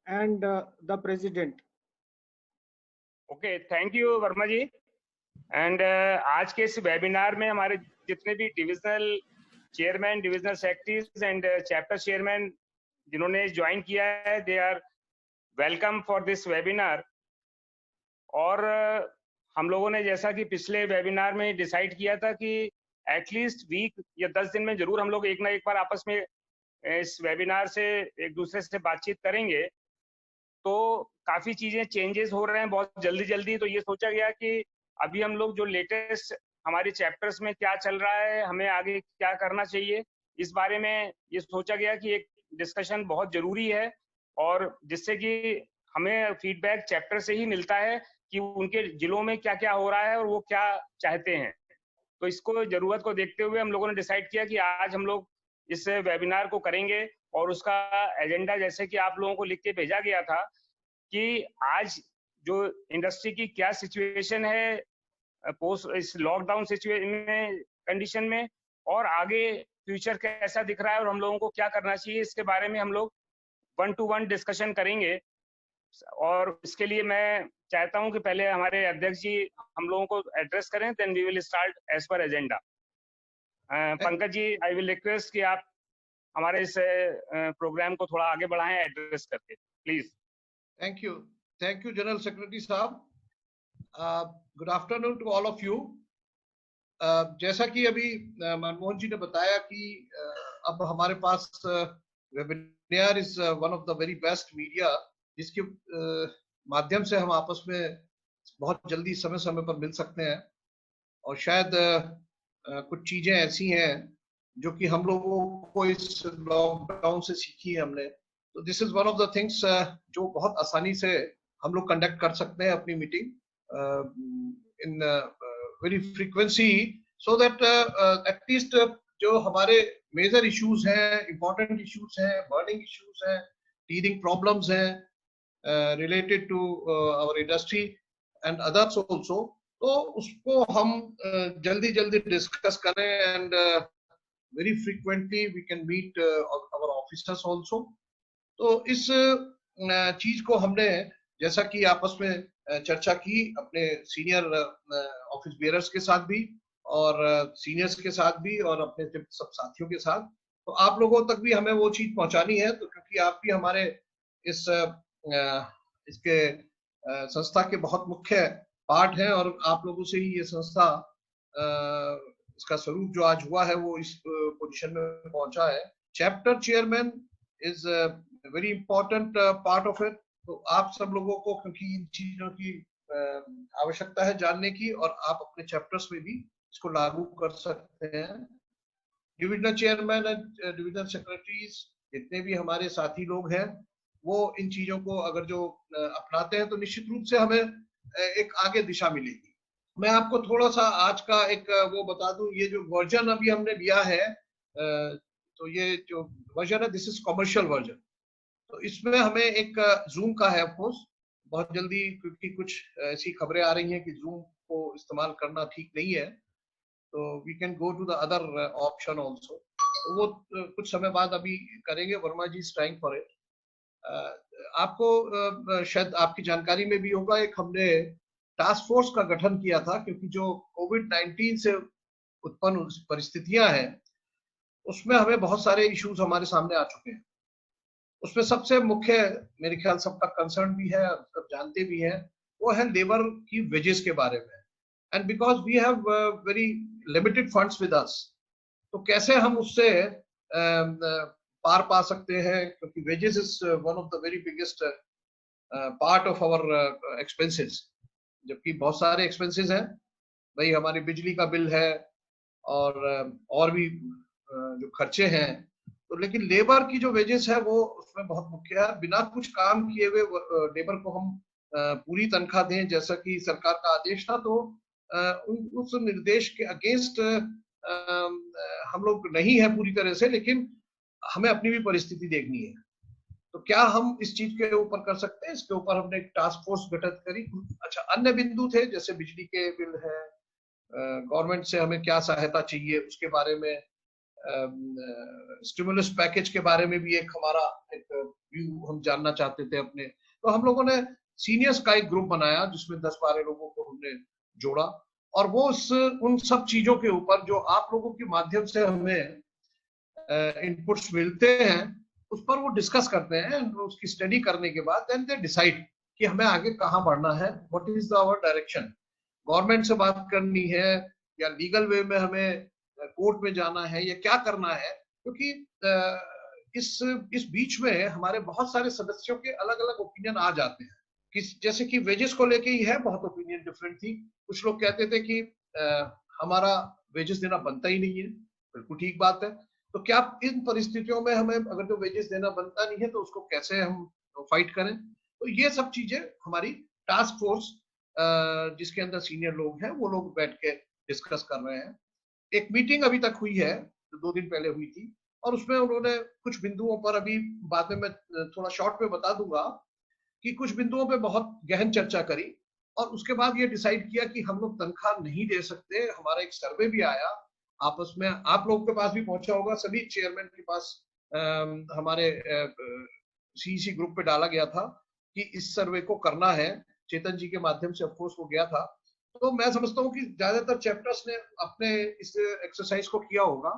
and the President. Okay, thank you Verma ji. And आज के इस वेबिनार में हमारे जितने भी divisional chairman, divisional secretaries and chapter chairman जिन्होंने ज्वाइन किया है, they are welcome for this webinar. और हम लोगों ने जैसा कि पिछले वेबिनार में डिसाइड किया था कि एटलीस्ट वीक या 10 दिन में जरूर हम लोग एक ना एक बार आपस में इस वेबिनार से एक दूसरे से बातचीत करेंगे। तो काफी चीजें चेंजेस हो रहे हैं बहुत जल्दी जल्दी, तो ये सोचा गया कि अभी हम लोग जो लेटेस्ट हमारे चैप्टर्स में क्या चल रहा है, हमें आगे क्या करना चाहिए, इस बारे में ये सोचा गया कि एक डिस्कशन बहुत जरूरी है, और जिससे कि हमें फीडबैक चैप्टर से ही मिलता है कि उनके जिलों में क्या क्या हो रहा है और वो क्या चाहते हैं। तो इसको जरूरत को देखते हुए हम लोगों ने डिसाइड किया कि आज हम लोग इस वेबिनार को करेंगे। और उसका एजेंडा जैसे कि आप लोगों को लिख के भेजा गया था कि आज जो इंडस्ट्री की क्या सिचुएशन है पोस्ट इस लॉकडाउन सिचुएशन में, कंडीशन में, और आगे फ्यूचर कैसा दिख रहा है और हम लोगों को क्या करना चाहिए, इसके बारे में हम लोग 1-to-1 डिस्कशन करेंगे। और इसके लिए मैं चाहता हूं कि पहले हमारे अध्यक्ष जी हम लोगों को एड्रेस करें, then we will start as per agenda. Pankaj ji, I will request कि आप हमारे इस प्रोग्राम को थोड़ा आगे बढ़ाएं एड्रेस करके, please. Thank you general secretary साहब। Good afternoon to all of you. जैसा कि अभी मनमोहन जी ने बताया कि अब हमारे पास webinar is one of the very best media, जिसके माध्यम से हम आपस में बहुत जल्दी समय समय पर मिल सकते हैं। और शायद कुछ चीजें ऐसी हैं जो कि हम लोगों को इस लॉकडाउन से सीखी है हमने। तो this is one of the things जो बहुत आसानी से हम लोग कंडक्ट कर सकते हैं अपनी meeting in very frequency, so that at least जो हमारे मेजर इश्यूज हैं, इंपॉर्टेंट इश्यूज हैं, बर्निंग इश्यूज हैं, टीथिंग प्रॉब्लम्स हैं related to our industry and others also, तो उसको हम जल्दी जल्दी डिस्कस करें and very frequently we can meet our officers also. तो इस चीज को हमने जैसा कि आपस में चर्चा की अपने सीनियर ऑफिस बेयरर्स के साथ भी और सीनियर्स के साथ भी और अपने सब साथियों के साथ, तो आप लोगों तक भी हमें वो चीज पहुंचानी है। तो क्योंकि आप भी हमारे इसके संस्था के बहुत मुख्य पार्ट हैं और आप लोगों से ही ये संस्था इसका स्वरूप जो आज हुआ है वो इस पोजीशन में पहुंचा है। Chapter chairman is very important part of it. तो आप सब लोगों को क्योंकि इन चीजों की आवश्यकता है जानने की, और आप अपने चैप्टर्स में भी इसको लागू कर सकते हैं। Divisional chairman and divisional secretaries जितने भी हमारे साथी लोग हैं, वो इन चीजों को अगर जो अपनाते हैं तो निश्चित रूप से हमें एक आगे दिशा मिलेगी। मैं आपको थोड़ा सा आज का एक वो बता दूं, ये जो वर्जन अभी हमने लिया है, तो ये जो वर्जन है दिस इज कमर्शियल वर्जन। तो इसमें हमें एक जूम का है ऑफकोर्स बहुत जल्दी, क्योंकि कुछ ऐसी खबरें आ रही हैं कि जूम को इस्तेमाल करना ठीक नहीं है, तो we can go to the other option also. वो कुछ समय बाद अभी करेंगे। Verma ji is trying for it. आपको शायद आपकी जानकारी में भी होगा, एक हमने टास्क फोर्स का गठन किया था, क्योंकि जो कोविड-19 से उत्पन्न परिस्थितियां हैं उसमें हमें बहुत सारे इश्यूज हमारे सामने आ चुके हैं। उसमें सबसे मुख्य मेरे ख्याल सबका कंसर्न भी है, सब जानते भी हैं, वो है लेबर की वेजेस के बारे में। And because we have very limited funds with us, तो कैसे हम उससे पार पा सकते हैं, क्योंकि wages is one of the very biggest part of our expenses. जबकि बहुत सारे एक्सपेंसेस हैं भाई, हमारी बिजली का बिल है और भी जो खर्चे हैं, तो लेकिन लेबर की जो वेजेस है वो उसमें बहुत मुख्य है। बिना कुछ काम किए हुए लेबर को हम पूरी तनख्वाह दें जैसा कि सरकार का आदेश था, तो उस निर्देश के अगेंस्ट हम लोग नहीं है पूरी तरह से, लेकिन हमें अपनी भी परिस्थिति देखनी है। तो क्या हम इस चीज के ऊपर कर सकते हैं, इसके ऊपर हमने एक टास्क फोर्स गठित करी। अच्छा, अन्य बिंदु थे जैसे बिजली के बिल है, गवर्नमेंट से हमें क्या सहायता चाहिए उसके बारे में स्टिमुलस पैकेज के बारे में भी एक हमारा एक व्यू हम जानना चाहते थे अपने। तो हम लोगों ने सीनियर्स का एक ग्रुप बनाया जिसमें 10-12 लोगों को हमने जोड़ा, और वो उन सब चीजों के ऊपर जो आप लोगों के माध्यम से हमें इनपुट्स मिलते हैं उस पर वो डिस्कस करते हैं। उसकी स्टडी करने के बाद देन दे डिसाइड कि हमें आगे कहाँ बढ़ना है, what is our direction. Government से बात करनी है या लीगल वे में हमें कोर्ट में जाना है या क्या करना है, क्योंकि इस बीच में हमारे बहुत सारे सदस्यों के अलग अलग ओपिनियन आ जाते हैं। जैसे कि वेजेस को लेके ही है, बहुत ओपिनियन डिफरेंट थी। कुछ लोग कहते थे कि हमारा वेजेस देना बनता ही नहीं है, बिल्कुल ठीक बात है। तो क्या इन परिस्थितियों में हमें अगर जो वेजेस देना बनता नहीं है तो उसको कैसे हम फाइट करें। तो ये सब चीजें हमारी टास्क फोर्स जिसके अंदर सीनियर लोग हैं वो लोग बैठ के डिस्कस कर रहे हैं। एक मीटिंग अभी तक हुई है जो 2 दिन पहले हुई थी, और उसमें उन्होंने कुछ बिंदुओं पर, अभी बाद में मैं थोड़ा शॉर्ट में बता दूंगा, कि कुछ बिंदुओं पे बहुत गहन चर्चा करी, और उसके बाद ये डिसाइड किया कि हम लोग तनख्वाह नहीं दे सकते। हमारा एक सर्वे भी आया आपस में, आप लोगों के पास भी पहुंचा होगा, सभी चेयरमैन के पास हमारे सीईसी ग्रुप पे डाला गया था कि इस सर्वे को करना है। चेतन जी के माध्यम से ऑफकोर्स वो गया था। तो मैं समझता हूँ कि ज्यादातर चैप्टर्स ने अपने इस एक्सरसाइज को किया होगा,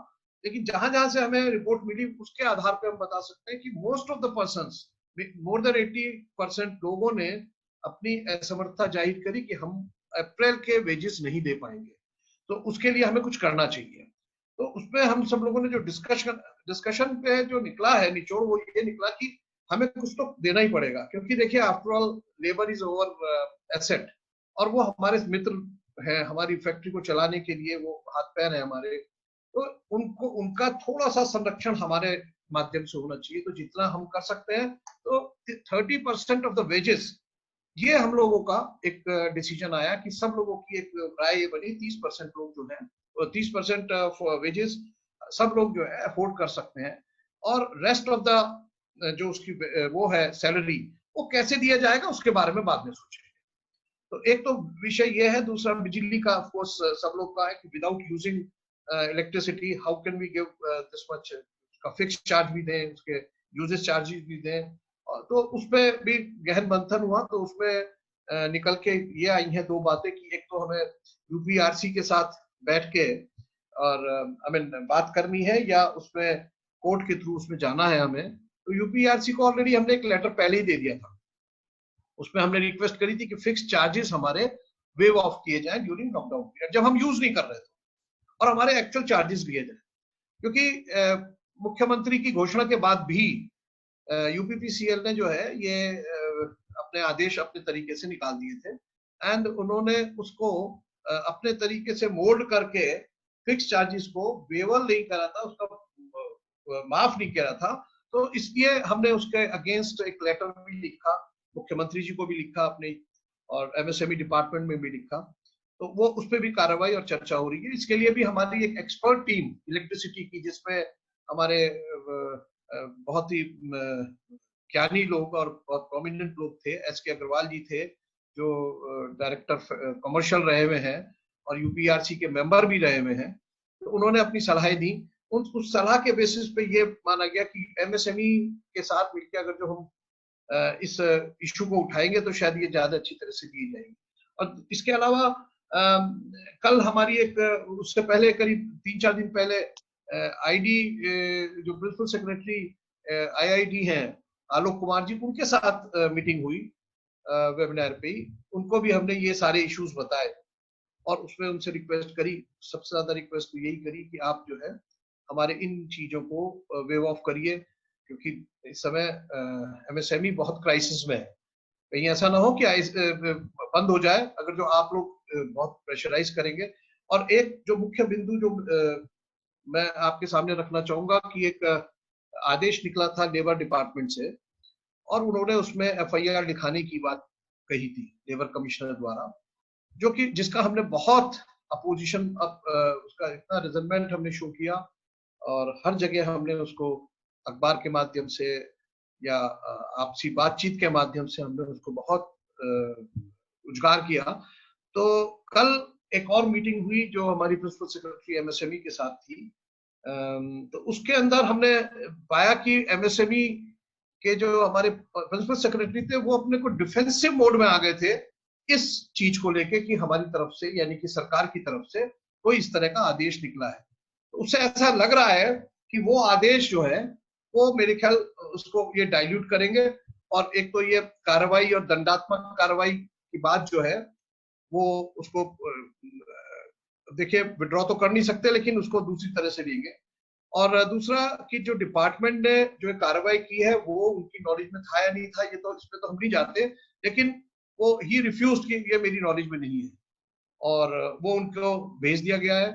लेकिन जहां जहां से हमें रिपोर्ट मिली उसके आधार पर हम बता सकते हैं कि most of the persons, more than 80% लोगों ने अपनी असमर्थता जाहिर करी कि हम अप्रैल के वेजेस नहीं दे पाएंगे, तो उसके लिए हमें कुछ करना चाहिए। तो उसमें हम सब लोगों ने जो डिस्कशन पे जो निकला है निचोड़, वो ये निकला कि हमें कुछ तो देना ही पड़ेगा, क्योंकि देखिए after all labour is over asset, और वो हमारे मित्र है, हमारी फैक्ट्री को चलाने के लिए वो हाथ पैर है हमारे। तो उनको उनका थोड़ा सा संरक्षण हमारे माध्यम से होना चाहिए। तो जितना हम कर सकते हैं, तो 30% ऑफ द वेजेस, ये हम लोगों का एक डिसीजन आया कि सब लोगों की एक राय ये बनी, 30% लोग जो है, 30% ऑफ वेजेस सब लोग जो है अफोर्ड कर सकते हैं, और रेस्ट ऑफ द जो उसकी वो है सैलरी, वो कैसे दिया जाएगा उसके बारे में बाद में सोचेंगे। तो एक तो विषय ये है। दूसरा बिजली का ऑफ कोर्स सब लोग का है कि without using electricity how can we give this much, उसका फिक्स चार्ज भी दें, उसके यूजेस चार्जेस भी दें। तो उसमें भी गहन मंथन हुआ, तो उसमें निकल के ये आई हैं 2 बातें कि एक तो हमें यूपीआरसी के साथ बैठ के और बात करनी है, या उसमें कोर्ट के थ्रू उसमें जाना है हमें। तो यूपीआरसी को ऑलरेडी हमने एक लेटर पहले ही दे दिया था, उसमें हमने रिक्वेस्ट करी थी कि फिक्स चार्जेस हमारे वेव ऑफ किए जाएं ड्यूरिंग लॉकडाउन पीरियड, जब हम यूज नहीं कर रहे थे, और हमारे एक्चुअल चार्जेस लिए जाए। क्योंकि मुख्यमंत्री की घोषणा के बाद भी यूपीपीसीएल ने जो है ये अपने आदेश अपने तरीके से निकाल दिए थे, एंड उन्होंने उसको अपने तरीके से मोल्ड करके फिक्स चार्जेस को वेवर नहीं करा था, उसका माफ नहीं करा था। तो इसलिए हमने उसके अगेंस्ट एक लेटर भी लिखा, मुख्यमंत्री जी को भी लिखा अपने, और एमएसएमई डिपार्टमेंट में भी लिखा। तो वो उस पर भी कार्रवाई और चर्चा हो रही है। इसके लिए भी हमारी एक एक्सपर्ट टीम इलेक्ट्रिसिटी की, जिसमें हमारे बहुत ही ज्ञानी लोग और बहुत प्रोमिनेंट लोग थे। एसके अग्रवाल जी थे जो डायरेक्टर कमर्शियल रहे हुए हैं और यूपीआरसी के मेंबर भी रहे हुए हैं। तो उन्होंने अपनी सलाहें दी। उस सलाह के बेसिस पे ये माना गया कि एमएसएमई के साथ मिलकर अगर जो हम इस इशू को उठाएंगे तो शायद ये ज्यादा अच्छी तरह से दी जाएगी। और इसके अलावा कल हमारी एक, उससे पहले करीब 3-4 दिन पहले आईडी जो प्रिंसिपल सेक्रेटरी आईआईडी हैं आलोक कुमार जी, उनके साथ मीटिंग हुई वेबिनार पे ही। उनको भी हमने ये सारे इश्यूज बताए और उसमें उनसे रिक्वेस्ट करी, सबसे ज्यादा रिक्वेस्ट तो यही करी कि आप जो है हमारे इन चीजों को वेव ऑफ करिए, क्योंकि इस समय एमएसएमई बहुत क्राइसिस में है। कहीं ऐसा ना हो कि बंद हो जाए अगर जो आप लोग बहुत प्रेशराइज करेंगे। और एक जो मुख्य बिंदु जो मैं आपके सामने रखना चाहूंगा कि एक आदेश निकला था लेबर डिपार्टमेंट से, और उन्होंने उसमें एफआईआर लिखाने की बात कही थी लेबर कमिश्नर द्वारा, जो कि जिसका हमने बहुत अपोजिशन, उसका इतना रिजल्टमेंट हमने शो किया और हर जगह हमने उसको अखबार के माध्यम से या आपसी बातचीत के माध्यम से हमने उसको बहुत उजागर किया। तो कल एक और मीटिंग हुई जो हमारी प्रिंसिपल सेक्रेटरी एमएसएमई के साथ थी, तो उसके अंदर हमने पाया कि एमएसएमई के जो हमारे प्रिंसिपल सेक्रेटरी थे वो अपने को डिफेंसिव मोड में आ गए थे इस चीज को लेके कि हमारी तरफ से यानी कि सरकार की तरफ से कोई इस तरह का आदेश निकला है। तो उससे ऐसा लग रहा है कि वो आदेश जो है वो मेरे ख्याल उसको ये डाइल्यूट करेंगे, और एक तो ये कार्रवाई और दंडात्मक कार्रवाई की बात जो है वो उसको देखिए विड्रॉ तो कर नहीं सकते, लेकिन उसको दूसरी तरह से लेंगे। और दूसरा कि जो डिपार्टमेंट ने जो कार्रवाई की है वो उनकी नॉलेज में था या नहीं था, ये तो इसमें तो हम नहीं जानते, लेकिन वो ही रिफ्यूज कि ये मेरी नॉलेज में नहीं है, और वो उनको भेज दिया गया है।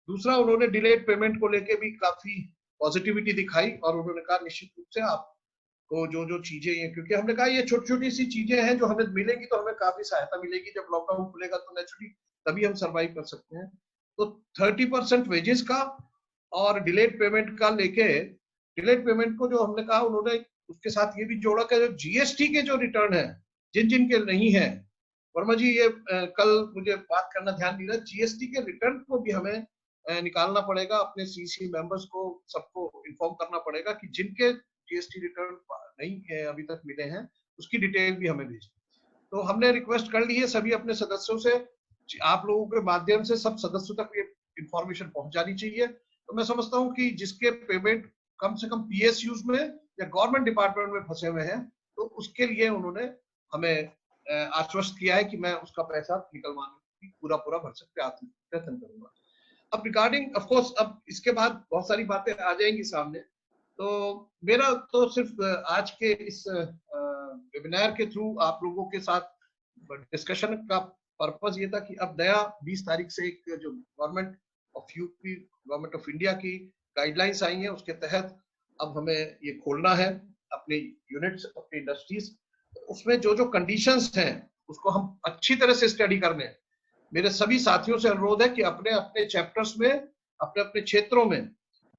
दूसरा, उन्होंने डिलेड पेमेंट को लेके भी काफी पॉजिटिविटी दिखाई, और उन्होंने कहा निश्चित रूप से आपको जो जो चीजें हैं, क्योंकि हमने कहा ये छोटी छोटी सी चीजें हैं जो हमें मिलेगी तो हमें काफी सहायता मिलेगी, जब लॉकडाउन खुलेगा तो नेचुरली तभी हम सर्वाइव कर सकते हैं। तो 30% वेजेस का और डिलेड पेमेंट का लेके, डिलेड पेमेंट को जो हमने कहा उन्होंने उसके साथ ये भी जोड़ा कि जो जीएसटी के जो रिटर्न है जिन जिन के नहीं है, वर्मा जी ये कल मुझे बात करना ध्यान नहीं रहा, जीएसटी के रिटर्न को भी हमें निकालना पड़ेगा, अपने सीसी मेंबर्स को सबको इन्फॉर्म करना पड़ेगा कि जिनके जीएसटी रिटर्न नहीं अभी तक मिले हैं उसकी डिटेल भी हमें भेजें। तो हमने रिक्वेस्ट कर ली है सभी अपने सदस्यों से, आप लोगों के माध्यम से सब सदस्यों तक ये इंफॉर्मेशन पहुंच जानी चाहिए। तो मैं समझता हूं कि जिसके पेमेंट कम से कम पीएसयूज में या गवर्नमेंट डिपार्टमेंट में फंसे हुए हैं, तो उसके लिए उन्होंने हमें आश्वस्त किया है कि मैं उसका पैसा निकलवाने की पूरा भर सकते प्रयत्न करूंगा। अब रिगार्डिंग ऑफ कोर्स अब इसके बाद बहुत सारी बातें आ जाएंगी सामने, तो मेरा तो सिर्फ आज के इस वेबिनार के थ्रू आप लोगों के साथ डिस्कशन का पर्पस ये था कि अब नया 20 तारीख से एक जो government of UP, government of India की गाइडलाइंस आई है, उसके तहत अब हमें ये खोलना है अपने यूनिट्स, अपनी इंडस्ट्रीज। उसमें जो जो कंडीशंस हैं उसको हम अच्छी तरह से स्टडी करने हैं। मेरे सभी साथियों से अनुरोध है कि अपने अपने चैप्टर्स में, अपने अपने क्षेत्रों में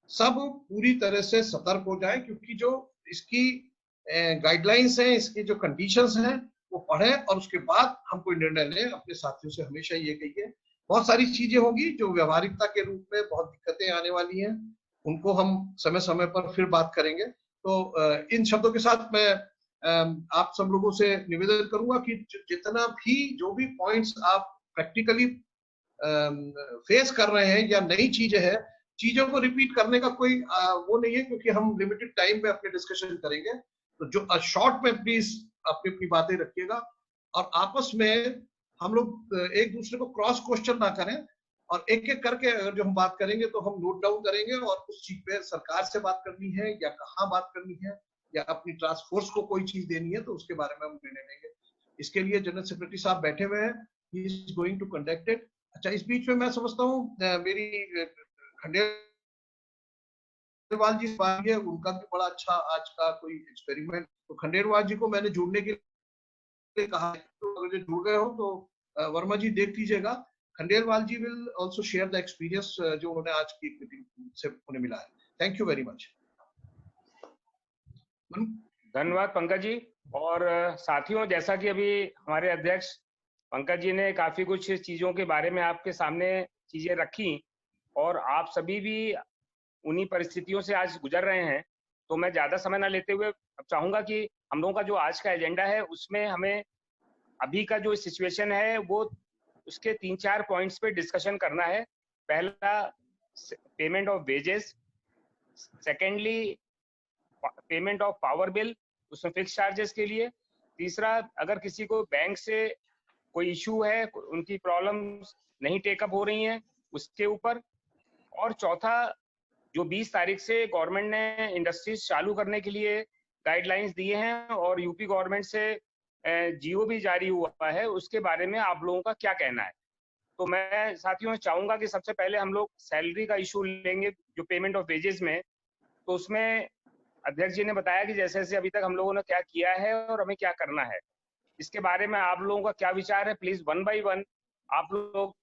सब पूरी तरह से सतर्क हो जाए, क्योंकि जो इसकी गाइडलाइंस हैं, इसकी जो कंडीशंस हैं वो पढ़ें और उसके बाद हम कोई निर्णय लें। अपने साथियों से हमेशा ये कहिए, बहुत सारी चीजें होंगी जो व्यवहारिकता के रूप में बहुत दिक्कतें आने वाली हैं, उनको हम समय समय पर फिर बात करेंगे। तो इन शब्दों के साथ मैं आप सब लोगों से निवेदन करूंगा कि जितना भी जो भी पॉइंट्स आप प्रैक्टिकली फेस कर रहे हैं या नई चीजें हैं, चीजों को रिपीट करने का कोई वो नहीं है, क्योंकि हम लिमिटेड टाइम में अपने डिस्कशन करेंगे। तो जो शॉर्ट में प्लीज अपनी अपनी बातें रखिएगा, और आपस में हम लोग एक दूसरे को क्रॉस क्वेश्चन ना करें, और एक एक करके अगर जो हम बात करेंगे तो हम नोट डाउन करेंगे, और उस चीज पे सरकार से बात करनी है या कहाँ बात करनी है या अपनी टास्क फोर्स को कोई चीज देनी है तो उसके बारे में हम निर्णय लेंगे। इसके लिए जनरल सेक्रेटरी साहब बैठे हुए हैं, he is going to conduct it. अच्छा, इस बीच में मैं समझता हूँ मेरी खंडेलवाल जी बात है, उनका भी बड़ा अच्छा आज का कोई एक्सपेरिमेंट, तो खंडेलवाल जी को मैंने जुड़ने के लिए कहा है, तो अगर जो जुड़ गए हो तो वर्मा जी देख लीजिएगा। Khandelwal ji will also share the experience जो उन्होंने आज की मीटिंग से उन्हें मिला है। Thank you very much. धन्यवाद पंकज जी। और साथियों, जैसा कि अभी हमारे अध्यक्ष पंकज जी ने काफी कुछ चीजों के बारे में आपके सामने चीजें रखी, और आप सभी भी उन्हीं परिस्थितियों से आज गुजर रहे हैं, तो मैं ज्यादा समय ना लेते हुए अब चाहूंगा कि हम लोगों का जो आज का एजेंडा है उसमें हमें अभी का जो सिचुएशन है वो उसके 3-4 पॉइंट्स पे डिस्कशन करना है। पहला, payment of wages, secondly payment of power bill, उसमें फिक्स चार्जेस के लिए, तीसरा अगर किसी को बैंक से कोई इशू है, उनकी प्रॉब्लम्स नहीं टेकअप हो रही हैं उसके ऊपर, और चौथा जो 20 तारीख से गवर्नमेंट ने इंडस्ट्रीज चालू करने के लिए गाइडलाइंस दिए हैं और यूपी गवर्नमेंट से जीओ भी जारी हुआ है, उसके बारे में आप लोगों का क्या कहना है। तो मैं साथियों चाहूंगा कि सबसे पहले हम लोग सैलरी का इशू लेंगे, जो पेमेंट ऑफ वेजेस में। तो उसमें अध्यक्ष जी ने बताया कि जैसे जैसे अभी तक हम लोगों ने क्या किया है और हमें क्या करना है, इसके बारे में आप लोगों का क्या विचार है, प्लीज 1 बाय 1 आप लोग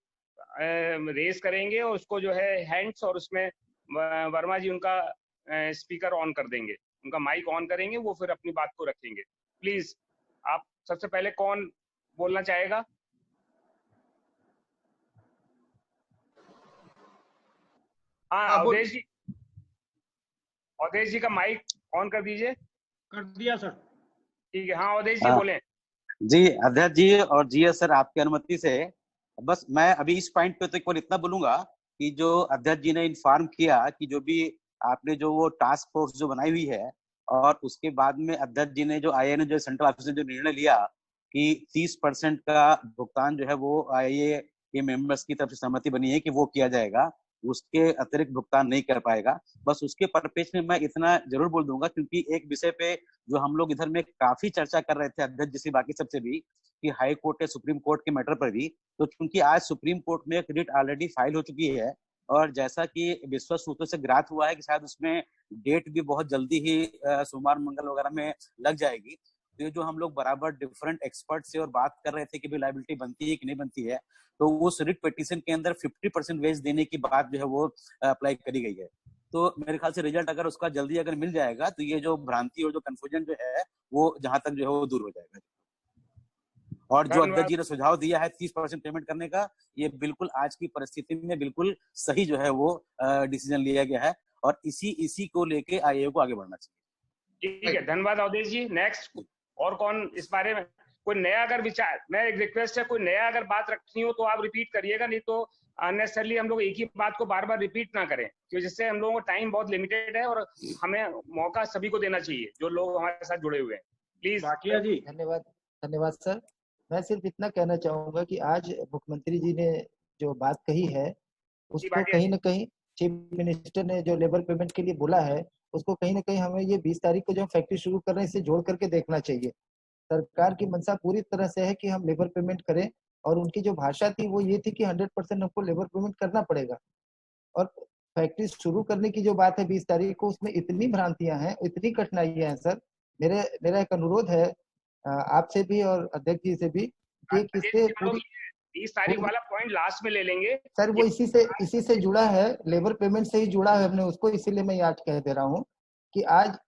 रेज करेंगे, और उसको जो है हैंड्स, और उसमें वर्मा जी उनका स्पीकर ऑन कर देंगे, उनका माइक ऑन करेंगे, वो फिर अपनी बात को रखेंगे। प्लीज, आप सबसे पहले कौन बोलना चाहेगा? हाँ, अवधेश जी, अवधेश जी का माइक ऑन कर दीजिए। कर दिया सर। ठीक है, हाँ अवधेश जी हाँ बोले। जी, अध्यक्ष जी और जी सर, आपकी अनुमति से बस मैं अभी इस पॉइंट पे तो केवल इतना बोलूंगा कि जो अध्यक्ष जी ने इन्फॉर्म किया कि जो भी आपने जो वो टास्क फोर्स जो बनाई हुई है, और उसके बाद में अध्यक्ष जी ने जो आईए ने जो सेंट्रल ऑफिस ने जो निर्णय लिया कि 30% का भुगतान जो है वो आईए के मेंबर्स की तरफ से सहमति बनी है कि वो किया जाएगा, उसके अतिरिक्त भुगतान नहीं कर पाएगा। बस उसके परिप्रेक्ष्य में मैं इतना जरूर बोल दूंगा, क्योंकि एक विषय पे जो हम लोग इधर में काफी चर्चा कर रहे थे अध्यक्ष जी से, बाकी सबसे भी, कि हाई कोर्ट या सुप्रीम कोर्ट के मैटर पर भी, तो क्योंकि आज सुप्रीम कोर्ट में एक रिट ऑलरेडी फाइल हो चुकी है, और जैसा कि विश्वस्त सूत्रों से ज्ञात हुआ है कि शायद उसमें डेट भी बहुत जल्दी ही सोमवार मंगल वगैरह में लग जाएगी। तो ये जो हम लोग बराबर डिफरेंट एक्सपर्ट से और बात कर रहे थे कि भाई लाइबिलिटी बनती है कि नहीं बनती है, तो उस रिट पिटीशन के अंदर 50% वेज देने की बात जो है वो अप्लाई करी गई है। तो मेरे ख्याल से रिजल्ट अगर उसका जल्दी अगर मिल जाएगा तो ये जो भ्रांति और जो कंफ्यूजन जो है वो जहां तक जो है वो दूर हो जाएगा। और जो अध्यक्ष जी ने सुझाव दिया है 30% पेमेंट करने का, ये बिल्कुल आज की परिस्थिति में बिल्कुल सही जो है वो डिसीजन लिया गया है, और इसी को लेके आईएओ को आगे बढ़ना चाहिए। ठीक है, धन्यवाद अवधेश जी। नेक्स्ट, और कौन इस बारे में कोई नया अगर विचार, मैं एक रिक्वेस्ट है, कोई नया अगर बात रखनी हो तो आप रिपीट करिएगा, नहीं तो अननेसेसरली हम लोग एक ही बात को बार बार रिपीट ना करें, क्योंकि जिससे हम लोगों का टाइम बहुत लिमिटेड है और हमें मौका सभी को देना चाहिए जो लोग हमारे साथ जुड़े हुए हैं। प्लीज। भाटिया जी। धन्यवाद, धन्यवाद सर। मैं सिर्फ इतना कहना चाहूंगा कि आज मुख्यमंत्री जी ने जो बात कही है उसको कहीं ना कहीं, चीफ मिनिस्टर ने जो लेबर पेमेंट के लिए बोला है उसको कहीं ना कहीं हमें ये 20 तारीख को जो फैक्ट्री शुरू कर रहे हैं इससे जोड़ करके देखना चाहिए। सरकार की मंशा पूरी तरह से है कि हम लेबर पेमेंट करें, और उनकी जो भाषा थी वो ये थी कि 100% हमको लेबर पेमेंट करना पड़ेगा। और फैक्ट्री शुरू करने की जो बात है 20 तारीख को, उसमें इतनी भ्रांतियां हैं, इतनी कठिनाइयां हैं सर। मेरा एक अनुरोध है आपसे भी और अध्यक्ष जी से भी कि इससे पूरी 20 तारीख वाला पॉइंट लास्ट में ले लेंगे सर। वो इसी से जुड़ा है, लेबर पेमेंट से ही जुड़ा है हमने उसको, इसीलिए मैं आज कह दे रहा हूँ कि आज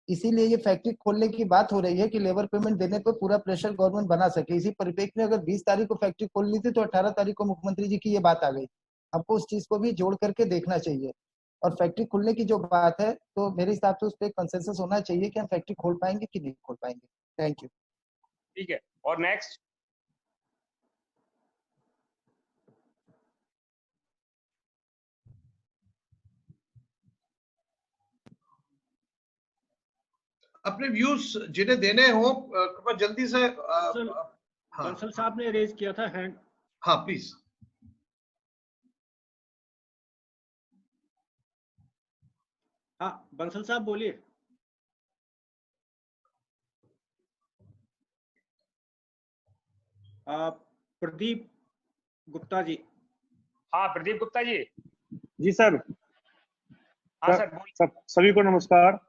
इसीलिए ये फैक्ट्री खोलने की बात हो रही है कि लेबर पेमेंट देने पर पूरा प्रेशर गवर्नमेंट बना सके। इसी परिप्रेक्ष्य में अगर 20 तारीख को फैक्ट्री खोल ली थी तो 18 तारीख को मुख्यमंत्री जी की ये बात आ गई। हमको उस चीज को भी जोड़ करके देखना चाहिए। और फैक्ट्री खुलने की जो बात है तो मेरे हिसाब से उस पर कंसेंसस होना चाहिए कि हम फैक्ट्री खोल पाएंगे कि नहीं खोल पाएंगे। Thank you. ठीक है, और नेक्स्ट। अपने व्यूज जिन्हें देने हो कृपया जल्दी से बंसल साहब ने रेज किया था हैंड। हाँ प्लीज। हाँ बंसल साहब बोलिए। प्रदीप गुप्ता जी। हाँ प्रदीप गुप्ता जी। जी सर। हाँ सर, सभी को नमस्कार।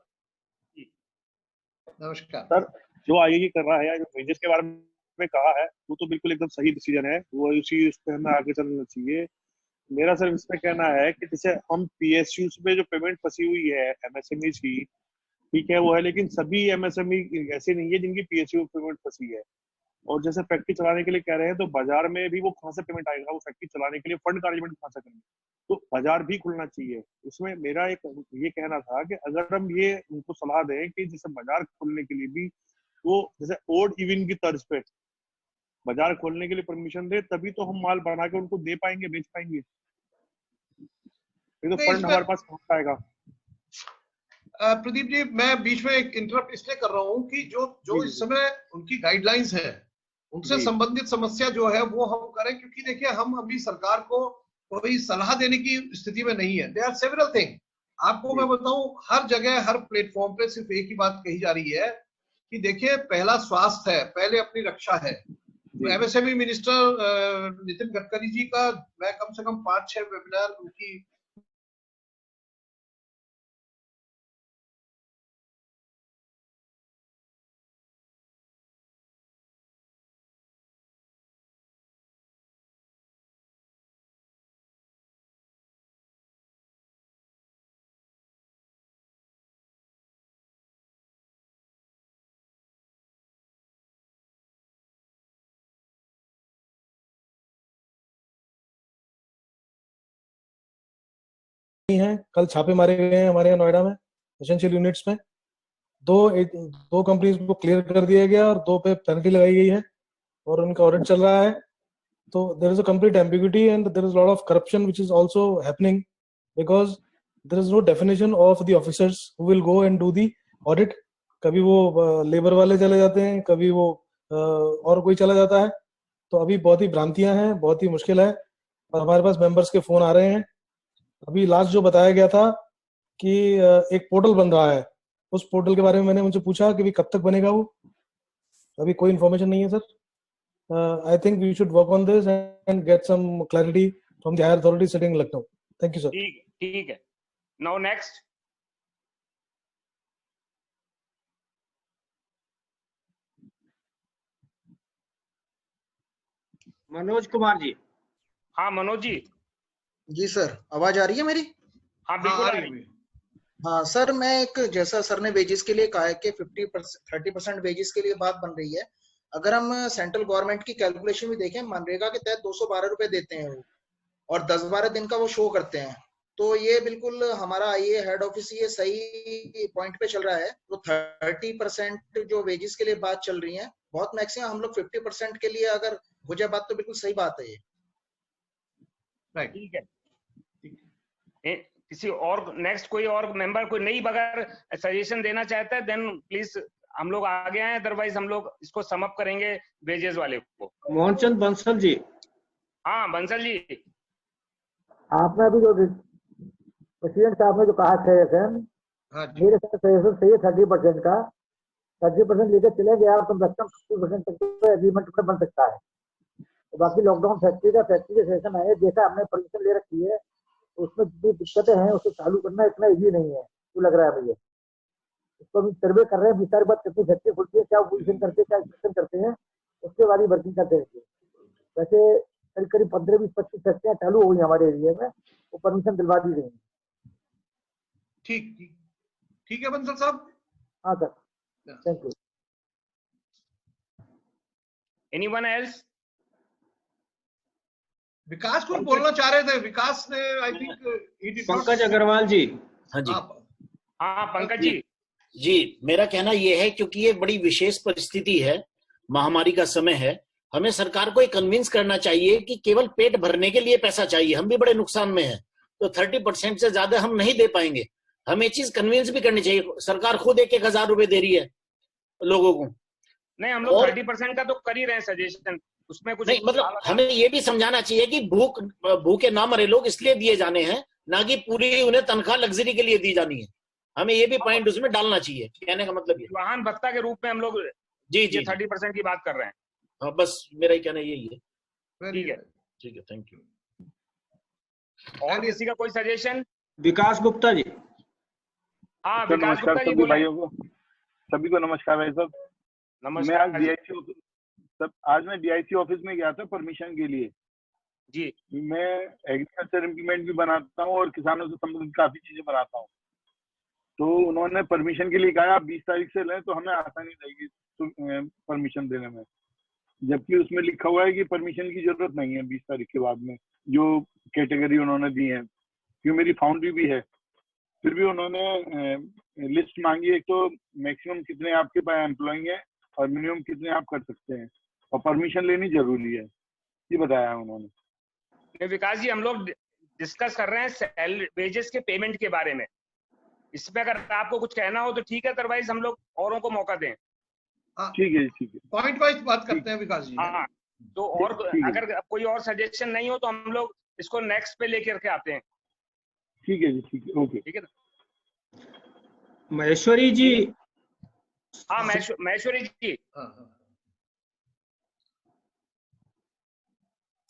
नमस्कार सर, जो आईए कर रहा है या जो वेजेस के बारे में कहा है वो तो बिल्कुल एकदम सही डिसीजन है, वो उस पर हमें आगे चलना चाहिए। मेरा सिर्फ इसमें कहना है कि जैसे हम पीएसयू में जो पेमेंट फंसी हुई है एमएसएमई की, ठीक है वो है, लेकिन सभी एमएसएमई ऐसे नहीं है जिनकी पीएसयू पेमेंट फंसी है। और जैसे फैक्ट्री चलाने के लिए कह रहे हैं तो बाजार में भी वो कहाँ से पेमेंट आएगा, वो फैक्ट्री चलाने के लिए फंड का अरेंजमेंट कहाँ से करेंगे। तो बाजार भी खुलना चाहिए। इसमें मेरा एक ये कहना था कि अगर हम ये उनको सलाह दें कि जैसे बाजार खोलने के लिए भी वो जैसे ओड इवन की तर्ज पे बाजार खोलने के लिए परमिशन दे, तभी तो हम माल बना के उनको दे पाएंगे, बेच पाएंगे। ये तो फंड हमारे पास पहुंच पाएगा। प्रदीप जी, मैं बीच में एक इंटरप्ट इसलिए कर रहा हूँ कि जो इस समय उनकी गाइडलाइंस है उनसे संबंधित समस्या जो है वो हम करें, क्योंकि देखिए हम अभी सरकार को कोई सलाह देने की स्थिति में नहीं है। There are several thing. आपको मैं बताऊं, हर जगह हर प्लेटफॉर्म पे सिर्फ एक ही बात कही जा रही है कि देखिए पहला स्वास्थ्य है, पहले अपनी रक्षा है। एमएसएमई मिनिस्टर नितिन गडकरी जी का मैं कम से कम 5-6 वेबिनार उनकी हैं। कल छापे मारे गए हैं हमारे यहाँ नोएडा में एसेंशियल यूनिट्स में। दो कंपनीज को क्लियर कर दिया गया और 2 पे पेनल्टी लगाई गई है और उनका ऑडिट चल रहा है। तो there is a complete ambiguity and there is a lot of corruption which is also happening because there is no definition of the officers who will go and do the audit. कभी वो labour वाले चले जाते हैं, कभी वो और कोई चला जाता है। तो अभी बहुत ही भ्रांतियां हैं, बहुत ही मुश्किल है और हमारे पास मेंबर्स के फोन आ रहे हैं। अभी लास्ट जो बताया गया था कि एक पोर्टल बन रहा है, उस पोर्टल के बारे में मैंने उनसे पूछा कि कब तक बनेगा वो, अभी कोई इन्फॉर्मेशन नहीं है sir. I think we should work on this and get some clarity from the higher authorities sitting in Lucknow. Thank you, sir. ठीक है. Now next. मनोज कुमार जी। हाँ मनोज जी। जी सर, आवाज आ रही है मेरी? हाँ बिल्कुल आ रही है। हाँ सर, मैं एक जैसा सर ने वेजेस के लिए कहा है कि 30% वेजेस के लिए बात बन रही है। अगर हम सेंट्रल गवर्नमेंट की कैलकुलेशन भी देखें, मनरेगा के तहत 212 रुपए देते हैं वो और 10-12 दिन का वो शो करते हैं। तो ये बिल्कुल हमारा ये हेड ऑफिस ये सही पॉइंट पे चल रहा है। तो 30% जो वेजेस के लिए बात चल रही है, बहुत मैक्सिमम हम लोग 50% के लिए अगर हो जाए बात तो बिल्कुल सही बात है ये। राइट, ठीक है। किसी और नेक्स्ट कोई और मेंबर कोई नई अगर सजेशन देना चाहता है देन प्लीज हम लोग आगे आए, अदरवाइज हम लोग इसको समअप करेंगे वेजेस वाले को। मोहनचंद बंसल जी। हाँ बंसल जी। आपने अभी जो प्रेसिडेंट साहब ने जो कहा सजेशन, मेरे साथ सजेशन सही है 30% का। 30% लेकर चले गए आप तो मैक्सिमम 50% तक तो एग्रीमेंट में बन सकता है। तो बाकी लॉकडाउन फैक्ट्री के सेशन है, जैसा हमने परमिशन ले रखी है उसमें जितनी दिक्कतें हैं उसको चालू करना इतना इजी नहीं है, तो लग रहा है मुझे। उसको हम सर्वे कर रहे हैं, 20 तारीख बाद कितनी फैक्ट्री खुलती है, क्या पोजिशन करते हैं, क्या इंस्पेक्शन करते हैं, उसके बाद ही वर्किंग करते हैं। वैसे करीब करीब 15-20-25 फैक्ट्रियां चालू हो गई हमारे एरिया में, वो परमिशन दिलवा दी गई। ठीक है बंसल साहब। हाँ sir, thank you. Anyone else? Vikas कुछ बोलना चाह रहे थे, विकास ने आई थिंक पंकज अग्रवाल जी। हाँ जी। हाँ पंकज जी। जी, मेरा कहना यह है क्योंकि ये बड़ी विशेष परिस्थिति है, महामारी का समय है, हमें सरकार को ये कन्विंस करना चाहिए कि केवल पेट भरने के लिए पैसा चाहिए। हम भी बड़े नुकसान में हैं, तो 30% से ज्यादा हम नहीं दे पाएंगे। हमें चीज कन्विंस भी करनी चाहिए। सरकार खुद 1,000 रुपए दे रही है लोगों को। नहीं, हम लोग 30% का तो कर ही रहे हैं सजेशन, उसमें कुछ नहीं, मतलब हमें ये भी समझाना चाहिए कि भूखे ना मरे लोग इसलिए दिए जाने हैं, ना कि पूरी उन्हें तनख्वाह लग्जरी के लिए दी जानी है। हमें ये भी पॉइंट उसमें डालना चाहिए। कहने का मतलब ये वाहन भत्ता के रूप में हम लोग जी 30% की बात कर रहे हैं। हाँ, बस मेरा ही कहना यही है। ठीक है, थैंक यू। और किसी का कोई सजेशन? विकास गुप्ता जी। हाँ विकास गुप्ता जी बोले। सभी को नमस्कार भाई साहब। नमस्कार। आज मैं DIC ऑफिस में गया था परमिशन के लिए। जी, मैं एग्रीकल्चर इम्प्लीमेंट भी बनाता हूँ और किसानों से संबंधित काफी चीजें बनाता हूँ। तो उन्होंने परमिशन के लिए कहा आप 20 तारीख से लें तो हमें आसानी रहेगी परमिशन देने में, जबकि उसमें लिखा हुआ है कि परमिशन की जरूरत नहीं है 20 तारीख के बाद में, जो कैटेगरी उन्होंने दी है, क्योंकि मेरी फाउंड्री भी है। फिर भी उन्होंने लिस्ट मांगी, एक तो मैक्सिमम कितने आपके पास एम्प्लॉय है और मिनिमम कितने आप कर सकते हैं, और परमिशन लेनी जरूरी है, ये बताया उन्होंने। विकास जी, हम लोग डिस्कस कर रहे हैं वेजेस के पेमेंट के बारे में। इसमें अगर आपको कुछ कहना हो तो ठीक है, अदरवाइज हम लोग औरों को मौका दें। ठीक है। पॉइंट वाइज बात करते हैं विकास जी। हाँ, तो और अगर कोई और सजेशन नहीं हो तो हम लोग इसको नेक्स्ट पे लेकर के आते हैं। ठीक है जी, ठीक है, ओके। ठीक है महेश्वरी जी। हाँ महेश्वरी जी।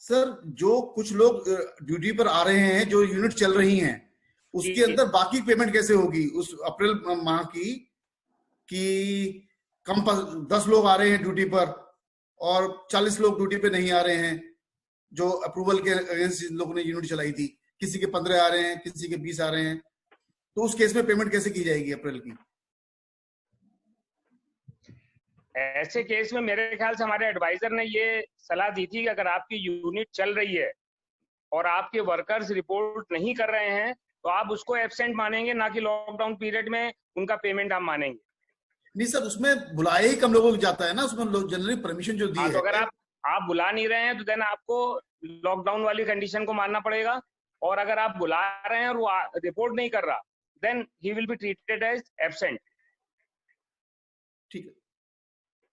सर, जो कुछ लोग ड्यूटी पर आ रहे हैं, जो यूनिट चल रही हैं, उसके अंदर बाकी पेमेंट कैसे होगी उस अप्रैल माह की? कि कम 10 लोग आ रहे हैं ड्यूटी पर और 40 लोग ड्यूटी पे नहीं आ रहे हैं, जो अप्रूवल के अगेंस्ट लोगों ने यूनिट चलाई थी, किसी के 15 आ रहे हैं, किसी के 20 आ रहे हैं, तो उस केस में पेमेंट कैसे की जाएगी अप्रैल की? ऐसे केस में मेरे ख्याल से हमारे एडवाइजर ने ये सलाह दी थी कि अगर आपकी यूनिट चल रही है और आपके वर्कर्स रिपोर्ट नहीं कर रहे हैं तो आप उसको एब्सेंट मानेंगे, ना कि लॉकडाउन पीरियड में उनका पेमेंट आप मानेंगे। नहीं सर, उसमें बुलाया ही कम लोगों को जाता है ना, उसमें लोग जनरली परमिशन जो दी हाँ, है। तो अगर आप बुला नहीं रहे हैं तो देन आपको लॉकडाउन वाली कंडीशन को मानना पड़ेगा, और अगर आप बुला रहे हैं और वो रिपोर्ट नहीं कर रहा, then he will be treated as absent. ठीक है।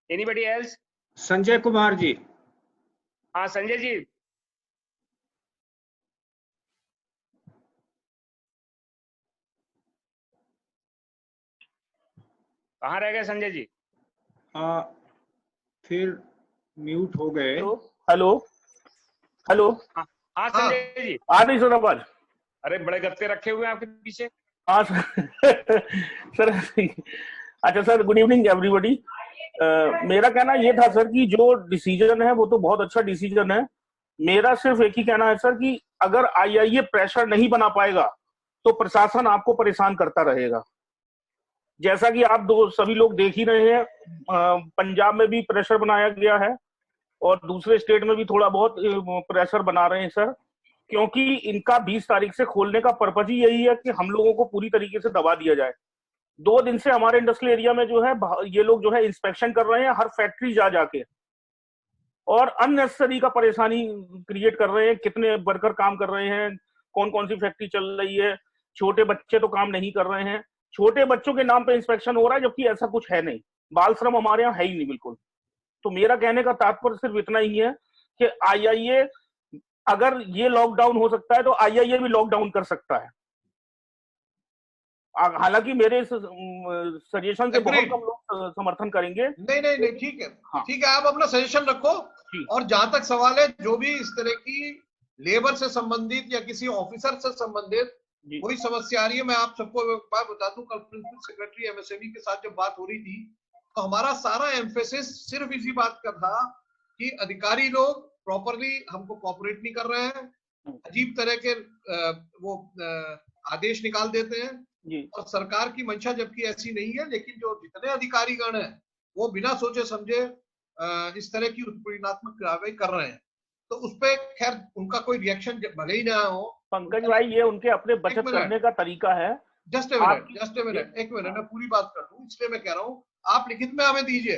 Anybody else? संजय कुमार जी। हाँ संजय जी। कहाँ रह गए संजय जी? फिर म्यूट हो गए। Hello hello. हाँ संजय जी, आ नहीं सुना आवाज? अरे बड़े गत्ते रखे हुए हैं आपके पीछे। हाँ सर। अच्छा सर, गुड इवनिंग एवरीबॉडी। मेरा कहना ये था सर कि जो डिसीजन है वो तो बहुत अच्छा डिसीजन है। मेरा सिर्फ एक ही कहना है सर कि अगर आईआईए प्रेशर नहीं बना पाएगा तो प्रशासन आपको परेशान करता रहेगा। जैसा कि आप सभी लोग देख ही रहे हैं, पंजाब में भी प्रेशर बनाया गया है और दूसरे स्टेट में भी थोड़ा बहुत प्रेशर बना रहे हैं सर, क्योंकि इनका 20 तारीख से खोलने का पर्पज ही यही है कि हम लोगों को पूरी तरीके से दबा दिया जाए। 2 दिन से हमारे इंडस्ट्रियल एरिया में जो है ये लोग जो है इंस्पेक्शन कर रहे हैं हर फैक्ट्री जा जाके, और अननेसेसरी का परेशानी क्रिएट कर रहे हैं। कितने वर्कर काम कर रहे हैं, कौन कौन सी फैक्ट्री चल रही है, छोटे बच्चे तो काम नहीं कर रहे हैं। छोटे बच्चों के नाम पे इंस्पेक्शन हो रहा है, जबकि ऐसा कुछ है नहीं। बाल श्रम हमारे यहाँ है ही नहीं बिल्कुल। तो मेरा कहने का तात्पर्य सिर्फ इतना ही है कि आईआईए, अगर ये लॉकडाउन हो सकता है तो आईआईए भी लॉकडाउन कर सकता है। हालांकि मेरे सजेशन से बहुत कम लोग समर्थन करेंगे। नहीं, ठीक है। हाँ। ठीक है, आप अपना सजेशन रखो। और जहां तक सवाल है, जो भी इस तरह की लेबर से संबंधित या किसी ऑफिसर से संबंधित कोई समस्या आ रही है, मैं आप सबको एक बात बता दूं, कल प्रिंसिपल सेक्रेटरी एमएसएमई के साथ जब बात हो रही थी तो हमारा सारा एम्फेसिस सिर्फ इसी बात का था कि अधिकारी लोग प्रॉपरली हमको कोऑपरेट नहीं कर रहे हैं, अजीब तरह के वो आदेश निकाल देते हैं, और सरकार की मंशा जबकि ऐसी नहीं है, लेकिन जो जितने अधिकारीगण हैं वो बिना सोचे समझे इस तरह की उत्पीड़नात्मक कार्रवाई कर रहे हैं। तो उस पर खैर उनका कोई रिएक्शन भले ही ना हो। पंकज भाई, ये उनके अपने बचत करने का तरीका है। जस्ट ए मिनट, एक मिनट, मैं पूरी बात कर दूं, इसलिए मैं कह रहा हूँ आप लिखित में हमें दीजिए।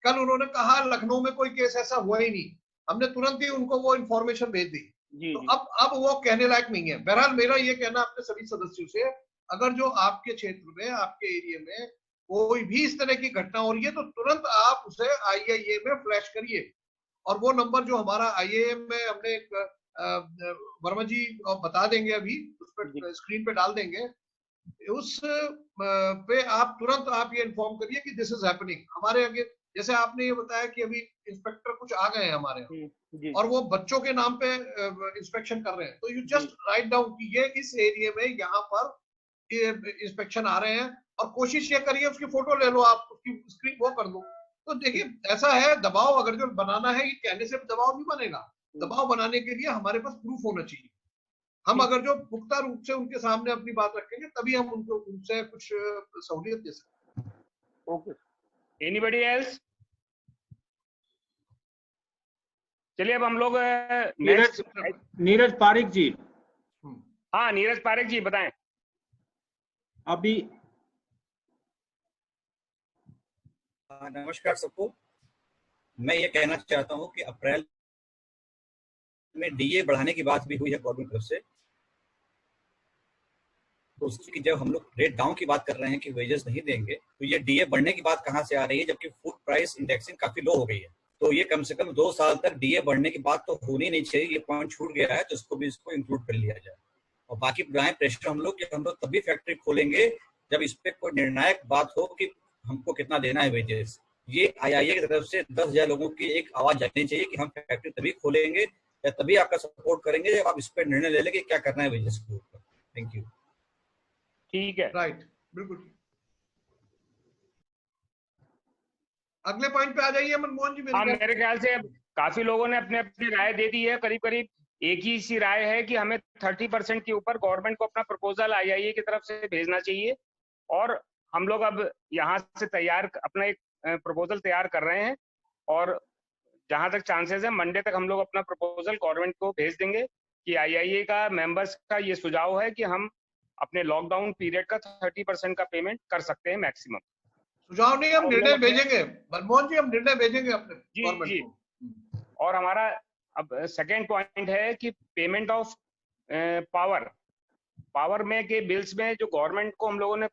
कल उन्होंने कहा लखनऊ में कोई केस ऐसा हुआ ही नहीं, हमने तुरंत ही उनको वो इन्फॉर्मेशन भेज दी। तो अब वो कहने लायक नहीं है। बहरहाल मेरा ये कहना अपने सभी सदस्यों से, अगर जो आपके क्षेत्र में, आपके एरिया में कोई भी इस तरह की घटना हो रही है तो तुरंत आप उसे आईआईए में फ्लैश करिए। और वो नंबर जो हमारा आईआईए में हमने वर्मा जी बता देंगे, अभी उस पर स्क्रीन पे डाल देंगे, उस पे आप तुरंत आप ये इन्फॉर्म करिए कि दिस इज हैपनिंग हमारे आगे। जैसे आपने ये बताया कि अभी इंस्पेक्टर कुछ आ गए हैं हमारे यहाँ और वो बच्चों के नाम पे इंस्पेक्शन कर रहे हैं, तो यू जस्ट राइट डाउन कि ये इस एरिया में यहाँ पर इंस्पेक्शन आ रहे हैं, और कोशिश ये करिए उसकी फोटो ले लो, आप उसकी स्क्रीन वो कर दो। तो देखिए ऐसा है, दबाव अगर जो बनाना है, ये कहने से दबाव नहीं बनेगा। दबाव बनाने के लिए हमारे पास प्रूफ होना चाहिए। हम अगर जो पुख्ता रूप से उनके सामने अपनी बात रखेंगे तभी हम उनको उनसे कुछ सहूलियत दे सकते हैं। Okay, anybody else? चलिए अब हम लोग नीरज पारिक जी। हाँ नीरज पारिक जी बताएं। अभी नमस्कार सबको। मैं ये कहना चाहता हूँ कि अप्रैल में डीए बढ़ाने की बात भी हुई है गवर्नमेंट तरफ से, तो उसकी जब हम लोग रेट डाउन की बात कर रहे हैं कि वेजेस नहीं देंगे, तो ये डीए बढ़ने की बात कहाँ से आ रही है, जबकि फूड प्राइस इंडेक्सिंग काफी लो हो गई है। तो ये कम से कम 2 साल तक डीए बढ़ने की बात तो होनी नहीं चाहिए। ये पॉइंट छूट गया है तो इसको भी इसको इंक्लूड कर लिया जाए। और बाकी बनाए प्रेशर हम लोग तभी फैक्ट्री खोलेंगे जब इस पे कोई निर्णायक बात हो कि हमको कितना देना है वेजेस। ये आईआईए की तरफ से 10,000 लोगों की एक आवाज जानी चाहिए कि हम फैक्ट्री तभी खोलेंगे या तभी आपका सपोर्ट करेंगे जब आप इस पे निर्णय ले लेंगे क्या करना है वेजेस के ऊपर। Thank you. ठीक है, राइट, बिल्कुल। अगले पॉइंट पे आ जाइए मनमोहन जी। मेरे ख्याल से काफी लोगों ने अपने अपनी राय दे दी है। करीब करीब एक ही सी राय है कि हमें 30% के ऊपर गवर्नमेंट को अपना प्रपोजल आईआईए की तरफ से भेजना चाहिए, और हम लोग अब यहाँ से अपना एक प्रपोजल तैयार कर रहे हैं, और जहां तक चांसेस है मंडे तक हम लोग अपना प्रपोजल गवर्नमेंट को भेज देंगे कि आईआईए का मेंबर्स का ये सुझाव है कि हम अपने लॉकडाउन पीरियड का 30% का पेमेंट कर सकते हैं मैक्सिमम। सुझाव नहीं, हम निर्णय भेजेंगे मनमोहन जी, हम निर्णय भेजेंगे अपने गवर्नमेंट को। और हमारा अब सेकेंड पॉइंट है कि पेमेंट ऑफ पावर में के बिल्स में जो गवर्नमेंट को हम लोगों ने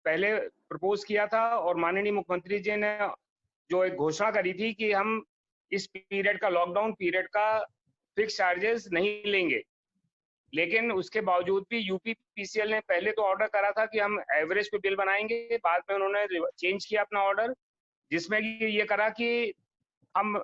पहले प्रपोज किया था और माननीय मुख्यमंत्री जी ने जो एक घोषणा करी थी कि हम इस पीरियड का, लॉकडाउन पीरियड का फिक्स चार्जेस नहीं लेंगे, लेकिन उसके बावजूद भी यूपीपीसीएल ने पहले तो ऑर्डर करा था कि हम एवरेज पे बिल बनाएंगे, बाद में उन्होंने चेंज किया अपना ऑर्डर, जिसमें ये करा कि हम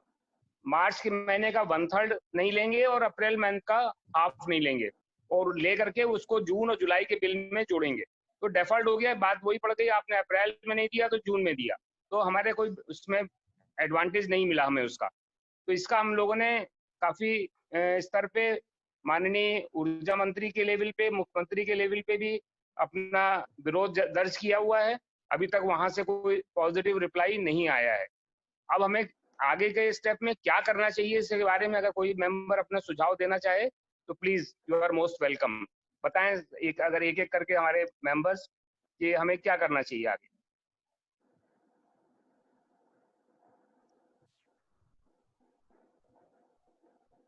मार्च के महीने का 1/3 नहीं लेंगे और अप्रैल मंथ का हाफ नहीं लेंगे, और लेकर के उसको जून और जुलाई के बिल में जोड़ेंगे। तो डिफॉल्ट हो गया, बात वही पड़ गई, आपने अप्रैल में नहीं दिया तो जून में दिया, तो हमारे कोई उसमें एडवांटेज नहीं मिला हमें उसका। तो इसका हम लोगों ने काफी स्तर पे माननीय ऊर्जा मंत्री के लेवल पे, मुख्यमंत्री के लेवल पे भी अपना विरोध दर्ज किया हुआ है। अभी तक वहां से कोई पॉजिटिव रिप्लाई नहीं आया है। अब हमें आगे के स्टेप में क्या करना चाहिए, इसके बारे में अगर कोई मेंबर अपना सुझाव देना चाहे तो please you are most welcome. बताएं अगर एक एक करके हमारे मेंबर्स कि हमें क्या करना चाहिए आगे।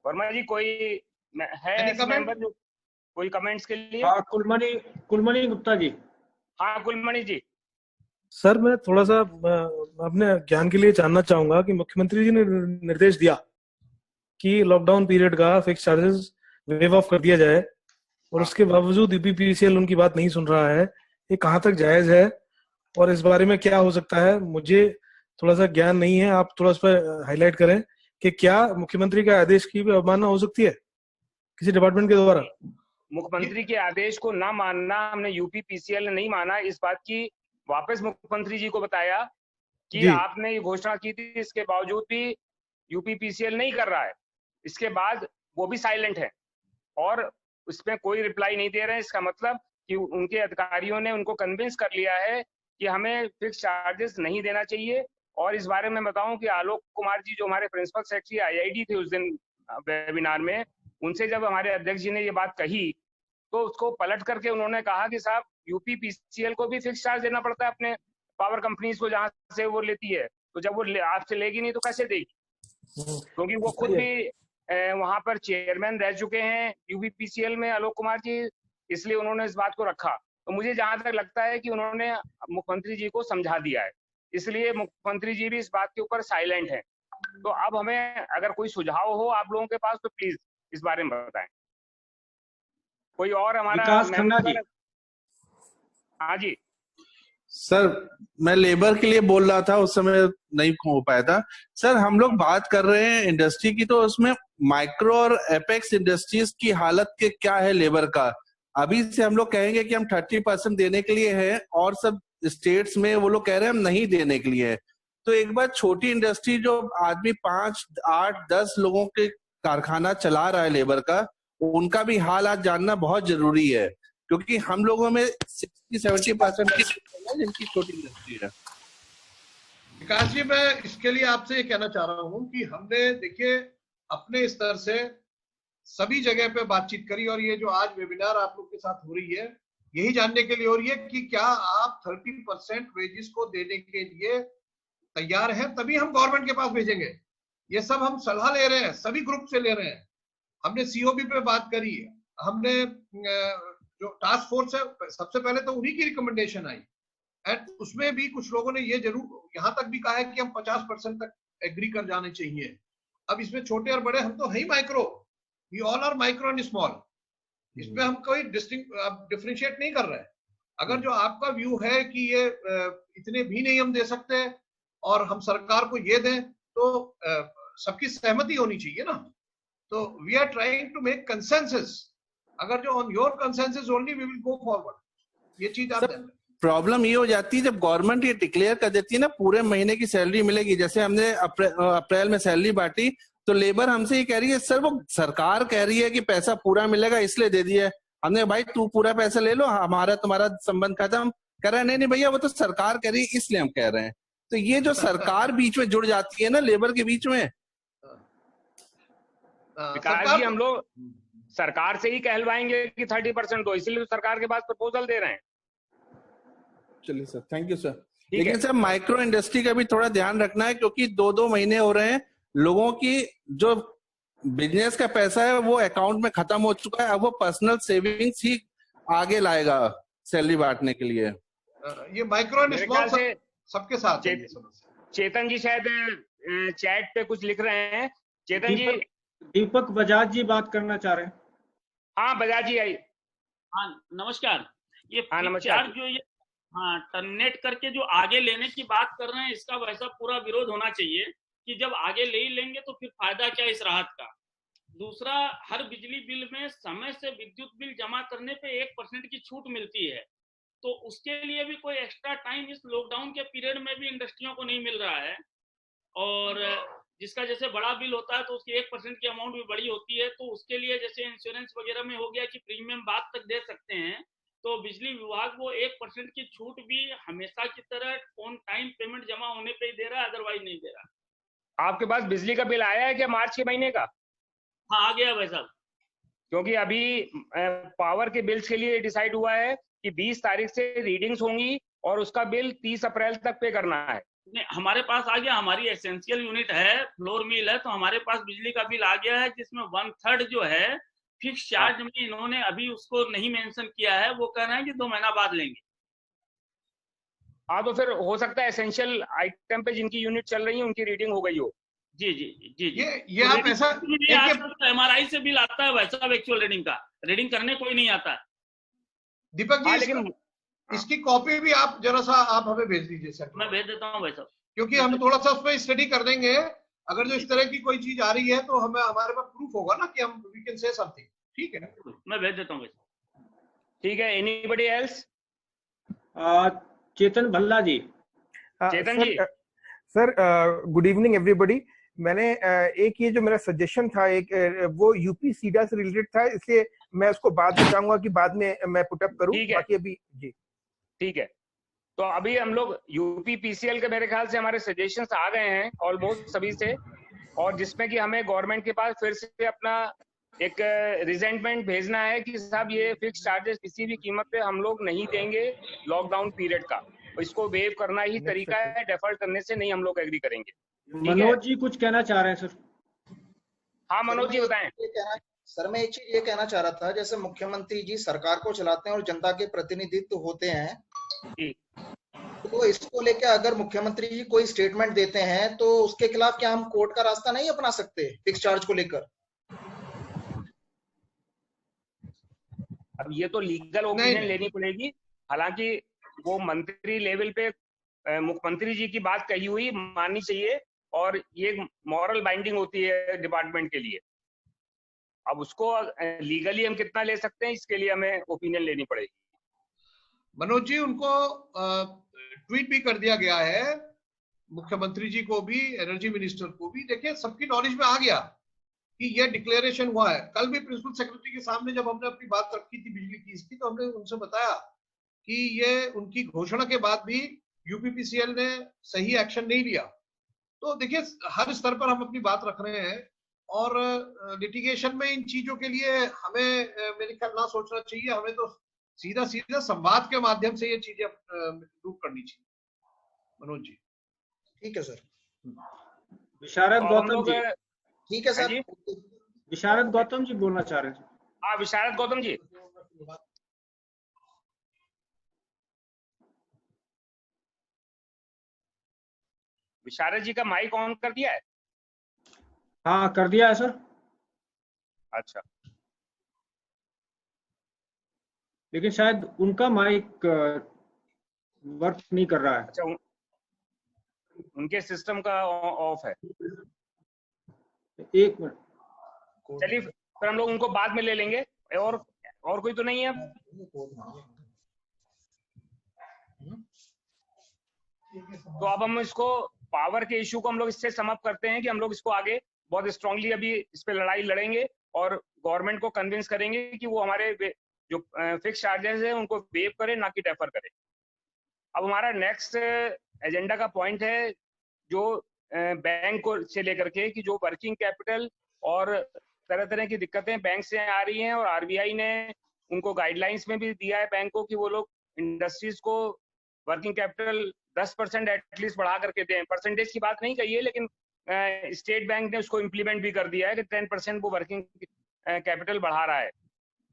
वर्मा जी कोई है मेंबर जो कोई कमेंट्स के लिए? हाँ, कुलमणि गुप्ता जी। हाँ कुलमणि जी। सर मैं थोड़ा सा अपने ज्ञान के लिए जानना चाहूंगा कि मुख्यमंत्री जी ने निर्देश दिया कि लॉकडाउन पीरियड का फिक्स चार्जेस वेव ऑफ कर दिया जाए, और उसके बावजूद यूपीपीसीएल उनकी बात नहीं सुन रहा है, ये कहाँ तक जायज है और इस बारे में क्या हो सकता है? मुझे थोड़ा सा ज्ञान नहीं है, आप थोड़ा इस पर हाईलाइट करें कि क्या मुख्यमंत्री के आदेश की भी अवमानना हो सकती है किसी डिपार्टमेंट के द्वारा? मुख्यमंत्री के आदेश को ना मानना, हमने यूपीपीसीएल ने नहीं माना, इस बात की वापस मुख्यमंत्री जी को बताया कि आपने ये घोषणा की थी, इसके बावजूद भी यूपीपीसीएल नहीं कर रहा है। इसके बाद वो भी साइलेंट है और उसमें कोई रिप्लाई नहीं दे रहे हैं। इसका मतलब कि उनके अधिकारियों ने उनको कन्विंस कर लिया है कि हमें फिक्स चार्जेस नहीं देना चाहिए। और इस बारे में बताऊं कि आलोक कुमार जी जो हमारे प्रिंसिपल सेक्रेटरी आईआईडी थे उस दिन वेबिनार में, उनसे जब हमारे अध्यक्ष जी ने ये बात कही तो उसको पलट करके उन्होंने कहा कि साहब यूपीपीसीएल को भी फिक्स चार्ज देना पड़ता है अपने पावर कंपनीज को जहां से वो लेती है, तो जब वो आपसे लेगी नहीं तो कैसे देगी? क्योंकि वो खुद भी वहां पर चेयरमैन रह चुके हैं यूपीपीसीएल में आलोक कुमार जी, इसलिए उन्होंने इस बात को रखा। तो मुझे जहां तक लगता है कि उन्होंने मुख्यमंत्री जी को समझा दिया है, इसलिए मुख्यमंत्री जी भी इस बात के ऊपर साइलेंट है। तो अब हमें अगर कोई सुझाव हो आप लोगों के पास तो प्लीज इस बारे में बताएं। कोई और हमारा विकास खन्ना जी। हाँ जी सर, मैं लेबर के लिए बोल रहा था, उस समय नहीं हो पाया था। सर हम लोग बात कर रहे हैं इंडस्ट्री की, तो उसमें माइक्रो और एपेक्स इंडस्ट्रीज की हालत के क्या है लेबर का? अभी से हम लोग कहेंगे कि हम 30% देने के लिए हैं और सब स्टेट्स में वो लोग कह रहे हैं हम नहीं देने के लिए है। तो एक बार छोटी इंडस्ट्री जो आदमी 5, 8, 10 लोगों के कारखाना चला रहा है लेबर का, उनका भी हाल आज जानना बहुत जरूरी है, क्योंकि हम लोगों में 60-70% जिनकी छोटी इंडस्ट्री है। विकास जी, मैं इसके लिए आपसे ये कहना चाह रहा हूँ कि हमने देखिए अपने स्तर से सभी जगह पे बातचीत करी, और ये जो आज वेबिनार आप लोग के साथ हो रही है यही जानने के लिए हो रही है कि क्या आप 30% वेजेस को देने के लिए तैयार हैं, तभी हम गवर्नमेंट के पास भेजेंगे। ये सब हम सलाह ले रहे हैं, सभी ग्रुप से ले रहे हैं। हमने सीओबी पे बात करी, हमने जो टास्क फोर्स है सबसे पहले तो उन्हीं की रिकमेंडेशन आई, एंड उसमें भी कुछ लोगों ने ये जरूर यहाँ तक भी कहा है कि हम 50% तक एग्री कर जाने चाहिए। अब इसमें छोटे और बड़े हम तो है ही micro, we all are micro and small, इसमें हम कोई डिफरेंशिएट नहीं कर रहे हैं। अगर जो आपका व्यू है कि ये इतने भी नहीं हम दे सकते और हम सरकार को ये दें, तो सबकी सहमति होनी चाहिए ना। तो we are trying to make consensus, अगर जो on your consensus only we will go forward, ये चीज आप दें। प्रॉब्लम ये हो जाती है जब गवर्नमेंट ये डिक्लेयर कर देती है ना पूरे महीने की सैलरी मिलेगी। जैसे हमने अप्रैल में सैलरी बांटी तो लेबर हमसे ये कह रही है सर वो सरकार कह रही है कि पैसा पूरा मिलेगा इसलिए दे दिया है। हमने भाई तू पूरा पैसा ले लो, हमारा तुम्हारा संबंध खत्म। कह रहा है नहीं भैया वो तो सरकार कह रही है इसलिए हम कह रहे हैं। तो ये जो सरकार बीच में जुड़ जाती है ना लेबर के बीच में। विकास जी, हम लोग सरकार से ही कहलवाएंगे कि 30% दो, इसलिए तो सरकार के पास प्रपोजल दे रहे हैं। चलिए सर, थैंक यू सर। ठीक लेकिन है। सर माइक्रो इंडस्ट्री का भी थोड़ा ध्यान रखना है, क्योंकि 2-2 महीने हो रहे हैं, लोगों की जो बिजनेस का पैसा है वो अकाउंट में खत्म हो चुका है। अब वो पर्सनल सेविंग्स ही आगे लाएगा सैलरी बांटने के लिए। ये माइक्रो एंड मेरे स्मॉल ख्याल से सबके साथ है ये समस्या। चेतन जी शायद चैट पे कुछ लिख रहे हैं। चेतन जी, दीपक बजाज जी बात करना चाह रहे हैं। हाँ बजाज जी आई। हाँ नमस्कार। ये हाँ फिक्स नमस्कार। चार्ज जो ये टर्मिनेट करके जो आगे लेने की बात कर रहे हैं, इसका वैसा पूरा विरोध होना चाहिए कि जब आगे ले ही लेंगे तो फिर फायदा क्या इस राहत का। दूसरा, हर बिजली बिल में समय से विद्युत बिल जमा करने पे 1% की छूट मिलती है, तो उसके लिए भी कोई एक्स्ट्रा टाइम इस लॉकडाउन के पीरियड में भी इंडस्ट्रियों को नहीं मिल रहा है। और जिसका जैसे बड़ा बिल होता है तो उसकी 1% की अमाउंट भी बड़ी होती है, तो उसके लिए जैसे इंश्योरेंस वगैरह में हो गया कि प्रीमियम बाद तक दे सकते हैं, तो बिजली विभाग वो 1% की छूट भी हमेशा की तरह ऑन टाइम पेमेंट जमा होने पे ही दे रहा है, अदरवाइज नहीं दे रहा। आपके पास बिजली का बिल आया है क्या मार्च के महीने का? हाँ आ गया भाई साहब। क्योंकि अभी पावर के बिल्स के लिए डिसाइड हुआ है कि 20 तारीख से रीडिंग्स होंगी और उसका बिल 30 अप्रैल तक पे करना है। नहीं, हमारे पास आ गया, हमारी एसेंशियल यूनिट है, फ्लोर मिल है, तो हमारे पास बिजली का बिल आ गया है, जिसमें 1/3 जो है फिक्स चार्ज में इन्होंने अभी उसको नहीं मेंशन किया है, वो कह रहे हैं कि 2 महीना बाद लेंगे। हाँ तो फिर हो सकता है एसेंशियल आइटम पे जिनकी यूनिट चल रही है उनकी रीडिंग हो गई हो। जी जी जी जी। ये आप ऐसा MRI से बिल आता है वैसा एक्चुअल रीडिंग का, रीडिंग करने कोई नहीं आता है। दीपक जी, लेकिन इसकी कॉपी भी आप जरा सा आप हमें भेज दीजिए सर। मैं भेज देता हूँ भाई साहब, क्योंकि हम थोड़ा सा उस पर स्टडी कर देंगे। अगर जो इस तरह की कोई चीज आ रही है तो हमें हमारे पास प्रूफ होगा ना कि हम वी कैन से समथिंग। ठीक है, मैं भेज देता हूँ भाई साहब। ठीक है, anybody else? Chetan Bhalla ji. Chetan ji. Sir good evening everybody. मैंने एक ये जो मेरा सजेशन था, एक वो यूपी सीडा से रिलेटेड था, इसलिए मैं उसको बाद में चाहूंगा कि बाद में मैं पुटअप करूं। बाकी अभी जी ठीक है। तो अभी हम लोग यूपी पीसीएल के मेरे ख्याल से हमारे सजेशंस आ गए हैं ऑलमोस्ट सभी से, और जिसमें कि हमें गवर्नमेंट के पास फिर से अपना एक रिजेंटमेंट भेजना है कि साहब ये फिक्स चार्जेस किसी भी कीमत पे हम लोग नहीं देंगे लॉकडाउन पीरियड का, इसको वेव करना ही तरीका है, डेफर्ड करने से नहीं हम लोग एग्री करेंगे। मनोज जी कुछ कहना चाह रहे हैं सर। हाँ मनोज जी बताएं। सर मैं एक चीज ये कहना चाह रहा था, जैसे मुख्यमंत्री जी सरकार को चलाते हैं और जनता के प्रतिनिधित्व होते हैं, तो इसको लेकर अगर मुख्यमंत्री जी कोई स्टेटमेंट देते हैं तो उसके खिलाफ क्या हम कोर्ट का रास्ता नहीं अपना सकते फिक्स चार्ज को लेकर? अब ये तो लीगल ओपिनियन लेनी पड़ेगी। हालांकि वो मंत्री लेवल पे मुख्यमंत्री जी की बात कही हुई माननी चाहिए, और ये मॉरल बाइंडिंग होती है डिपार्टमेंट के लिए। अब उसको लीगली हम कितना ले सकते हैं, इसके लिए हमें ओपिनियन लेनी पड़ेगी। मनोज जी, उनको ट्वीट भी कर दिया गया है, मुख्यमंत्री जी को भी, एनर्जी मिनिस्टर को भी। देखिए सबकी नॉलेज में आ गया कि ये डिक्लेरेशन हुआ है। कल भी प्रिंसिपल सेक्रेटरी के सामने जब हमने अपनी बात रखी थी बिजली की इसकी, तो हमने उनसे बताया कि ये उनकी घोषणा के बाद भी यूपीपीसीएल ने सही एक्शन नहीं लिया। तो देखिए हर स्तर पर हम अपनी बात रख रहे हैं, और लिटिगेशन में इन चीजों के लिए हमें मेरे ख्याल ना सोचना चाहिए। हमें तो सीधा सीधा संवाद के माध्यम से ये चीजें दूर करनी चाहिए। मनोज जी ठीक है सर। विशारद गौतम जी। ठीक है सर। विशारद गौतम जी बोलना चाह रहे थे। हाँ विशारद गौतम जी। विशारद जी का माइक ऑन कर दिया है? हाँ कर दिया है सर। अच्छा, लेकिन शायद उनका माइक वर्क नहीं कर रहा है। अच्छा उनके सिस्टम का ऑफ है। एक मिनट, चलिए फिर हम लोग उनको बाद में ले लेंगे। और कोई तो नहीं है? तो अब हम इसको पावर के इशू को हम लोग इससे समाप्त करते हैं कि हम लोग इसको आगे बहुत स्ट्रांगली अभी इस पे लड़ाई लड़ेंगे और गवर्नमेंट को कन्विंस करेंगे कि वो हमारे जो फिक्स चार्जेस है उनको वेव करे, ना कि डेफर करे। अब हमारा नेक्स्ट एजेंडा का पॉइंट है जो बैंक को से लेकर के कि जो वर्किंग कैपिटल और तरह तरह की दिक्कतें बैंक से आ रही हैं, और आरबीआई ने उनको गाइडलाइंस में भी दिया है बैंक को कि वो लोग इंडस्ट्रीज को वर्किंग कैपिटल 10% एटलीस्ट बढ़ा करके दें। परसेंटेज की बात नहीं कही है, लेकिन स्टेट बैंक ने उसको इम्प्लीमेंट भी कर दिया है कि 10% वो वर्किंग कैपिटल बढ़ा रहा है।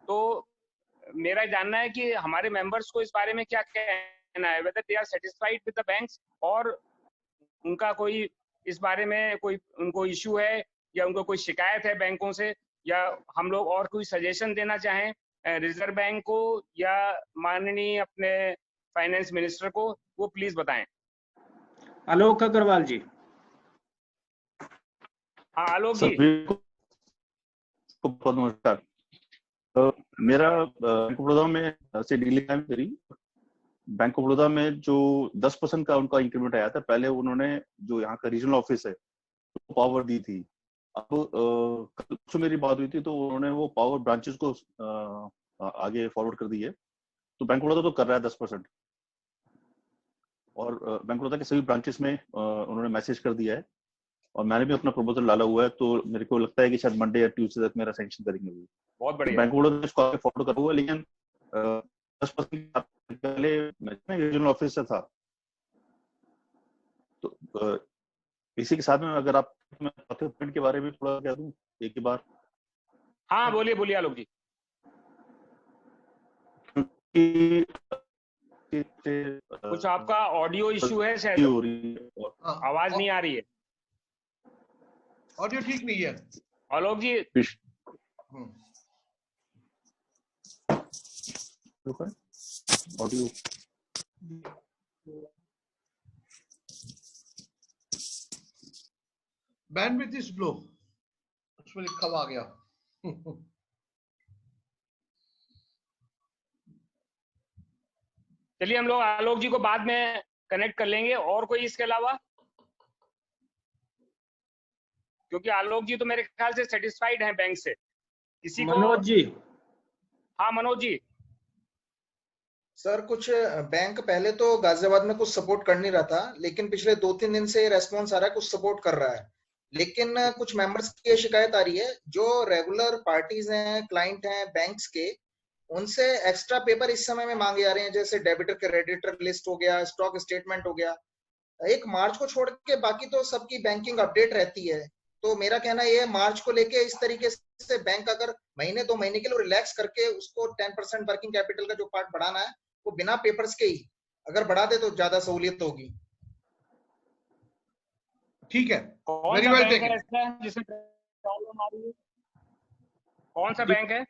तो मेरा जानना है कि हमारे मेंबर्स को इस बारे में क्या कहना है, whether they are satisfied with the banks, और उनका कोई इस बारे में कोई उनको इश्यू है या उनको कोई शिकायत है बैंकों से, या हम लोग और कोई सजेशन देना चाहें रिजर्व बैंक को या माननीय अपने फाइनेंस मिनिस्टर को, वो प्लीज बताएं। आलोक अग्रवाल जी। हाँ आलोक जी। बहुत नमस्कार। मेरा बैंक ऑफ बड़ौदा में से डीलिंग है मेरी। बैंक ऑफ बड़ौदा में जो 10% का उनका इंक्रीमेंट आया था, पहले उन्होंने जो यहाँ का रीजनल ऑफिस है तो पावर दी थी। अब कल से मेरी बात हुई थी तो उन्होंने वो पावर ब्रांचेस को आगे फॉरवर्ड कर दी है। तो बैंक ऑफ बड़ौदा तो कर रहा है 10%, और बैंक ऑफ बड़ौदा के सभी ब्रांचेस में उन्होंने मैसेज कर दिया है, और मैंने भी अपना प्रपोजल डाला हुआ है। तो मेरे को लगता है कि शायद मंडे या ट्यूसडे तक मेरा सैंक्शन करेंगे वो। बहुत बढ़िया। बैंक ऑफ बड़ौदा ने इसको आगे फॉरवर्ड करा हुआ है, लेकिन 10% पहले रीजनल ऑफिस से था। तो इसी के साथ में अगर आप पॉइंट के बारे में थोड़ा कह दूं एक बार। हाँ बोलिए बोलिए आलोक जी। कुछ आपका ऑडियो इश्यू है शायद, आवाज नहीं आ रही है। ऑडियो ठीक नहीं है आलोक जी। ऑडियो बैंडविड्थ इज लो, उसमें लिखा हुआ आ गया। चलिए हम लोग आलोक जी को बाद में कनेक्ट कर लेंगे। और कोई इसके अलावा? क्योंकि आलोक जी तो मेरे ख्याल से सेटिस्फाइड हैं बैंक से। किसी को? मनोज जी। हाँ मनोज जी। सर कुछ बैंक पहले तो गाजियाबाद में कुछ सपोर्ट कर नहीं रहा था, लेकिन पिछले 2-3 दिन से रेस्पॉन्स आ रहा है, कुछ सपोर्ट कर रहा है। लेकिन कुछ मेंबर्स की ये शिकायत आ रही है, जो रेगुलर पार्टीज हैं, क्लाइंट हैं बैंक्स के, उनसे एक्स्ट्रा पेपर इस समय में मांगे जा रहे हैं, जैसे डेबिटर क्रेडिटर लिस्ट हो गया, स्टॉक स्टेटमेंट हो गया। 1 मार्च को छोड़ के बाकी तो सबकी बैंकिंग अपडेट रहती है। तो मेरा कहना ये है, मार्च को लेके इस तरीके से बैंक अगर महीने 2 महीने के लिए रिलैक्स करके उसको 10% वर्किंग कैपिटल का जो पार्ट बढ़ाना है वो बिना पेपर्स के ही अगर बढ़ा दे तो ज्यादा सहूलियत होगी। ठीक है, वेरी वेल टेकन। जिसमें प्रॉब्लम आ रही है कौन सा बैंक है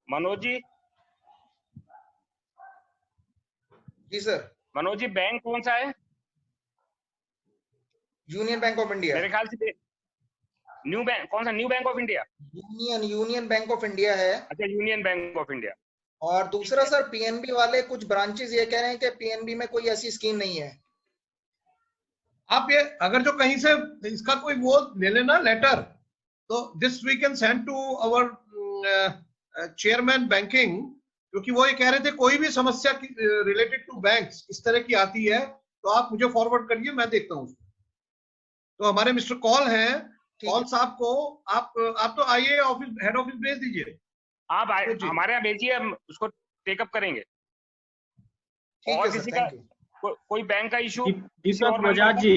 मनोज जी? जी सर। मनोज जी बैंक कौन सा है? Union bank of India. मेरे ख्याल से न्यू बैंक। कौन सा? New bank of India? Union bank of India है। अच्छा यूनियन बैंक ऑफ इंडिया। और दूसरा सर पीएनबी वाले कुछ ब्रांचेस ये कह रहे हैं कि पीएनबी में कोई ऐसी स्कीम नहीं है। आप ये अगर जो कहीं से इसका कोई वो ले लेना लेटर, तो this we can send to our chairman banking, क्योंकि वो ये कह रहे थे कोई भी समस्या रिलेटेड टू बैंक्स इस तरह की आती है तो आप मुझे फॉरवर्ड करिए, मैं देखता हूँ। तो हमारे मिस्टर कॉल हैं, कॉल साहब को आप तो आइए ऑफिस, हेड ऑफिस भेज दीजिए। आप हमारे यहाँ भेजिए, हम उसको टेकअप करेंगे। और किसी का कोई बैंक का इशू? दीपक बजाज जी।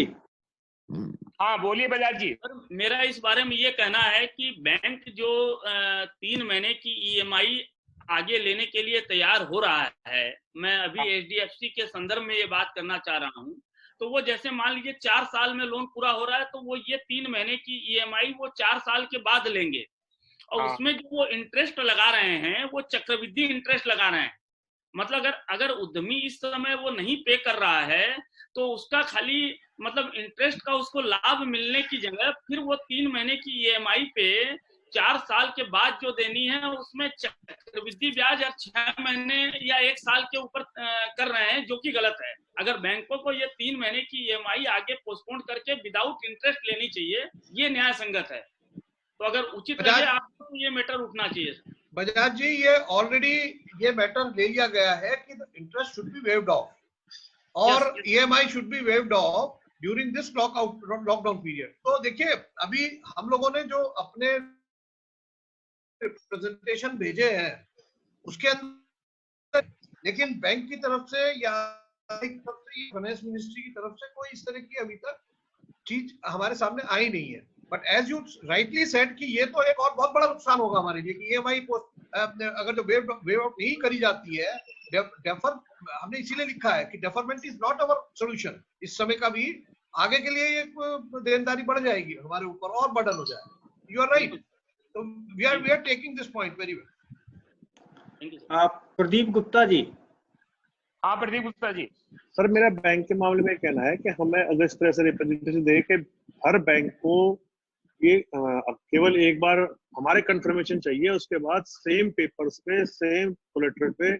हाँ बोलिए बजाज जी। मेरा इस बारे में ये कहना है कि बैंक जो 3 महीने की ईएमआई आगे लेने के लिए तैयार हो रहा है, मैं अभी एचडीएफसी के संदर्भ में ये बात करना चाह रहा हूँ। तो वो जैसे मान लीजिए 4 साल में लोन पूरा हो रहा है, तो वो ये 3 महीने की ईएमआई वो 4 साल के बाद लेंगे, और उसमें जो वो इंटरेस्ट लगा रहे हैं वो चक्रवृद्धि इंटरेस्ट लगा रहे हैं। मतलब अगर उद्यमी इस समय वो नहीं पे कर रहा है तो उसका खाली मतलब इंटरेस्ट का उसको लाभ मिलने की जगह फिर वो 3 महीने की ईएमआई पे 4 साल के बाद जो देनी है उसमें चक्रवृद्धि ब्याज 6 महीने या 1 साल के ऊपर कर रहे हैं, जो कि गलत है। अगर बैंकों को ये 3 महीने की ईएमआई आगे पोस्टपोन करके विदाउट इंटरेस्ट लेनी चाहिए, ये न्याय संगत है। तो अगर उचित लगे आपको ये मैटर उठना चाहिए। बजाज जी, ये ऑलरेडी ये मैटर ले लिया गया है कि interest should be waived off और EMI should be waived off during this lockdown period. तो देखिए अभी हम लोगों ने जो अपने प्रेजेंटेशन भेजे हैं उसके अंदर, लेकिन बैंक की तरफ से या फाइनेंस मिनिस्ट्री की तरफ से कोई इस तरह की अभी तक चीज हमारे सामने आई नहीं है। But as you rightly said कि ये तो एक और बहुत बड़ा नुकसान होगा हमारे लिए कि EMI अगर जो वेव आउट नहीं करी जाती है, डेफर हमने इसीलिए लिखा है कि deferment is not our solution. इस समय का भी आगे के लिए ये देनदारी बढ़ जाएगी हमारे ऊपर और बर्डन हो जाएगा। You are right. तो we are taking this point very well. आप प्रदीप गुप्ता जी। हाँ प्रदीप गुप्ता जी। सर मेरा बैंक के मामले में कहना है कि हमें अगर इस तरह से रिप्रेजेंटेशन दे के हर बैंक को ये केवल एक बार हमारे कंफर्मेशन चाहिए, उसके बाद सेम पेपर्स पे सेम कोलेटरल पे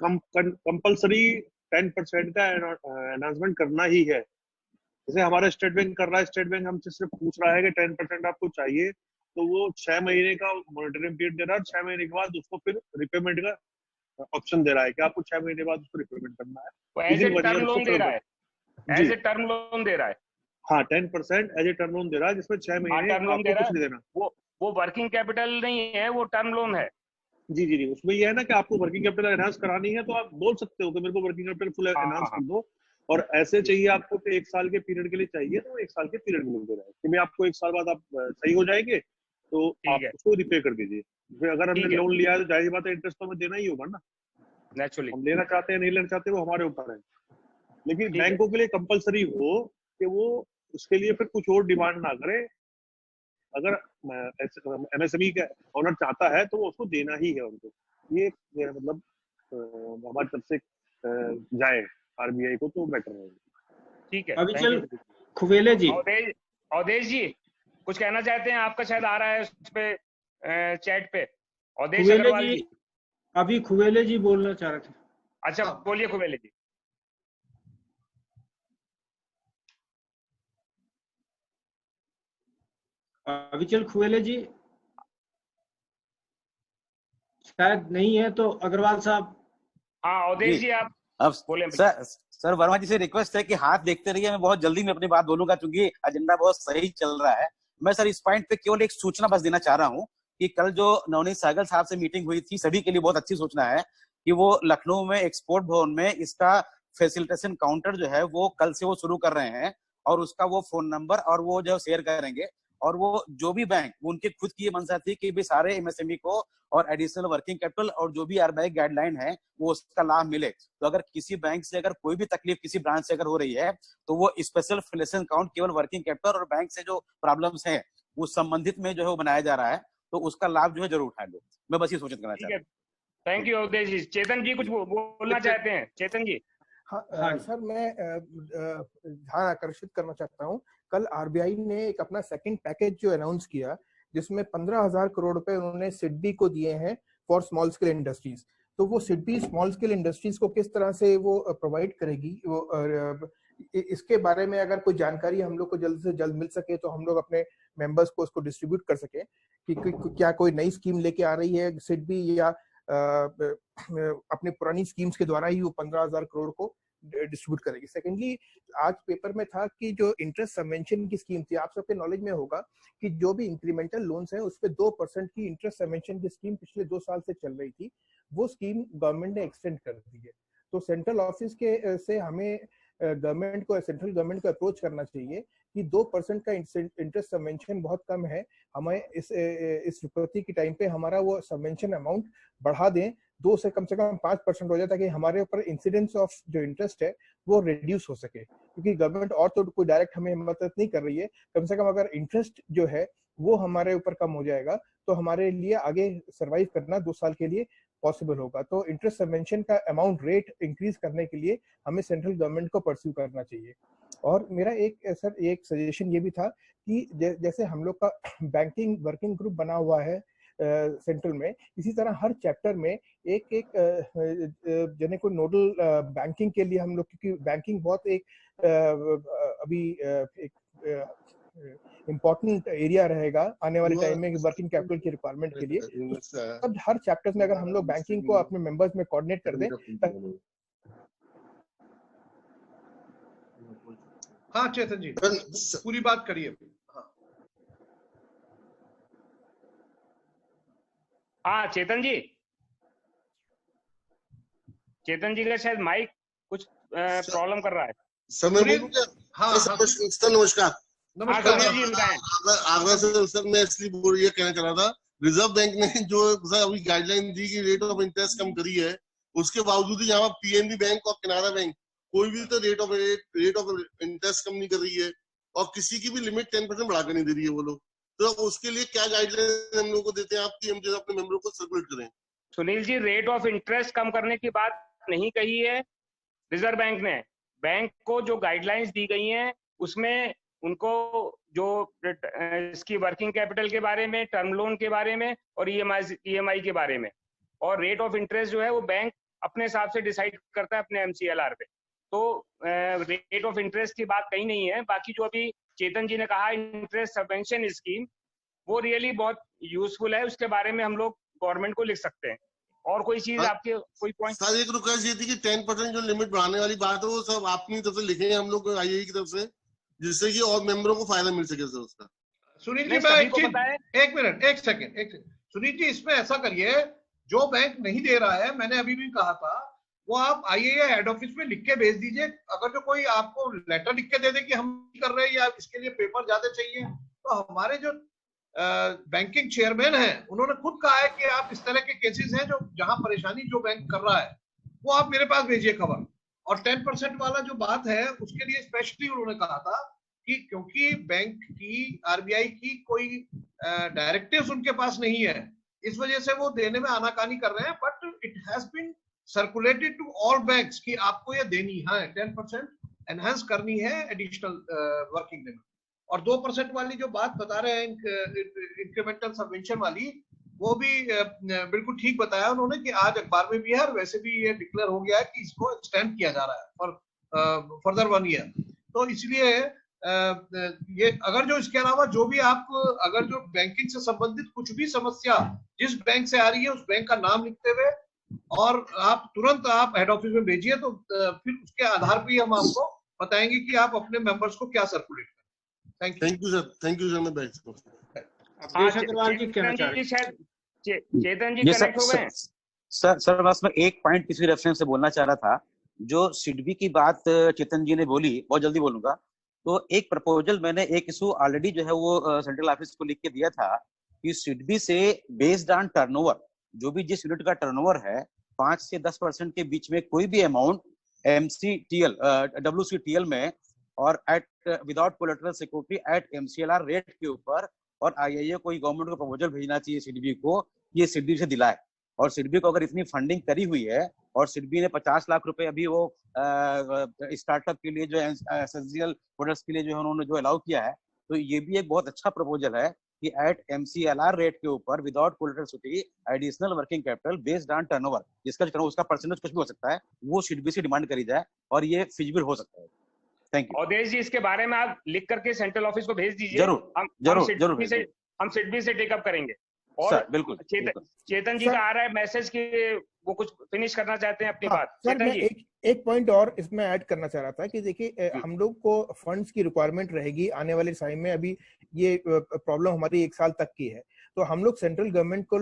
कंपलसरी 10% का अनाउंसमेंट करना ही है। जैसे हमारा स्टेट बैंक कर रहा है, स्टेट बैंक हमसे सिर्फ पूछ रहा है कि 10% आपको चाहिए, तो वो 6 महीने का मॉनिटरिंग पीरियड दे रहा है, 6 महीने के बाद उसको फिर रिपेमेंट का ऑप्शन दे रहा है कि आपको 6 महीने बाद उसको रिपेमेंट करना है। एज ए टर्म लोन दे रहा है, एज ए टर्म लोन दे रहा है। हाँ 10% एज ए टर्म लोन दे रहा है, जिसमें 6 महीने आपको कुछ नहीं देना। वो वर्किंग कैपिटल नहीं है, वो टर्म लोन है। जी जी जी, उसमें ये है ना कि आपको वर्किंग कैपिटल एनहांस करानी है तो आप बोल सकते हो कि मेरे को वर्किंग कैपिटल फुल एनहांस कर दो, और ऐसे चाहिए आपको कि 1 साल के पीरियड के लिए चाहिए तो 1 साल के पीरियड में दे रहा है कि मैं आपको 1 साल बाद आप सही हो जाएंगे तो आप उसको रिपे कर दीजिए। फिर अगर हमने लोन लिया है तो जाहिर बात है इंटरेस्ट तो हमें देना ही होगा ना, नेचुरली। हम लेना चाहते हैं नहीं लेना चाहते वो हमारे ऊपर है। लेकिन बैंकों के लिए कंपलसरी हो कि वो उसके लिए फिर कुछ और डिमांड ना करे। अगर MSME का ओनर चाहता है तो वो उसको देना ही है उनको। ये मतलब हमारी तरफ से जाए RBI को तो बेटर रहेगा। ठीक है। अविचल खुवेले जी। अवधेश जी कुछ कहना चाहते हैं? आपका शायद आ रहा है उस पे चैट पे। अवधेश खुवेले अग्रवाल जी, अभी खुवेले जी बोलना चाह रहे थे। अच्छा बोलिए खुवेले जी। अविचल खुवेले जी शायद नहीं है, तो अग्रवाल साहब। हाँ अवधेश जी आप अब बोले। सर वर्मा जी से रिक्वेस्ट है कि हाथ देखते रहिए, मैं बहुत जल्दी में अपनी बात बोलूंगा क्योंकि एजेंडा बहुत सही चल रहा है। मैं सर इस पॉइंट पे केवल एक सूचना बस देना चाह रहा हूँ कि कल जो नवनीत सहगल साहब से मीटिंग हुई थी, सभी के लिए बहुत अच्छी सूचना है कि वो लखनऊ में एक्सपोर्ट भवन में इसका फैसिलिटेशन काउंटर जो है वो कल से वो शुरू कर रहे हैं, और उसका वो फोन नंबर और वो जो शेयर करेंगे। और वो जो भी बैंक, उनके खुद की ये मंशा थी कि भी सारे MSME को और एडिशनल वर्किंग कैपिटल और जो भी RBI गाइडलाइन है वो उसका लाभ मिले। तो अगर किसी बैंक से अगर कोई भी तकलीफ किसी ब्रांच से अगर हो रही है तो वो स्पेशल फैसिलिटेशन अकाउंट केवल वर्किंग कैपिटल और बैंक से जो प्रॉब्लम्स हैं उस संबंधित में जो है वो बनाया जा रहा है, तो उसका लाभ जो है जरूर उठाए लो। मैं बस ये सूचित करना चाहता हूँ। थैंक यू अवधेश जी। चेतन जी कुछ बोलना चाहते हैं? चेतन जी। हाँ सर, मैं ध्यान आकर्षित करना चाहता हूँ। कल RBI ने एक अपना सेकंड पैकेज जो अनाउंस किया जिसमें 15,000 करोड़ रुपए उन्होंने सिडबी को दिए हैं फॉर स्मॉल स्केल इंडस्ट्रीज। तो वो सिडबी स्मॉल स्केल इंडस्ट्रीज को किस तरह से वो प्रोवाइड करेगी, वो इसके बारे में अगर कोई जानकारी हम लोग को जल्द से जल्द मिल सके तो हम लोग अपने मेंबर्स को उसको डिस्ट्रीब्यूट कर सके कि क्या कोई नई स्कीम लेके आ रही है सिडबी, या अपने पुरानी स्कीम्स के द्वारा ही वो 15,000 करोड़ को डिस्ट्रीब्यूट करेगी। सेकेंडली, आज पेपर में था कि जो इंटरेस्ट सबवेंशन की स्कीम थी, आप सबके नॉलेज में होगा कि जो भी इंक्रीमेंटल लोन्स हैं उस पे 2% की इंटरेस्ट सबवेंशन की स्कीम पिछले 2 साल से चल रही थी, वो स्कीम गवर्नमेंट ने एक्सटेंड कर दी है। तो सेंट्रल ऑफिस के से हमें सेंट्रल गवर्नमेंट को अप्रोच करना चाहिए कि 2% का इंटरेस्ट सबवेंशन बहुत कम है, हमें इस विपत्ति के टाइम पे हमारा वो सबवेंशन अमाउंट बढ़ा दें, 2 से कम 5% हो जाए ताकि हमारे ऊपर इंसिडेंस ऑफ जो इंटरेस्ट है वो रिड्यूस हो सके। क्योंकि गवर्नमेंट और तो कोई डायरेक्ट हमें मदद नहीं कर रही है, कम से कम अगर इंटरेस्ट जो है वो हमारे ऊपर कम हो जाएगा तो हमारे लिए आगे सरवाइव करना 2 साल के लिए पॉसिबल होगा। तो इंटरेस्ट सबवेंशन का अमाउंट रेट इंक्रीज करने के लिए हमें सेंट्रल गवर्नमेंट को परस्यू करना चाहिए। और मेरा एक सजेशन ये भी था कि जैसे हम लोग का बैंकिंग वर्किंग ग्रुप बना हुआ है सेंट्रल में, इसी तरह हर चैप्टर में एक जने को नोडल बैंकिंग के लिए हम लोग, क्योंकि बैंकिंग बहुत एक अभी एक इम्पोर्टेंट एरिया रहेगा आने वाले टाइम में वर्किंग कैपिटल की रिक्वायरमेंट के लिए। अब हर चैप्टर्स में अगर हम लोग बैंकिंग को अपने मेंबर्स में कोऑर्डिनेट कर दें। हाँ चेतन जी, पूरी बात करिए। हाँ चेतन जी का शायद माइक कुछ प्रॉब्लम कर रहा है। सर मैं बोलूं क्या? हाँ, सर नमस्कार। आगरा से सर मैं इसलिए ये कहना चाह रहा था, रिजर्व बैंक ने जो सर अभी गाइडलाइन दी कि रेट ऑफ इंटरेस्ट कम करी है, उसके बावजूद यहाँ पीएनबी बैंक और कनाडा बैंक कोई भी तो रेट ऑफ इंटरेस्ट कम नहीं कर रही है और किसी की भी लिमिट 10% बढ़ाकर नहीं दे रही है वो लोग। तो उसके लिए क्या गाइडलाइन हम लोगों को देते हैं आपकी, हम जो अपने मेंबरों को सर्कुलेट करें? Sunil ji, rate of interest कम करने की बात नहीं कही है रिजर्व बैंक ने। बैंक को जो गाइडलाइंस दी गई हैं उसमें उनको जो इसकी वर्किंग कैपिटल के बारे में, टर्म लोन के बारे में और ईएमआई के बारे में, और रेट ऑफ इंटरेस्ट जो है वो बैंक अपने हिसाब से डिसाइड करता है अपने एमसीएलआर पे। तो रेट ऑफ इंटरेस्ट की बात कहीं नहीं है। बाकी जो अभी चेतन जी ने कहा इंटरेस्ट सबवेंशन स्कीम, वो रियली बहुत यूजफुल है, उसके बारे में हम लोग गवर्नमेंट को लिख सकते हैं। और कोई चीज आपके कोई पॉइंट? सर एक रिक्वेस्ट ये थी कि 10% जो लिमिट बढ़ाने वाली बात है वो सब अपनी तरफ से लिखें हम लोग आईआई की तरफ से, जिससे कि और मेंबरों को फायदा मिल सके सर उसका। सुनील जी मैं एक मिनट एक सेकंड सुनील जी, इसमें ऐसा करिए, जो बैंक नहीं दे रहा है, मैंने अभी भी कहा था, वो आप आईआई हेड ऑफिस में लिख के भेज दीजिए। अगर जो कोई आपको लेटर लिख के दे दे कि हम कर रहे हैं या इसके लिए पेपर ज्यादा चाहिए, तो हमारे जो बैंकिंग चेयरमैन है उन्होंने खुद कहा है कि आप इस तरह के केसेस हैं जो जहां परेशानी जो बैंक कर रहा है वो आप मेरे पास भेजिए खबर। और 10% वाला जो बात है उसके लिए स्पेशली उन्होंने कहा था कि क्योंकि बैंक की, आरबीआई की कोई डायरेक्टिव्स उनके पास नहीं है, इस वजह से वो देने में आनाकानी कर रहे हैं। But it has been circulated to all banks कि आपको ये देनी है, 10% एनहांस करनी है एडिशनल वर्किंग लिमिट। और 2% वाली जो बात बता रहे हैं इंक्रीमेंटल सबवेंशन वाली, वो भी बिल्कुल ठीक बताया उन्होंने कि आज अखबार में भी है और वैसे भी ये डिक्लेयर हो गया है कि इसको एक्सटेंड किया जा रहा है फॉर फर्दर 1 ईयर। तो इसलिए ये अगर जो इसके अलावा जो भी आप अगर जो बैंकिंग से संबंधित कुछ भी समस्या जिस बैंक से आ रही है उस बैंक का नाम लिखते हुए और आप तुरंत आप हेड ऑफिस में भेजिए, तो फिर उसके आधार पर हम आपको बताएंगे कि आप अपने मेंबर्स को क्या सर्कुलेट करें। थैंक यू सर मैं बैठ चेतन जी कनेक्ट हो गए? सर बस मैं एक पॉइंट किसी रेफरेंस से बोलना चाह रहा था। जो सिडबी की बात चेतन जी ने बोली, बहुत जल्दी बोलूंगा। तो एक प्रपोजल मैंने एक इशू ऑलरेडी जो है वो सेंट्रल ऑफिस को लिख के दिया था कि सिडबी से बेस्ड ऑन टर्नओवर, जो भी जिस यूनिट का टर्नओवर है 5 से 10% के बीच में कोई भी अमाउंट एमसीटीएल WCTL में और at without collateral security at MCLR rate के ऊपर, और आईआईए को गवर्नमेंट को प्रपोजल भेजना चाहिए सिडबी को, ये सिडबी से दिलाए। और सिडबी को अगर इतनी फंडिंग करी हुई है और सिडबी ने 50 लाख रुपए अभी वो स्टार्टअप के लिए जो एसेंशियल प्रोडक्ट्स के लिए जो उन्होंने जो अलाउ किया है, तो ये भी एक बहुत अच्छा प्रपोजल है कि एट एमसीएलआर रेट के ऊपर without collateral security additional working capital based on turnover, जिसका उसका परसेंटेज कुछ भी हो सकता है, वो सिडबी से डिमांड करी जाए और ये फिजिबल हो सकता है। Thank you. अवधेश जी, इसके बारे में आप लिख करके सेंट्रल ऑफिस को भेज दीजिए। जरूर हम सिडबी से टेकअप करेंगे। और सर, बिल्कुल चेतन जी का आ रहा है मैसेज कि वो कुछ फिनिश करना चाहते हैं अपनी बात। सर मैं एक पॉइंट और इसमें ऐड करना चाह रहा था कि देखिए हम लोग को फंड्स की रिक्वायरमेंट रहेगी आने वाले टाइम में। अभी ये प्रॉब्लम हमारी 1 साल तक की है, तो हम लोग सेंट्रल गवर्नमेंट को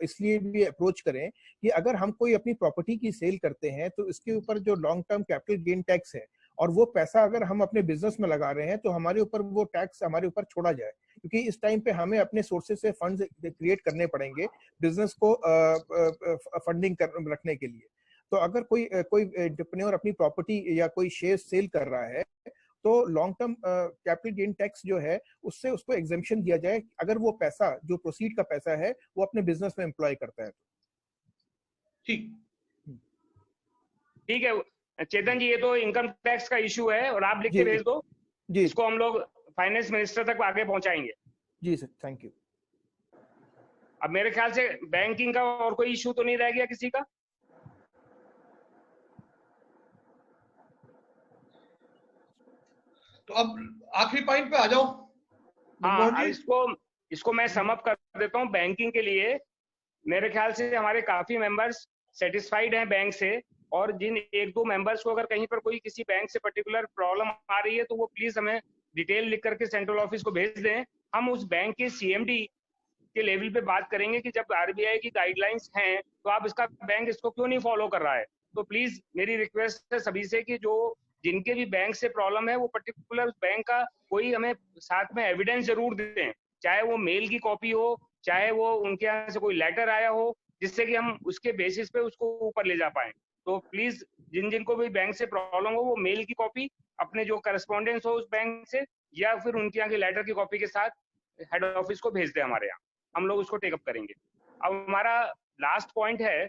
इसलिए भी अप्रोच करें कि अगर हम कोई अपनी प्रॉपर्टी की सेल करते हैं तो इसके ऊपर जो long term capital gain tax है और वो पैसा अगर हम अपने बिजनेस में लगा रहे हैं तो हमारे ऊपर वो टैक्स हमारे ऊपर छोड़ा जाए, क्योंकि इस टाइम पे हमें अपने सोर्सेज से फंड्स क्रिएट करने पड़ेंगे बिजनेस को फंडिंग रखने के लिए। तो अगर कोई एंटरप्रेन्योर अपनी प्रॉपर्टी या कोई शेयर सेल कर रहा है तो long term capital gain tax जो है उससे उसको एग्जेम्पशन दिया जाए अगर वो पैसा जो प्रोसीड का पैसा है वो अपने बिजनेस में एम्प्लॉय करता है। ठीक है चेतन जी, ये तो इनकम टैक्स का इशू है और आप लिख के भेज दो जी, इसको हम लोग फाइनेंस मिनिस्टर तक आगे पहुंचाएंगे। जी सर, थैंक यू। अब मेरे ख्याल से बैंकिंग का और कोई इशू तो नहीं रह गया किसी का? तो अब आखिरी पॉइंट पे आ जाओ। हाँ, इसको मैं सम अप कर देता हूँ। बैंकिंग के लिए मेरे ख्याल से हमारे काफी मेंबर्स सेटिस्फाइड हैं बैंक से, और जिन एक दो मेंबर्स को अगर कहीं पर कोई किसी बैंक से पर्टिकुलर प्रॉब्लम आ रही है तो वो प्लीज हमें डिटेल लिख करके सेंट्रल ऑफिस को भेज दें। हम उस बैंक के सीएमडी के लेवल पे बात करेंगे कि जब आरबीआई की गाइडलाइंस हैं तो आप इसका बैंक इसको क्यों नहीं फॉलो कर रहा है। तो प्लीज मेरी रिक्वेस्ट है सभी से कि जो जिनके भी बैंक से प्रॉब्लम है वो पर्टिकुलर बैंक का कोई हमें साथ में एविडेंस जरूर दें, चाहे वो मेल की कॉपी हो, चाहे वो उनके यहाँ से कोई लेटर आया हो, जिससे कि हम उसके बेसिस पे उसको ऊपर ले जा पाए। तो प्लीज जिन जिनको भी बैंक से प्रॉब्लम हो वो मेल की कॉपी अपने जो करस्पॉन्डेंस हो उस बैंक से या फिर उनके यहाँ की लेटर की कॉपी के साथ हेड ऑफिस को भेज दे हमारे यहाँ, हम लोग उसको टेकअप करेंगे। अब हमारा लास्ट पॉइंट है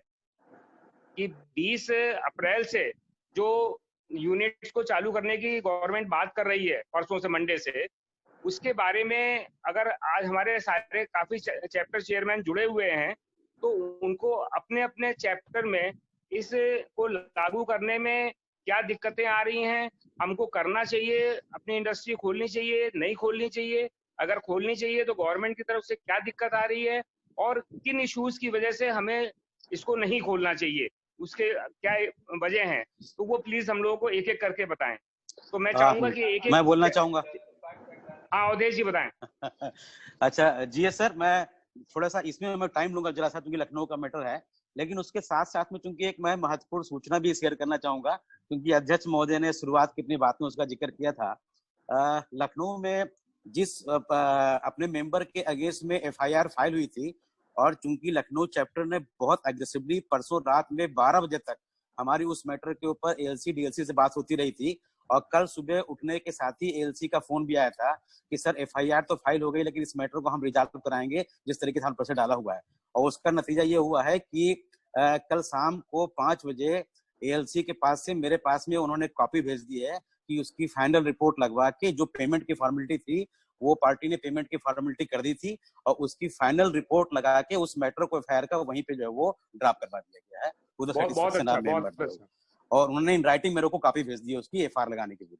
कि 20 अप्रैल से जो यूनिट्स को चालू करने की गवर्नमेंट बात कर रही है परसों से मंडे से, उसके बारे में अगर आज हमारे सारे काफी चैप्टर चेयरमैन जुड़े हुए हैं तो उनको अपने अपने चैप्टर में इसको लागू करने में क्या दिक्कतें आ रही हैं, हमको करना चाहिए, अपनी इंडस्ट्री खोलनी चाहिए, नहीं खोलनी चाहिए, अगर खोलनी चाहिए तो गवर्नमेंट की तरफ से क्या दिक्कत आ रही है और किन इश्यूज की वजह से हमें इसको नहीं खोलना चाहिए, उसके क्या वजह हैं, तो वो प्लीज हम लोगों को एक एक करके बताएं। तो मैं चाहूंगा कि एक मैं बोलना चाहूंगा। हाँ अवधेश जी बताएं। अच्छा जी सर, मैं थोड़ा सा इसमें मैं टाइम लूंगा जरा सा क्योंकि लखनऊ का मैटर है, लेकिन उसके साथ साथ में चूंकि एक मैं महत्वपूर्ण सूचना भी शेयर करना चाहूंगा क्योंकि अध्यक्ष महोदय ने शुरुआत की अपनी बात में उसका जिक्र किया था। लखनऊ में जिस अपने मेंबर के अगेंस्ट में एफआईआर फाइल हुई थी और चूंकि लखनऊ चैप्टर ने बहुत एग्रेसिवली परसों रात में 12 बजे तक हमारी उस मैटर के ऊपर एएलसी डीएलसी से बात होती रही थी और कल सुबह उठने के साथ ही एएलसी का फोन भी आया था कि सर एफआईआर तो फाइल हो गई लेकिन इस मैटर को हम रिजॉल्व कराएंगे जिस तरीके से हम पर से डाला हुआ है। और उसका नतीजा ये हुआ है कि कल शाम को 5 बजे एएलसी के पास से मेरे पास में उन्होंने कॉपी भेज दी है कि उसकी फाइनल रिपोर्ट लगवा के जो पेमेंट की फॉर्मेलिटी थी वो पार्टी ने पेमेंट की फॉर्मेलिटी कर दी थी और उसकी फाइनल रिपोर्ट लगा के उस मैटर को एफआईआर का वहीं पे जो है वो ड्रॉप करवा दिया गया है। और उन्होंने इन राइटिंग मेरे को कॉपी भेज दी है उसकी एफआईआर लगाने के लिए।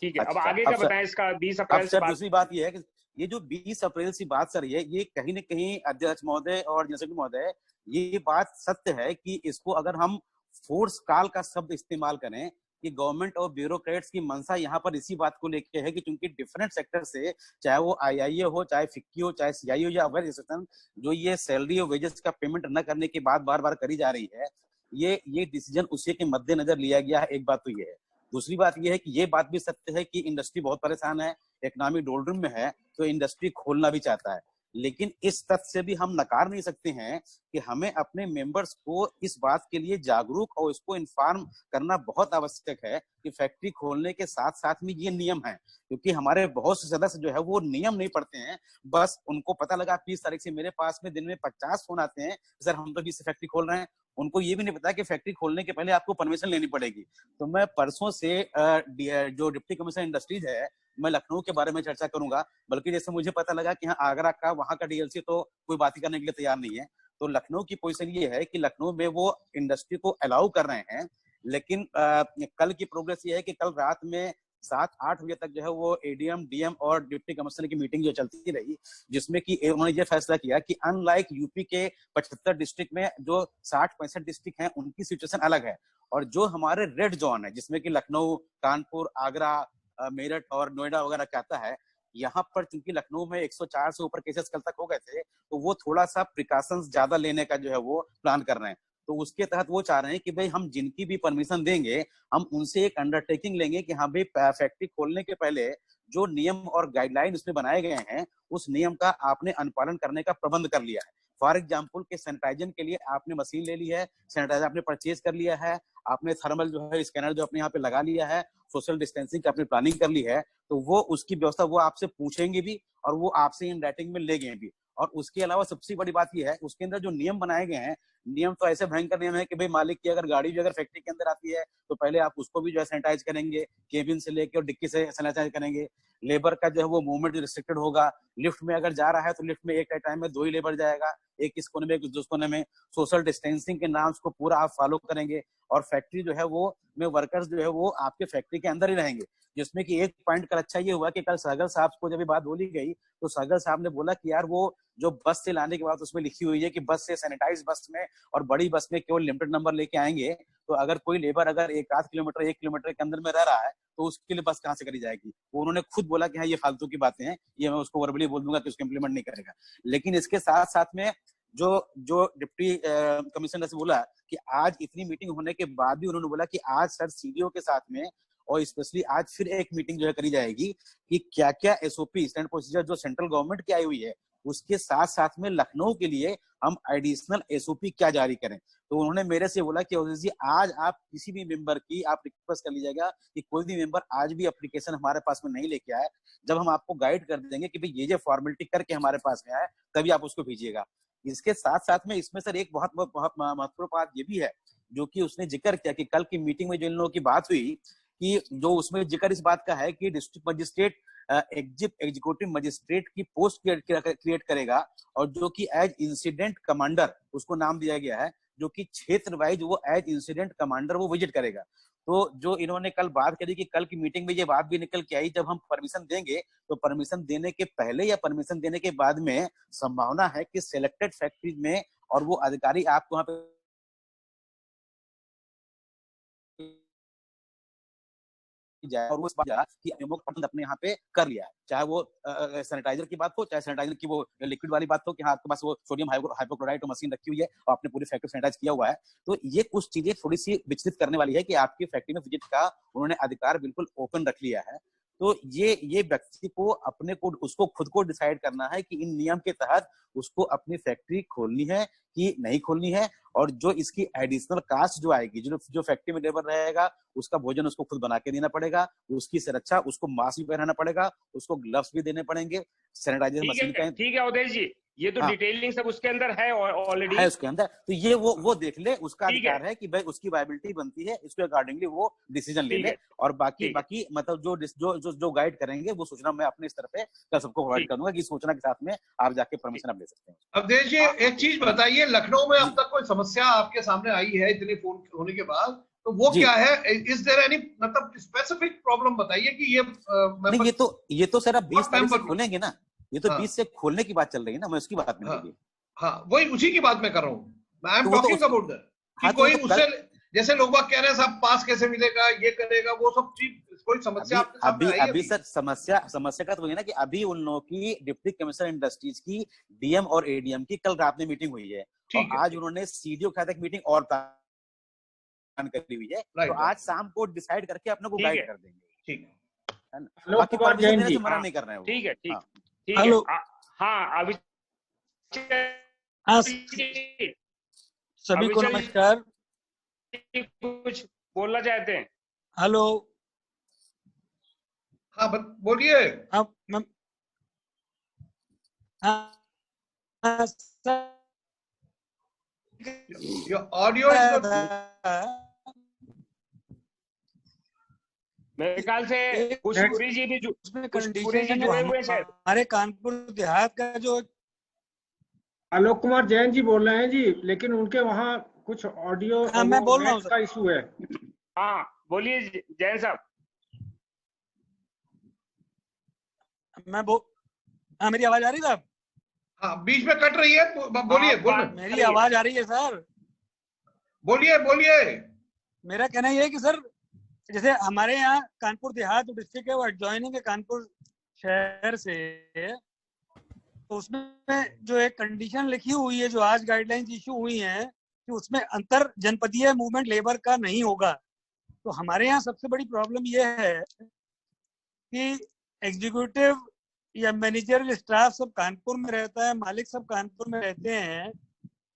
ठीक है, अब आगे क्या बताएं इसका 20 अप्रैल से दूसरी बात ये है कि ये जो 20 अप्रैल से बात सर ये कहीं न कहीं अध्यक्ष महोदय और जनरल महोदय ये बात सत्य है कि इसको अगर हम फोर्स काल का शब्द इस्तेमाल करें कि गवर्नमेंट और ब्यूरोक्रेट्स की मंशा यहाँ पर इसी बात को लेके है कि चूंकि डिफरेंट सेक्टर से चाहे वो आईआईए हो, चाहे फिक्की हो, चाहे सीआईओ या अदर इंस्टीट्यूशन जो ये सैलरी और वेजेस का पेमेंट न करने की बात बार बार करी जा रही है, ये डिसीजन उसी के मद्देनजर लिया गया है। एक बात तो ये है। दूसरी बात ये है कि ये बात भी सत्य है कि इंडस्ट्री बहुत परेशान है, इकोनॉमी डोल्ड्रम में है, तो इंडस्ट्री खोलना भी चाहता है, लेकिन इस तथ्य से भी हम नकार नहीं सकते हैं कि हमें अपने मेंबर्स को इस बात के लिए जागरूक और इसको इन्फॉर्म करना बहुत आवश्यक है कि फैक्ट्री खोलने के साथ साथ में ये नियम है, क्योंकि हमारे बहुत से सदस्य जो है वो नियम नहीं पढ़ते हैं। बस उनको पता लगा 20 तारीख से मेरे पास में दिन में 50 फोन आते हैं सर हम तो 20 से फैक्ट्री खोल रहे हैं, उनको ये भी नहीं पता कि फैक्ट्री खोलने के पहले आपको परमिशन लेनी पड़ेगी। तो मैं परसों से जो डिप्टी कमिश्नर इंडस्ट्रीज है मैं लखनऊ के बारे में चर्चा करूंगा, बल्कि जैसे मुझे पता लगा कि हाँ आगरा का वहां का डीएलसी तो कोई बात ही करने के लिए तैयार नहीं है, तो लखनऊ की पोजीशन ये है कि लखनऊ में वो इंडस्ट्री को अलाउ कर रहे हैं, लेकिन कल की प्रोग्रेस ये है कि कल रात में 7-8 बजे तक जो है वो एडीएम डीएम और डिप्टी कमिश्नर की मीटिंग जो चलती रही, जिसमें कि उन्होंने ये फैसला किया कि अनलाइक यूपी के 75 डिस्ट्रिक्ट में जो 60-65 डिस्ट्रिक्ट हैं उनकी सिचुएशन अलग है, और जो हमारे रेड जोन है जिसमें कि लखनऊ, कानपुर, आगरा, मेरठ और नोएडा वगैरह कहता है, यहाँ पर चूंकि लखनऊ में 104 से ऊपर केसेस कल तक हो गए थे, तो वो थोड़ा सा प्रिकॉशंस ज्यादा लेने का जो है वो प्लान कर रहे हैं। तो उसके तहत वो चाह रहे हैं कि भाई हम जिनकी भी परमिशन देंगे हम उनसे एक अंडरटेकिंग लेंगे कि हाँ भाई फैक्ट्री खोलने के पहले जो नियम और गाइडलाइन उसमें बनाए गए हैं उस नियम का आपने अनुपालन करने का प्रबंध कर लिया है। फॉर एग्जाम्पल के सैनिटाइजन के लिए आपने मशीन ले ली है, सैनिटाइजर आपने परचेज कर लिया है, आपने थर्मल जो है स्कैनर जो अपने यहाँ पे लगा लिया है, सोशल डिस्टेंसिंग की आपने प्लानिंग कर ली है, तो वो उसकी व्यवस्था वो आपसे पूछेंगे भी और वो आपसे इन राइटिंग में ले गए भी। और उसके अलावा सबसे बड़ी बात यह है उसके अंदर जो नियम बनाए गए हैं, नियम तो ऐसे भयंकर नियम है कि भाई मालिक की अगर गाड़ी भी अगर फैक्ट्री के अंदर आती है तो पहले आप उसको भी जो है सैनिटाइज करेंगे, केबिन से लेके और डिक्की से सैनिटाइज करेंगे। लेबर का जो है वो मूवमेंट रिस्ट्रिक्टेड होगा, लिफ्ट में अगर जा रहा है तो लिफ्ट में एक टाइम में 2 ही लेबर जाएगा, एक इस कोने में एक उस कोने में। सोशल डिस्टेंसिंग के नाम को पूरा आप फॉलो करेंगे और फैक्ट्री जो है वो में वर्कर्स जो है वो आपके फैक्ट्री के अंदर ही रहेंगे। जिसमें कि एक पॉइंट का अच्छा ये हुआ कि कल सहगल साहब को जब बात बोली गई तो सहगल साहब ने बोला कि यार वो जो बस से लाने के बाद उसमें लिखी हुई है कि बस से सैनिटाइज बस में और बड़ी बस में केवल लिमिटेड नंबर लेके आएंगे, तो अगर कोई लेबर अगर 1 किलोमीटर 1 किलोमीटर के अंदर में रह रहा है तो उसके लिए बस कहाँ से करी जाएगी। वो उन्होंने खुद बोला कि हाँ ये फालतू की बातें हैं, ये मैं उसको वर्बली बोल दूंगा कि उसको इम्प्लीमेंट नहीं करेगा। लेकिन इसके साथ साथ में जो डिप्टी कमिश्नर से बोला कि आज इतनी मीटिंग होने के बाद भी उन्होंने बोला कि आज सर सीडीओ के साथ में और स्पेशली आज फिर एक मीटिंग जो है करी जाएगी कि क्या क्या एसओपी स्टैंडर्ड प्रोसीजर जो सेंट्रल गवर्नमेंट की आई हुई है उसके साथ साथ में लखनऊ के लिए हम एडिशनल एसओपी क्या जारी करें। तो उन्होंने मेरे से बोला कि ओवैसी जी आज आप किसी भी मेंबर की आप रिक्वेस्ट कर लीजिएगा कि कोई भी मेंबर आज भी एप्लीकेशन हमारे पास में नहीं लेके आए, जब हम आपको गाइड कर देंगे कि भाई ये फॉर्मेलिटी करके हमारे पास में आए तभी आप उसको भेजिएगा। इसके साथ साथ में इसमें सर एक बहुत महत्वपूर्ण बात ये भी है जो कि उसने जिक्र किया कि कल की मीटिंग में जो इन लोगों की बात हुई कि जो उसमें जिक्र इस बात का है कि डिस्ट्रिक्ट मजिस्ट्रेट एग्जीक्यूटिव मजिस्ट्रेट की पोस्ट क्रिएट करेगा और जो कि एज इंसिडेंट कमांडर उसको नाम दिया गया है, जो कि क्षेत्र वाइज वो एज इंसिडेंट कमांडर वो विजिट करेगा। तो जो इन्होंने कल बात करी कि कल की मीटिंग में ये बात भी निकल के आई जब हम परमिशन देंगे तो परमिशन देने के पहले या परमिशन देने के बाद में संभावना है कि सिलेक्टेड फैक्ट्रीज में और वो अधिकारी आपको वहां पे जाए और वो इस बात कि अपने यहाँ पे कर लिया है, चाहे वो सैनिटाइजर की बात हो चाहे सैनिटाइजर की वो लिक्विड वाली बात हो कि हाँ आपके पास वो सोडियम हाइपोक्लोराइड मशीन रखी हुई है और आपने पूरी फैक्ट्री सैनिटाइज किया हुआ है। तो ये कुछ चीजें थोड़ी सी विचलित करने वाली है कि आपकी फैक्ट्री में विजिट का उन्होंने अधिकार बिल्कुल ओपन रख लिया है। तो ये व्यक्ति को अपने को उसको खुद को डिसाइड करना है कि इन नियम के तहत उसको अपनी फैक्ट्री खोलनी है कि नहीं खोलनी है, और जो इसकी एडिशनल कास्ट जो आएगी, जो फैक्ट्री में लेबर रहेगा उसका भोजन उसको खुद बना के देना पड़ेगा, उसकी सुरक्षा उसको मास्क भी पहनाना पड़ेगा, उसको ग्लव्स भी देने पड़ेंगे, सैनिटाइजर मशीन का। ठीक है अवधेश जी, ये तो डिटेलिंग सब उसके अंदर है ऑलरेडी है उसके अंदर, तो ये वो देख ले, उसका अधिकार है कि भाई उसकी वायबिलिटी बनती है, इसके अकॉर्डिंगली वो डिसीजन ले ले। और बाकी मतलब जो गाइड करेंगे वो सूचना मैं अपने स्तर पे कल सबको प्रोवाइड करूंगा कि सूचना के साथ में आप जाके परमिशन आप ले सकते हैं। अवधेश जी एक चीज बताइए, लखनऊ में अब तक कोई समस्या आपके सामने आई है इतने फोन होने के बाद, तो वो क्या है? इज देयर एनी मतलब स्पेसिफिक प्रॉब्लम बताइए कि ये नहीं, ये तो सर अब 20 तारीख से खोलेंगे ना, ये तो 20 से खोलने की बात चल रही है ना, मैं उसकी बात नहीं की। हाँ वही उसी की बात मैं कर रहा हूँ, I am talking about that कि कोई उससे जैसे लोग बात कह रहे हैं साहब पास कैसे मिलेगा, ये करेगा, वो सब चीज कोई समस्या अभी सर समस्या का तो है ना कि अभी उन लोगों की डिप्टी कमिश्नर इंडस्ट्रीज की डीएम और एडीएम की कल रात में मीटिंग हुई है और आज उन्होंने सीडीओ के साथ एक मीटिंग और करी हुई है, तो आज शाम को डिसाइड करके अपने को गाइड कर देंगे। ठीक है, बाकी परमिशन से मना नहीं कर रहे हैं। ठीक है, ठीक है। हाँ अभी सभी को नमस्कार। कुछ बोलना चाहते हैं? हेलो, हाँ बोलिए। ऑडियो मेरे ख्याल से पुष्पुरी जी भी जुड़े हुए हैं। हमारे कानपुर देहात का जो आलोक कुमार जैन जी बोल रहे हैं जी, लेकिन उनके वहाँ कुछ ऑडियो मैं बोल रहा हूँ का इशू है। हाँ बोलिए जैन साहब। मेरी आवाज आ रही है साहब? हाँ बीच में कट रही है, बोलिए बोलिए। मेरी आवाज आ रही है सर? बोलिए। मेरा कहना यह है कि सर जैसे हमारे यहाँ कानपुर देहात डिस्ट्रिक्ट है वो एडजॉइनिंग है कानपुर शहर से, तो उसमें जो एक कंडीशन लिखी हुई है जो आज गाइडलाइंस इशू हुई है कि उसमें अंतर जनपदीय मूवमेंट लेबर का नहीं होगा। तो हमारे यहाँ सबसे बड़ी प्रॉब्लम यह है कि एग्जीक्यूटिव या मैनेजरियल स्टाफ सब कानपुर में रहता है, मालिक सब कानपुर में रहते हैं,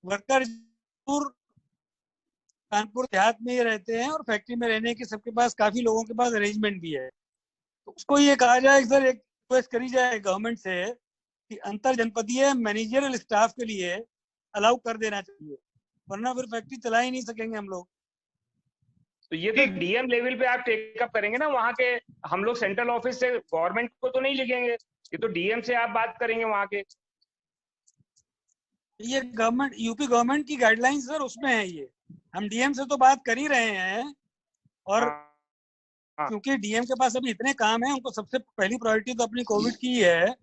वर्कर कानपुर देहात में ही रहते हैं और फैक्ट्री में रहने के सबके पास काफी लोगों के पास अरेंजमेंट भी है। तो उसको ये कहा जाए सर, एक रिक्वेस्ट करी जाए गवर्नमेंट से कि अंतर जनपदीय मैनेजरियल स्टाफ के लिए अलाउ कर देना चाहिए, वरना फिर फैक्ट्री चला ही नहीं सकेंगे हम लोग। तो ये तो डीएम लेवल पे आप टेकअप करेंगे ना, वहाँ के हम लोग सेंट्रल ऑफिस से गवर्नमेंट को तो नहीं लिखेंगे, ये तो डीएम से आप बात करेंगे वहाँ के। ये गवर्नमेंट यूपी गवर्नमेंट की गाइडलाइंस सर उसमें है, ये हम डीएम से तो बात कर ही रहे हैं और क्योंकि डीएम के पास अभी इतने काम है, उनको सबसे पहली प्रायोरिटी तो अपनी कोविड की है,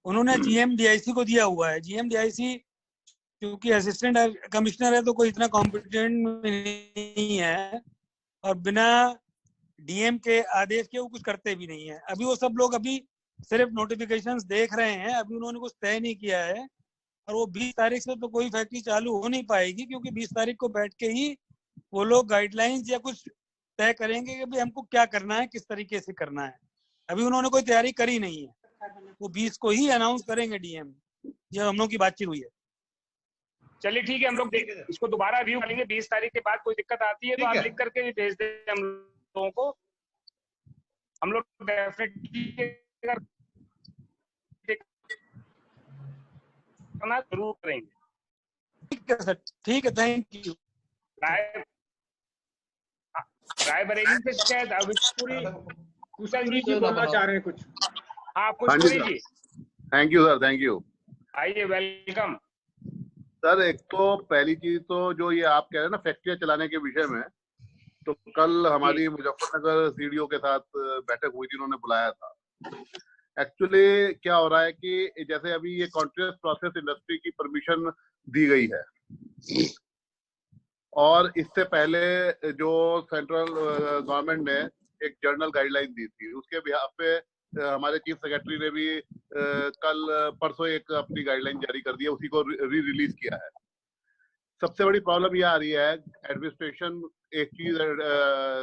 उन्होंने GMDIC को दिया हुआ है। GMDIC क्योंकि असिस्टेंट कमिश्नर है तो कोई इतना कॉम्पिटेंट नहीं है और बिना DM के आदेश के वो कुछ करते भी नहीं है। अभी वो सब लोग अभी सिर्फ नोटिफिकेशंस देख रहे हैं, अभी उन्होंने कुछ तय नहीं किया है और वो 20 तारीख से तो कोई फैक्ट्री चालू हो नहीं पाएगी क्योंकि 20 तारीख को बैठ के ही वो लोग गाइडलाइंस या कुछ तय करेंगे कि भाई हमको क्या करना है, किस तरीके से करना है। अभी उन्होंने कोई तैयारी करी नहीं है, वो 20 को ही अनाउंस करेंगे DM, जब हम लोग की बातचीत हुई है। चलिए ठीक है, हम लोग इसको दोबारा रिव्यू करेंगे। 20 तारीख के बाद कोई दिक्कत आती है तो आप लिख करके भी भेज दें हम लोगों को, हम लोग डेफिनेटली जरूर करेंगे। ठीक है सर, ठीक है, थैंक यू। रायबरेली से शायद अविष्पुरी कुशल जी बोलना चाह रहे हैं कुछ। हाँ Kushal ji. Thank you sir, thank you. आइए, वेलकम सर। एक तो पहली चीज तो जो ये आप कह रहे हैं ना फैक्ट्रियां चलाने के विषय में, तो कल हमारी मुजफ्फरनगर CDO के साथ बैठक हुई थी, उन्होंने बुलाया था। एक्चुअली क्या हो रहा है कि जैसे अभी ये कॉन्टिन्यूअस प्रोसेस इंडस्ट्री की परमिशन दी गई है और इससे पहले जो सेंट्रल गवर्नमेंट ने एक जर्नल गाइडलाइन दी थी, उसके बिहाफ पे हमारे चीफ सेक्रेटरी ने भी कल परसों एक अपनी गाइडलाइन जारी कर दी है, उसी को रिलीज किया है। सबसे बड़ी प्रॉब्लम ये आ रही है, एडमिनिस्ट्रेशन एक चीज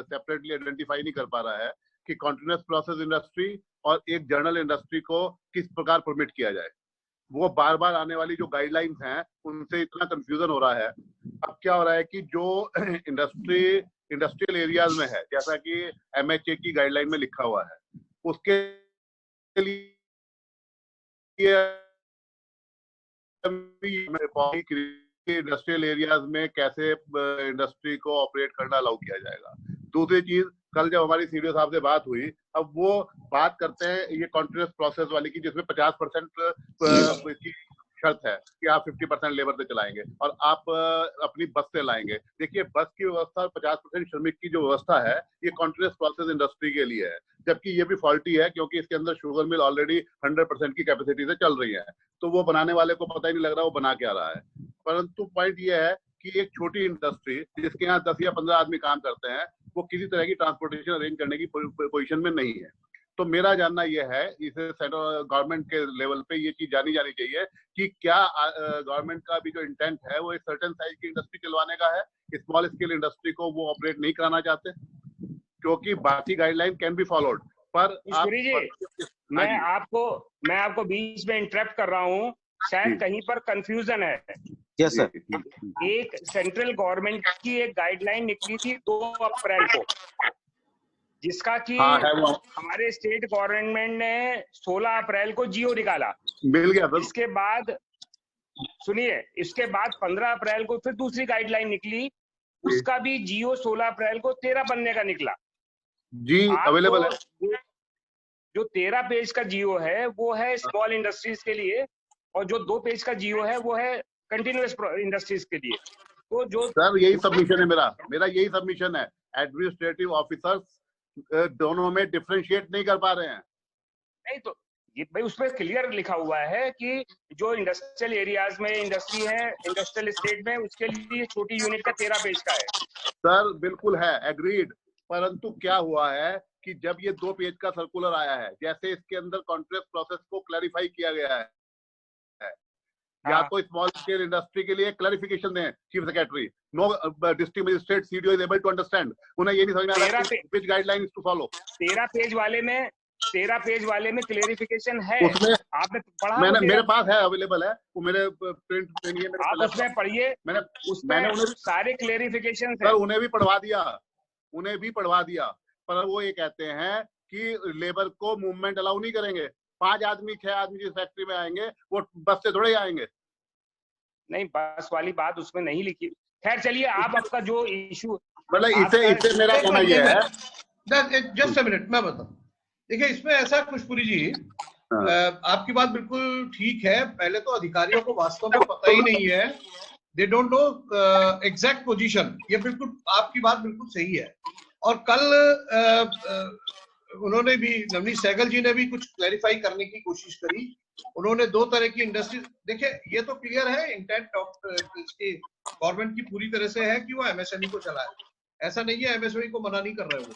सेपरेटली आइडेंटिफाई नहीं कर पा रहा है कि कॉन्टिन्यूअस प्रोसेस इंडस्ट्री और एक जर्नल इंडस्ट्री को किस प्रकार परमिट किया जाए। वो बार बार आने वाली जो गाइडलाइंस हैं उनसे इतना कंफ्यूजन हो रहा है। अब क्या हो रहा है कि जो इंडस्ट्रियल एरियाज में है, जैसा कि MHA की गाइडलाइन में लिखा हुआ है, उसके लिए इंडस्ट्रियल एरियाज में कैसे इंडस्ट्री को ऑपरेट करना अलाउ किया जाएगा। दूसरी चीज, कल जब हमारी CDO साहब से बात हुई, अब वो बात करते हैं ये कॉन्टिन्यूअस प्रोसेस वाली की, जिसमें 50% की शर्त है कि आप 50% लेबर से चलाएंगे और आप अपनी बस से लाएंगे। देखिए, बस की व्यवस्था 50% श्रमिक की जो व्यवस्था है, ये कॉन्टिन्यूअस प्रोसेस इंडस्ट्री के लिए है, जबकि ये भी फॉल्टी है क्योंकि इसके अंदर शुगर मिल ऑलरेडी 100% की कैपेसिटी से चल रही है। तो वो बनाने वाले को पता ही नहीं लग रहा वो बना क्या रहा है। परंतु पॉइंट ये है कि एक छोटी इंडस्ट्री जिसके यहाँ 10 या 15 आदमी काम करते हैं, वो किसी तरह की ट्रांसपोर्टेशन अरेंज करने की पोजीशन में नहीं है। तो मेरा जानना यह है, इसे सेंट्रल गवर्नमेंट के लेवल पे ये चीज जानी जानी चाहिए कि क्या गवर्नमेंट का भी जो इंटेंट है वो एक सर्टेन साइज की इंडस्ट्री चलवाने का है, स्मॉल स्केल इंडस्ट्री को वो ऑपरेट नहीं कराना चाहते, क्योंकि बाकी गाइडलाइन कैन बी फॉलोड। पर मैं आपको बीच में इंटरप्ट कर रहा हूँ, शायद कहीं पर कंफ्यूजन है। Yes sir. एक सेंट्रल गवर्नमेंट की एक गाइडलाइन निकली थी 2 अप्रैल को, जिसका कि हमारे स्टेट गवर्नमेंट ने 16 अप्रैल को GO निकाला, मिल गया। इसके बाद सुनिए, इसके बाद 15 अप्रैल को फिर दूसरी गाइडलाइन निकली, उसका भी GO 16 अप्रैल को 13 बनने का निकला जी, अवेलेबल है। जो 13 पेज का GO है वो है स्मॉल इंडस्ट्रीज के लिए, और जो 2 पेज का GO है वो है कंटिन्यूअस इंडस्ट्रीज के लिए। तो जो सर यही सबमिशन है, मेरा यही सबमिशन है। एडमिनिस्ट्रेटिव ऑफिसर्स दोनों में डिफरेंशिएट नहीं कर पा रहे हैं। नहीं तो ये भाई उसमें क्लियर लिखा हुआ है कि जो इंडस्ट्रियल एरियाज में इंडस्ट्री है, इंडस्ट्रियल स्टेट में, उसके लिए छोटी यूनिट का 13 पेज का है। सर बिल्कुल है, एग्रीड। परंतु क्या हुआ है कि जब ये 2 पेज का सर्कुलर आया है, जैसे इसके अंदर कॉन्ट्रैक्ट प्रोसेस को क्लैरिफाई किया गया है, या तो स्मॉल स्केल इंडस्ट्री के लिए क्लैरिफिकेशन दें chief secretary, no district magistrate CDO is able to understand. उन्हें ये नहीं समझ में आ रहा है which guidelines to follow. 13 page वाले में क्लेरिफिकेशन है, उसमें आपने पढ़ा? मेरे पास है, अवेलेबल है, वो मेरे प्रिंट में नहीं है, मेरे आप उसमें पढ़िए, मैंने उन्हें सारे क्लेरिफिकेशन सर उन्हें भी पढ़वा दिया, पर वो ये कहते हैं कि लेबर को मूवमेंट अलाउ नहीं करेंगे। 5 आदमी 6 आदमी जिस फैक्ट्री में आएंगे वो बस से थोड़े आएंगे। नहीं, बस वाली बात उसमें नहीं लिखी। खैर चलिए, आप आपका जो इशू, मतलब इसे मेरा कहना ये है। जस्ट अ मिनट, मैं बताऊं। देखिए, इसमें ऐसा खुशपुरी जी, आपकी बात बिल्कुल ठीक है। पहले तो अधिकारियों को वास्तव में पता ही नहीं है, they don't know exact position. ये बिल्कुल आपकी बात बिल्कुल सही है। और कल उन्होंने भी, नवनीत सहगल जी ने भी कुछ क्लैरिफाई करने की कोशिश करी। उन्होंने दो तरह की इंडस्ट्री, देखिए ये तो क्लियर है इंटेंट ऑफ इसकी गवर्नमेंट की पूरी तरह से है कि वो एमएसएमई को चलाए, ऐसा नहीं है, एमएसएमई को मना नहीं कर रहे वो,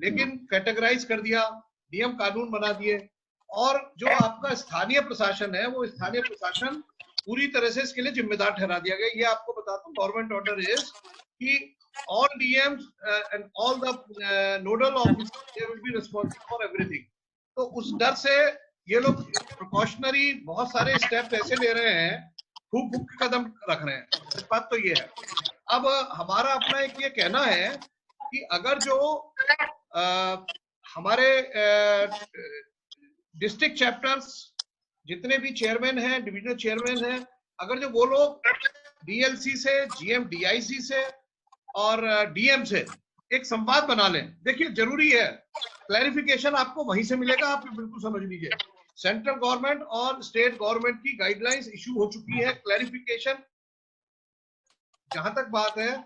लेकिन कैटेगराइज कर दिया, नियम कानून बना दिए, और जो आपका स्थानीय प्रशासन है वो स्थानीय प्रशासन पूरी तरह से इसके लिए जिम्मेदार ठहरा दिया गया। ये आपको बताता हूँ, गवर्नमेंट ऑर्डर इज कि all DMs and all the nodal officers, they will be responsible for everything। तो उस डर से ये लोग प्रिकॉशनरी बहुत सारे स्टेप ऐसे ले रहे हैं, खूब खूब कदम रख रहे हैं, इस बात तो ये है। अब हमारा अपना एक ये कहना है कि अगर जो हमारे डिस्ट्रिक्ट चैप्टर्स जितने भी चेयरमैन हैं, डिविजनल चेयरमैन हैं, अगर जो वो लोग डीएलसी से, GM-DIC से और डीएम से एक संवाद बना लें, देखिए जरूरी है, क्लैरिफिकेशन आपको वहीं से मिलेगा, आप बिल्कुल समझ लीजिए। सेंट्रल गवर्नमेंट और स्टेट गवर्नमेंट की गाइडलाइंस इशू हो चुकी है, क्लैरिफिकेशन जहां तक बात है,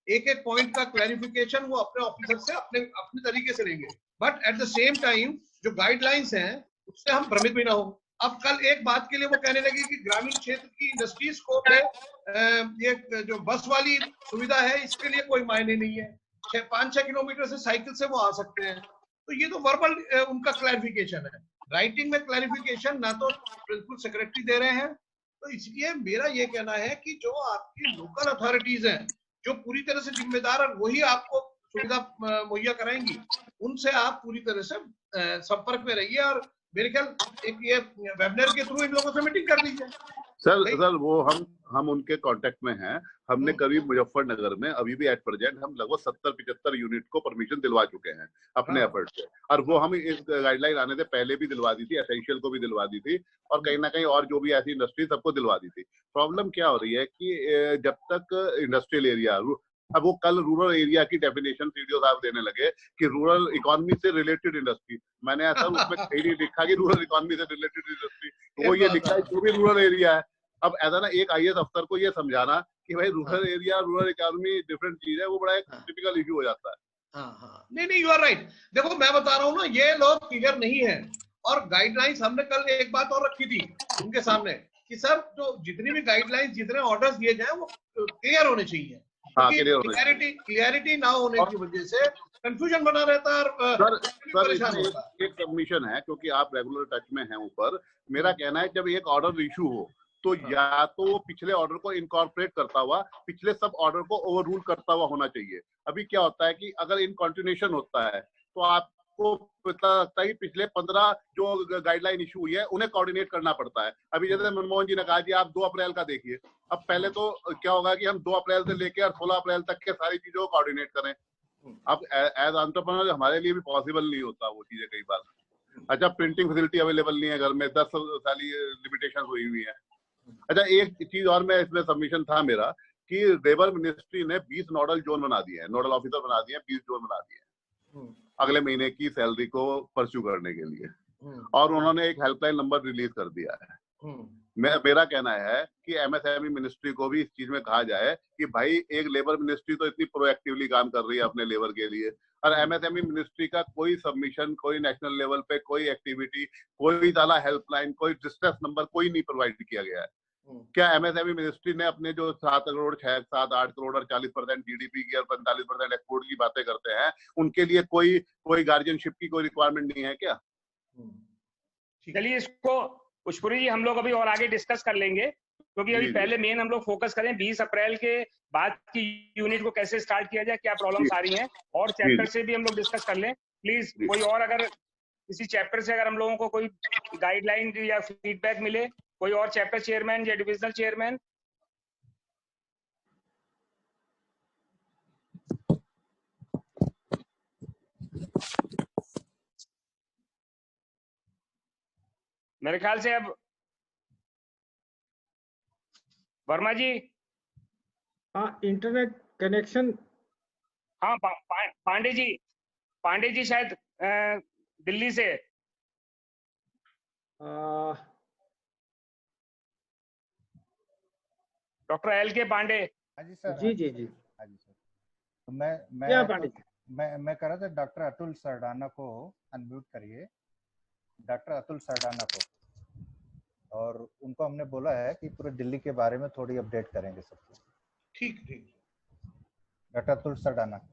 एक एक पॉइंट का क्लैरिफिकेशन वो अपने ऑफिसर से अपने तरीके से लेंगे, but at the same time जो गाइडलाइंस हैं उससे हम भ्रमित भी ना हो। अब कल एक बात के लिए वो कहने लगे कि ग्रामीण क्षेत्र की इंडस्ट्रीज को ये जो बस वाली सुविधा है इसके लिए कोई मायने नहीं है, 5-6 किलोमीटर से साइकिल से वो आ सकते हैं। तो ये तो वर्बल उनका क्लैरिफिकेशन है, राइटिंग में क्लैरिफिकेशन ना तो प्रिंसिपल सेक्रेटरी दे रहे हैं। तो इसलिए मेरा ये कहना है कि जो आपकी लोकल अथॉरिटीज हैं जो पूरी तरह से जिम्मेदार है, वही आपको सुविधा मुहैया कराएंगी, उनसे आप पूरी तरह से संपर्क में रहिए, और मेरे ख्याल एक ये वेबिनार के थ्रू इन लोगों से मीटिंग कर दीजिए। सर वो हम उनके कांटेक्ट में हैं। हमने करीब मुजफ्फरनगर में अभी भी एट प्रेजेंट हम लगभग 70-75 यूनिट को परमिशन दिलवा चुके हैं अपने एफर्ट से, और वो हम इस गाइडलाइन आने से पहले भी दिलवा दी थी, एसेंशियल को भी दिलवा दी थी, और कहीं ना कहीं और जो भी ऐसी इंडस्ट्री सबको दिलवा दी थी। प्रॉब्लम क्या हो रही है कि जब तक इंडस्ट्रियल एरिया, अब वो कल रूरल एरिया की डेफिनेशन सीडीओ साहब देने लगे कि रूरल इकोनॉमी से रिलेटेड इंडस्ट्री, मैंने ऐसा उसमें कहीं नहीं लिखा कि रूरल इकोनॉमी से रिलेटेड इंडस्ट्री, वो ये लिखा है जो भी रूरल एरिया है। अब ऐसा ना एक IAS अफसर को ये समझाना कि भाई rural area rural economy different चीज है, वो बड़ा एक टिपिकल इशू हो जाता है। नहीं यू आर राइट। देखो मैं बता रहा हूँ ना, ये लोग क्लियर नहीं है, और गाइडलाइंस हमने कल एक बात और रखी थी उनके सामने कि सर जो जितनी भी गाइडलाइंस, जितने ऑर्डर्स दिए जाए वो क्लियर होने चाहिए, क्लियरिटी ना होने की वजह से कंफ्यूजन बना रहता है। सर एक सबमिशन है, क्योंकि आप रेगुलर टच में हैं ऊपर, मेरा कहना है जब एक ऑर्डर इशू हो तो या तो वो पिछले ऑर्डर को इनकॉर्पोरेट करता हुआ पिछले सब ऑर्डर को ओवर रूल करता हुआ होना चाहिए। अभी क्या होता है कि अगर इन कंटिन्यूएशन होता है तो आपको पता लगता है कि पिछले 15 जो गाइडलाइन इशू हुई है उन्हें कोऑर्डिनेट करना पड़ता है। अभी जैसे मनमोहन जी ने कहा कि आप 2 अप्रैल का देखिए, अब पहले तो क्या होगा कि हम 2 अप्रैल से लेकर 16 अप्रैल तक के सारी चीजों को कोऑर्डिनेट करें। अब एज एंटरप्रेन्योर हमारे लिए भी पॉसिबल नहीं होता वो चीजें कई बार। अच्छा, प्रिंटिंग फैसिलिटी अवेलेबल नहीं है घर में, 10 साल लिमिटेशन हुई हुई है। अच्छा, एक चीज और मैं इसमें सबमिशन था मेरा कि लेबर मिनिस्ट्री ने 20 नोडल जोन बना दिए हैं, नोडल ऑफिसर बना दिए हैं, 20 जोन बना दिए हैं अगले महीने की सैलरी को परस्यू करने के लिए, और उन्होंने एक हेल्पलाइन नंबर रिलीज कर दिया है। मेरा कहना है कि MSME मिनिस्ट्री को भी इस चीज में कहा जाए कि भाई एक लेबर मिनिस्ट्री तो इतनी प्रोएक्टिवली काम कर रही है अपने लेबर के लिए, और MSME मिनिस्ट्री का कोई सबमिशन, कोई नेशनल लेवल पे कोई एक्टिविटी, कोई साला हेल्पलाइन, कोई डिस्ट्रेस नंबर कोई नहीं प्रोवाइड किया गया है। क्या MSME मिनिस्ट्री ने अपने जो 7 करोड़ 7-8 करोड़ और 40% GDP की और 45% एक्सपोर्ट की बातें करते हैं, उनके लिए कोई गार्जियनशिप की कोई रिक्वायरमेंट नहीं है क्या? चलिए इसको पुष्पुरी जी हम लोग अभी और आगे डिस्कस कर लेंगे, क्योंकि अभी पहले मेन हम लोग फोकस करें 20 अप्रैल के बाद की यूनिट को कैसे स्टार्ट किया जाए, क्या प्रॉब्लम्स आ रही हैं, और चैप्टर से भी हम लोग डिस्कस कर लें। प्लीज कोई और अगर किसी चैप्टर से अगर हम लोगों को कोई गाइडलाइन या फीडबैक मिले, कोई और चैप्टर चेयरमैन या डिविजनल चेयरमैन। मेरे ख्याल से अब वर्मा जी। हाँ, इंटरनेट कनेक्शन। हाँ, पांडे जी शायद दिल्ली से। Doctor LK Pandey. हाँ जी सर। जी जी जी। हाँ जी सर। तो मैं क्या पांडे जी? मैं कह रहा था डॉक्टर अतुल सरडाना को अनम्यूट करिए, डॉक्टर अतुल सरडाना को, और उनको हमने बोला है कि पूरे दिल्ली के बारे में थोड़ी अपडेट करेंगे सबको। ठीक ठीक। डॉक्टर अतुल सरडाना।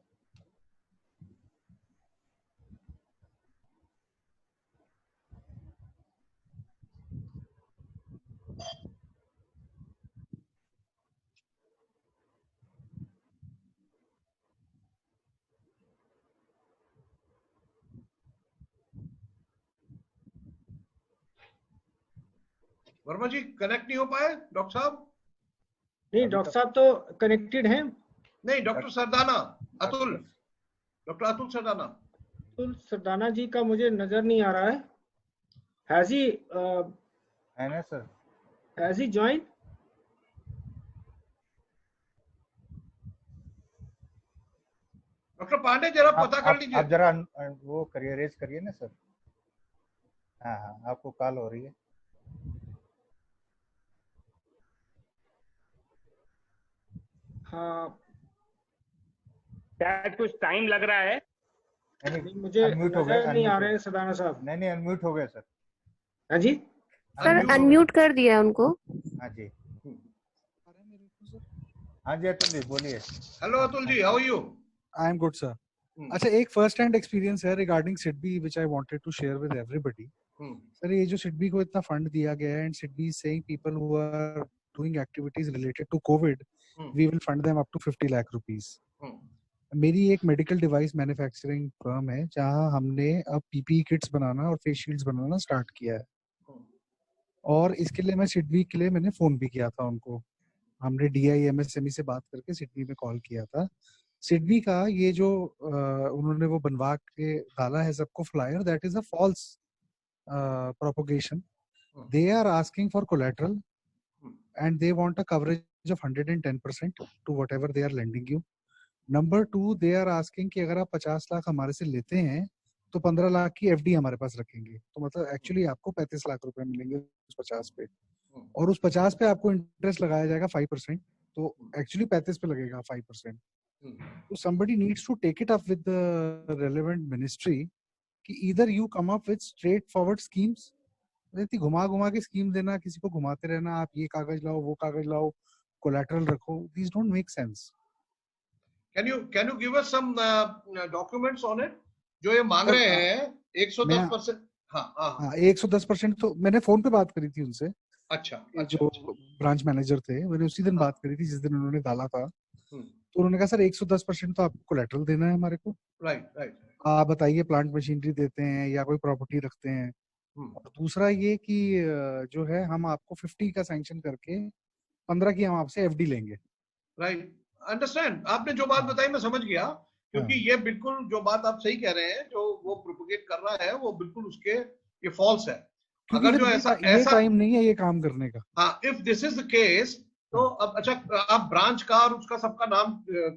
वर्मा जी कनेक्ट नहीं हो पाए डॉक्टर साहब? नहीं, डॉक्टर साहब तो कनेक्टेड हैं। नहीं, डॉक्टर सरदाना, अतुल, डॉक्टर अतुल सरदाना। अतुल सरदाना जी का मुझे नजर नहीं आ रहा है। हैज ही है ना sir? Has he join? Doctor Pandey जरा पता कर लीजिए। आप जरा वो करिए, रेज करिए ना सर। हाँ हाँ, आपको कॉल हो रही है। हाँ, शायद कुछ टाइम लग रहा है। नहीं, मुझे नजर नहीं आ रहे सरदाना साहब। नहीं, अनम्यूट हो गए सर। हाँ जी सर, अनम्यूट कर दिया उनको। हाँ जी, हाँ जी अतुल जी बोलिए। Hello Atul ji, how are you? I am good sir. अच्छा, एक फर्स्ट हैंड एक्सपीरियंस है regarding SIDBI which I wanted to share with everybody. Sir, ये जो सिडबी को इतना फंड दिया गया है and SIDBI is saying people who are doing activities related to Covid we will fund them up to 50 lakh rupees. मेरी एक मेडिकल डिवाइस मैन्युफैक्चरिंग फर्म है जहां हमने अब पीपीई किट्स बनाना और फेस शील्ड्स बनाना स्टार्ट किया है, और इसके लिए मैं सिडबी के लिए मैंने फोन भी किया था उनको। हमने DIMSME से बात करके सिडबी में कॉल किया था। सिडबी का ये जो उन्होंने वो बनवा के डाला है सबको flyer, that is a false propagation. They are asking for collateral and they want a coverage of 110% to whatever they are lending you. Number 2, they are asking कि अगर आप 50 लाख हमारे से लेते हैं तो 15 लाख की FD हमारे पास रखेंगे, तो मतलब एक्चुअली आपको 35 लाख रुपए मिलेंगे उस 50 पे, और उस 50 पे आपको इंटरेस्ट लगाया जाएगा 5%, तो एक्चुअली 35 पे लगेगा 5%। तो somebody needs to take it up with the relevant ministry कि either you come up with straightforward schemes, घुमा के स्कीम देना, किसी को घुमाते रहना, आप ये कागज लाओ, वो कागज लाओ, कोलैटरल रखो, these don't make sense. Can you give us some documents on it? जो ये मांग रहे हैं 110%। हाँ 110%। तो मैंने फोन पे बात करी थी उनसे। अच्छा। जो ब्रांच मैनेजर थे, मैंने उसी दिन बात करी थी जिस दिन उन्होंने डाला था। तो उन्होंने कहा सर 110% तो आपको कोलैटरल देना है हमारे को। राइट। आप बताइए प्लांट मशीनरी देते हैं या कोई प्रॉपर्टी रखते हैं। और दूसरा ये कि जो है हम आपको 50 का सैंक्शन करके 15 की हम आपसे FD लेंगे। Right, understand. आपने जो बात बताई मैं समझ गया, क्योंकि ये बिल्कुल जो बात आप सही कह रहे हैं, जो वो प्रोपोगेट कर रहा है वो बिल्कुल उसके ये फॉल्स है। अगर जो ऐसा टाइम नहीं है ये काम करने का। हाँ, if this is the case, तो अब अच्छा आप ब्रांच का और उसका सबका नाम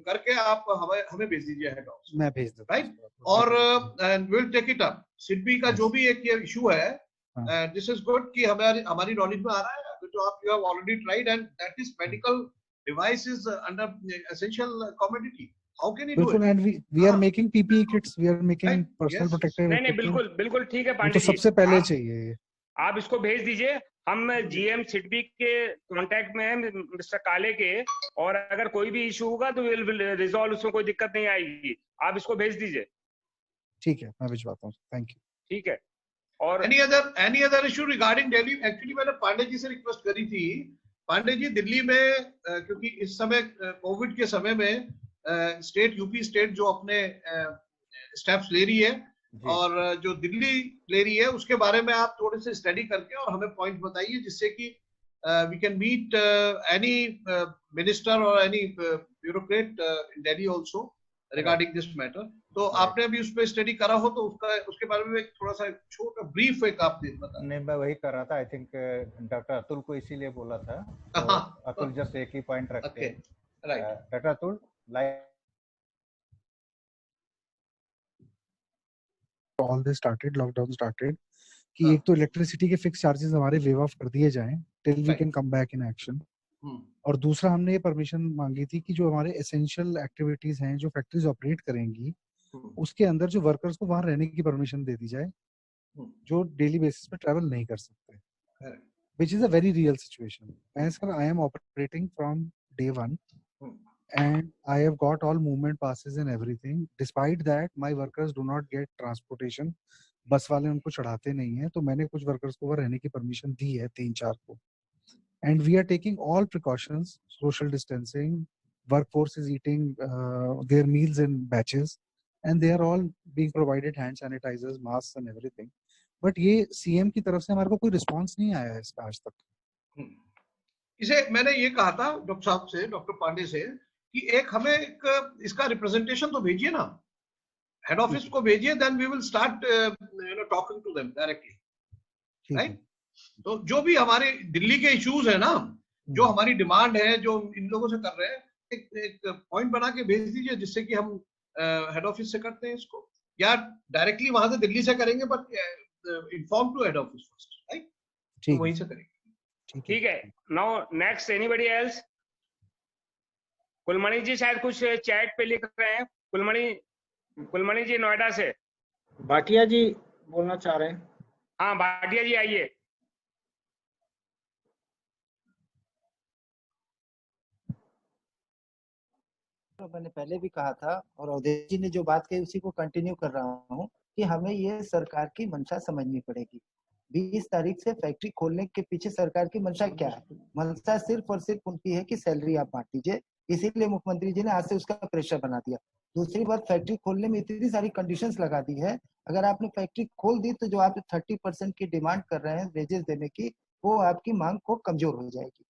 करके आप हमें भेज दीजिए हेड ऑफिस। मैं भेज देता हूं, राइट, और will take it up. SIDBI का जो भी एक ये इशू है, दिस इज गुड कि हमारी नॉलेज में आ रहा है, जो आप you have already tried and that is medical devices under essential commodity. How can you do it? And we are making PPE kits, we are making personal protective नहीं बिल्कुल ठीक है पांडे जी, तो सबसे पहले चाहिए आप इसको भेज दीजिए। हम GM सिडबी के कांटेक्ट में हैं मिस्टर काले के, और अगर कोई भी इशू होगा तो विल रिजॉल्व, उसमें कोई दिक्कत नहीं आएगी। आप इसको भेज दीजिए। ठीक है, मैं भिजवाता हूँ। Thank you. ठीक है। और any other issue regarding Delhi? Actually मैंने पांडे जी से रिक्वेस्ट करी थी, पांडे जी दिल्ली में क्योंकि इस समय कोविड के समय में यूपी स्टेट जो अपने स्टेप्स ले रही है और जो दिल्ली ले रही है, उसके बारे में आप थोड़े से स्टडी करके और हमें पॉइंट बताइए, जिससे कि we can meet any minister और any bureaucrat in Delhi also regarding this matter. तो आपने भी उस पर स्टडी करा हो तो उसके बारे में थोड़ा सा छोटा ब्रीफ एक आप बता। नहीं, मैं वही कर रहा था। आई थिंक डॉक्टर अतुल को इसीलिए बोला था। तो अतुल जस्ट एक ही पॉइंट रखते हैं। Doctor Atul, all this started, lockdown started कि एक तो इलेक्ट्रिसिटी के फिक्स चार्जेस हमारे वेव ऑफ कर दिए जाएं till we can come back in action, और दूसरा हमने ये परमिशन मांगी थी कि जो हमारे एसेंशियल एक्टिविटीज हैं, जो फैक्ट्रीज ऑपरेट करेंगी, उसके अंदर जो वर्कर्स को वहां रहने की परमिशन दे दी जाए जो डेली बेसिस पे ट्रैवल नहीं कर सकते, which is a very real situation. As sir, I am operating from day one, and I have got all movement passes and everything. Despite that, my workers do not get transportation. बस वाले उनको चढ़ाते नहीं है, तो मैंने कुछ workers को वहाँ रहने की परमिशन दी है 3-4 को. And we are taking all precautions, social distancing. Workforce is eating their meals in batches, and they are all being provided hand sanitizers, masks, and everything. But ये सीएम की तरफ से हमारे को कोई रिस्पांस नहीं आया है इसका आज तक. इसे मैंने ये कहा था डॉक्टर साहब से, डॉक्टर पांडे से, कि एक हमें एक इसका रिप्रेजेंटेशन तो भेजिए ना, हेड ऑफिस को भेजिए, then we will start talking to them directly, right. तो जो भी हमारे दिल्ली के इश्यूज है ना, जो हमारी डिमांड है, जो इन लोगों से कर रहे हैं, एक पॉइंट बना के भेज दीजिए, जिससे कि हम हेड ऑफिस से करते हैं इसको, या डायरेक्टली वहां से दिल्ली से करेंगे, but inform to head office first, right? तो वहीं से करेंगे. ठीक है. Now next anybody else? Kulamani जी शायद कुछ चैट पे लिख रहे हैं. कुलमणि जी नोएडा से. भाटिया जी बोलना चाह रहे हैं. हाँ भाटिया जी आइए. तो मैंने पहले भी कहा था और अवधेश जी ने जो बात कही उसी को कंटिन्यू कर रहा हूँ कि हमें ये सरकार की मंशा समझनी पड़ेगी. 20 तारीख से फैक्ट्री खोलने के पीछे सरकार की मंशा क्या है? मंशा सिर्फ और सिर्फ उनकी है कि सैलरी आप बांट दीजिए, इसीलिए मुख्यमंत्री जी ने आज से उसका प्रेशर बना दिया. दूसरी बात, फैक्ट्री खोलने में इतनी सारी कंडीशंस लगा दी है, अगर आपने फैक्ट्री खोल दी तो जो आप 30% की डिमांड कर रहे हैं वेजेस देने की, वो आपकी मांग को कमजोर हो जाएगी.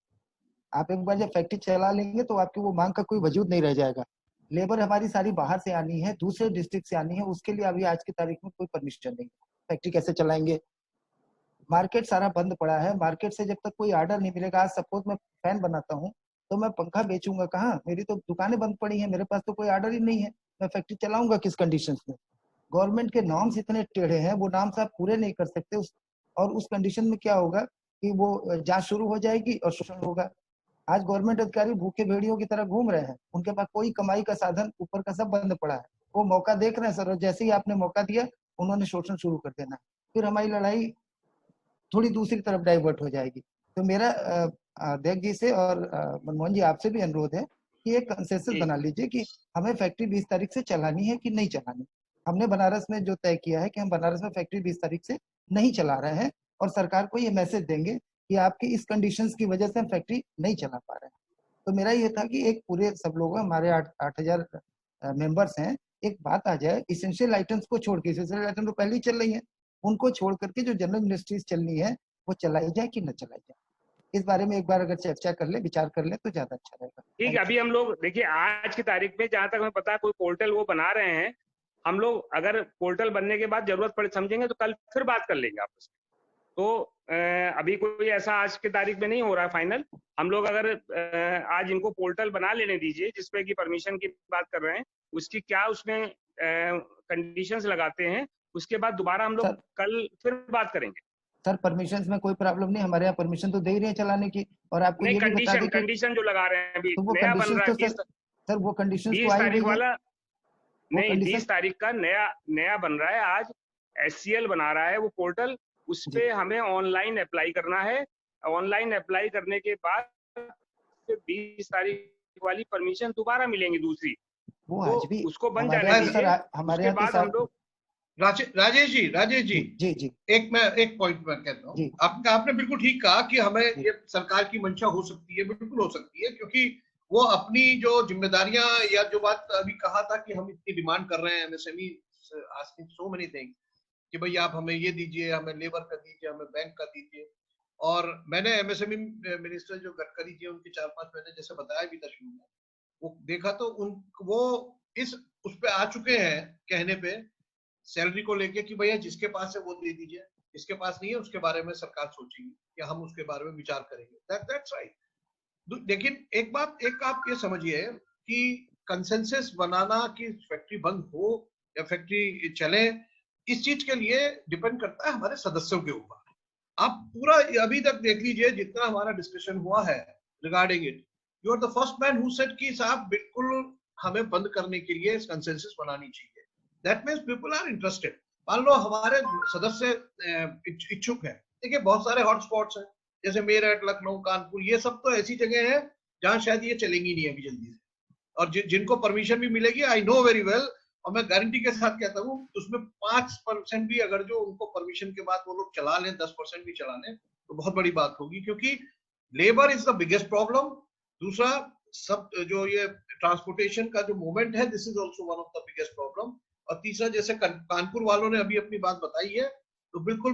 आप एक बार जब फैक्ट्री चला लेंगे तो आपकी वो मांग का कोई वजूद नहीं रह जाएगा. लेबर हमारी सारी बाहर से आनी है, दूसरे डिस्ट्रिक्ट से आनी है, उसके लिए अभी आज की तारीख में कोई परमिशन नहीं. फैक्ट्री कैसे चलाएंगे? मार्केट सारा बंद पड़ा है. मार्केट से जब तक कोई ऑर्डर नहीं मिलेगा, आज सपोज मैं फैन बनाता हूँ तो मैं पंखा बेचूंगा कहाँ? मेरी तो दुकानें बंद पड़ी हैं, मेरे पास तो कोई ऑर्डर ही नहीं है, मैं फैक्ट्री चलाऊंगा किस कंडीशंस में? गवर्नमेंट के नॉर्म्स इतने टेढ़े हैं, वो नॉर्म्स आप पूरे नहीं कर सकते. और उस कंडीशन में क्या होगा कि वो जांच शुरू हो जाएगी और शोषण होगा. आज गवर्नमेंट अधिकारी भूखे भेड़ियों की तरह घूम रहे हैं, उनके पास कोई कमाई का साधन, ऊपर का सब बंद पड़ा है. वो मौका देख रहे हैं सर, और जैसे ही आपने मौका दिया उन्होंने शोषण शुरू कर देना, फिर हमारी लड़ाई थोड़ी दूसरी तरफ डाइवर्ट हो जाएगी. तो मेरा अध्यक्ष जी से और मनमोहन जी आपसे भी अनुरोध है कि एक कंसेंसस बना लीजिए कि हमें फैक्ट्री 20 तारीख से चलानी है कि नहीं चलानी. हमने बनारस में जो तय किया है कि हम बनारस में फैक्ट्री 20 तारीख से नहीं चला रहे हैं, और सरकार को ये मैसेज देंगे कि आपकी इस कंडीशंस की वजह से हम फैक्ट्री नहीं चला पा रहे हैं. तो मेरा ये था कि एक पूरे सब लोग, हमारे 8,000 मेंबर्स हैं, एक बात आ जाए, इसेंशियल आइटम्स को छोड़ के, इसेंशियल आइटम तो पहले ही चल रही है, उनको छोड़ करके जो जनरल इंडस्ट्रीज चलनी है वो चलाई जाए कि न चलाई जाए. इस बारे में एक बार अगर चर्चा कर ले, विचार कर ले तो ज्यादा अच्छा रहेगा. ठीक है. अभी हम लोग देखिए आज की तारीख में जहां तक हमें पता है कोई पोर्टल वो बना रहे हैं. हम लोग अगर पोर्टल बनने के बाद जरूरत पड़े समझेंगे तो कल फिर बात कर लेंगे आपस में. तो अभी कोई ऐसा आज की तारीख में नहीं हो रहा है फाइनल. हम लोग अगर आज इनको पोर्टल बना लेने दीजिए जिसपे की परमिशन की बात कर रहे हैं, उसकी क्या उसमें कंडीशंस लगाते हैं, उसके बाद दोबारा हम लोग कल फिर बात करेंगे. सर परमिशन में कोई प्रॉब्लम नहीं, हमारे यहाँ परमिशन तो दे ही रहे हैं चलाने की. और आपको ये भी बता दें कि कंडीशन जो लगा रहे हैं अभी तो वो नया बन रहा है तो सर वो कंडीशन 20 तारीख वाला नहीं, 20 तारीख का नया बन रहा है. आज SCL बना रहा है वो पोर्टल, उस पे हमें ऑनलाइन अप्लाई करना है. ऑनलाइन अप्लाई करने के बाद 20 तारीख वाली परमिशन दोबारा मिलेंगी दूसरी, वो आज भी उसको बन जाने दीजिए. हमारे उसके बाद हम लोग राजेश जी एक पॉइंट मैं कहता हूँ. आपने बिल्कुल ठीक कहा कि हमें ये सरकार की मंशा हो सकती है, बिल्कुल हो सकती है, क्योंकि वो अपनी जो जिम्मेदारियां, या जो बात अभी कहा था कि हम इतनी डिमांड कर रहे हैं, MSME asking so many things कि भाई आप हमें ये दीजिए, हमें लेबर का दीजिए, हमें बैंक का दीजिए. और मैंने MSME मिनिस्टर जो गडकरी जी उनके 4-5 महीने जैसे बताया भी था शुरू में, वो देखा तो वो उस पे आ चुके हैं कहने पे सैलरी को लेके कि भैया जिसके पास है वो दे दीजिए, जिसके पास नहीं है उसके बारे में सरकार सोचेगी या हम उसके बारे में विचार करेंगे. That's right. लेकिन एक आप ये समझिए कि कंसेंसस बनाना कि फैक्ट्री बंद हो या फैक्ट्री चले, इस चीज के लिए डिपेंड करता है हमारे सदस्यों के ऊपर. आप पूरा अभी तक देख लीजिए जितना हमारा डिस्कशन हुआ है regarding it, you are the first man who said कि साहब बिल्कुल हमें बंद करने के लिए कंसेंसस बनानी चाहिए. That means people are interested. मान लो हमारे सदस्य इच्छुक है, देखिए बहुत सारे हॉटस्पॉट्स हैं जैसे मेरठ, लखनऊ, कानपुर, ये सब तो ऐसी जगह है जहां शायद ये चलेंगी नहीं अभी जल्दी से, और जिनको परमिशन भी मिलेगी, आई नो वेरी वेल, और मैं गारंटी के साथ कहता हूँ उसमें 5% भी अगर जो उनको परमिशन के बाद वो लोग चला लें, 10% भी चला लें, तो बहुत बड़ी बात होगी, क्योंकि labour is the biggest problem. दूसरा सब जो ये ट्रांसपोर्टेशन का जो मूवमेंट है, this is also one of the biggest problem. और तीसरा जैसे कानपुर वालों ने अभी अपनी बात बताई है, तो बिल्कुल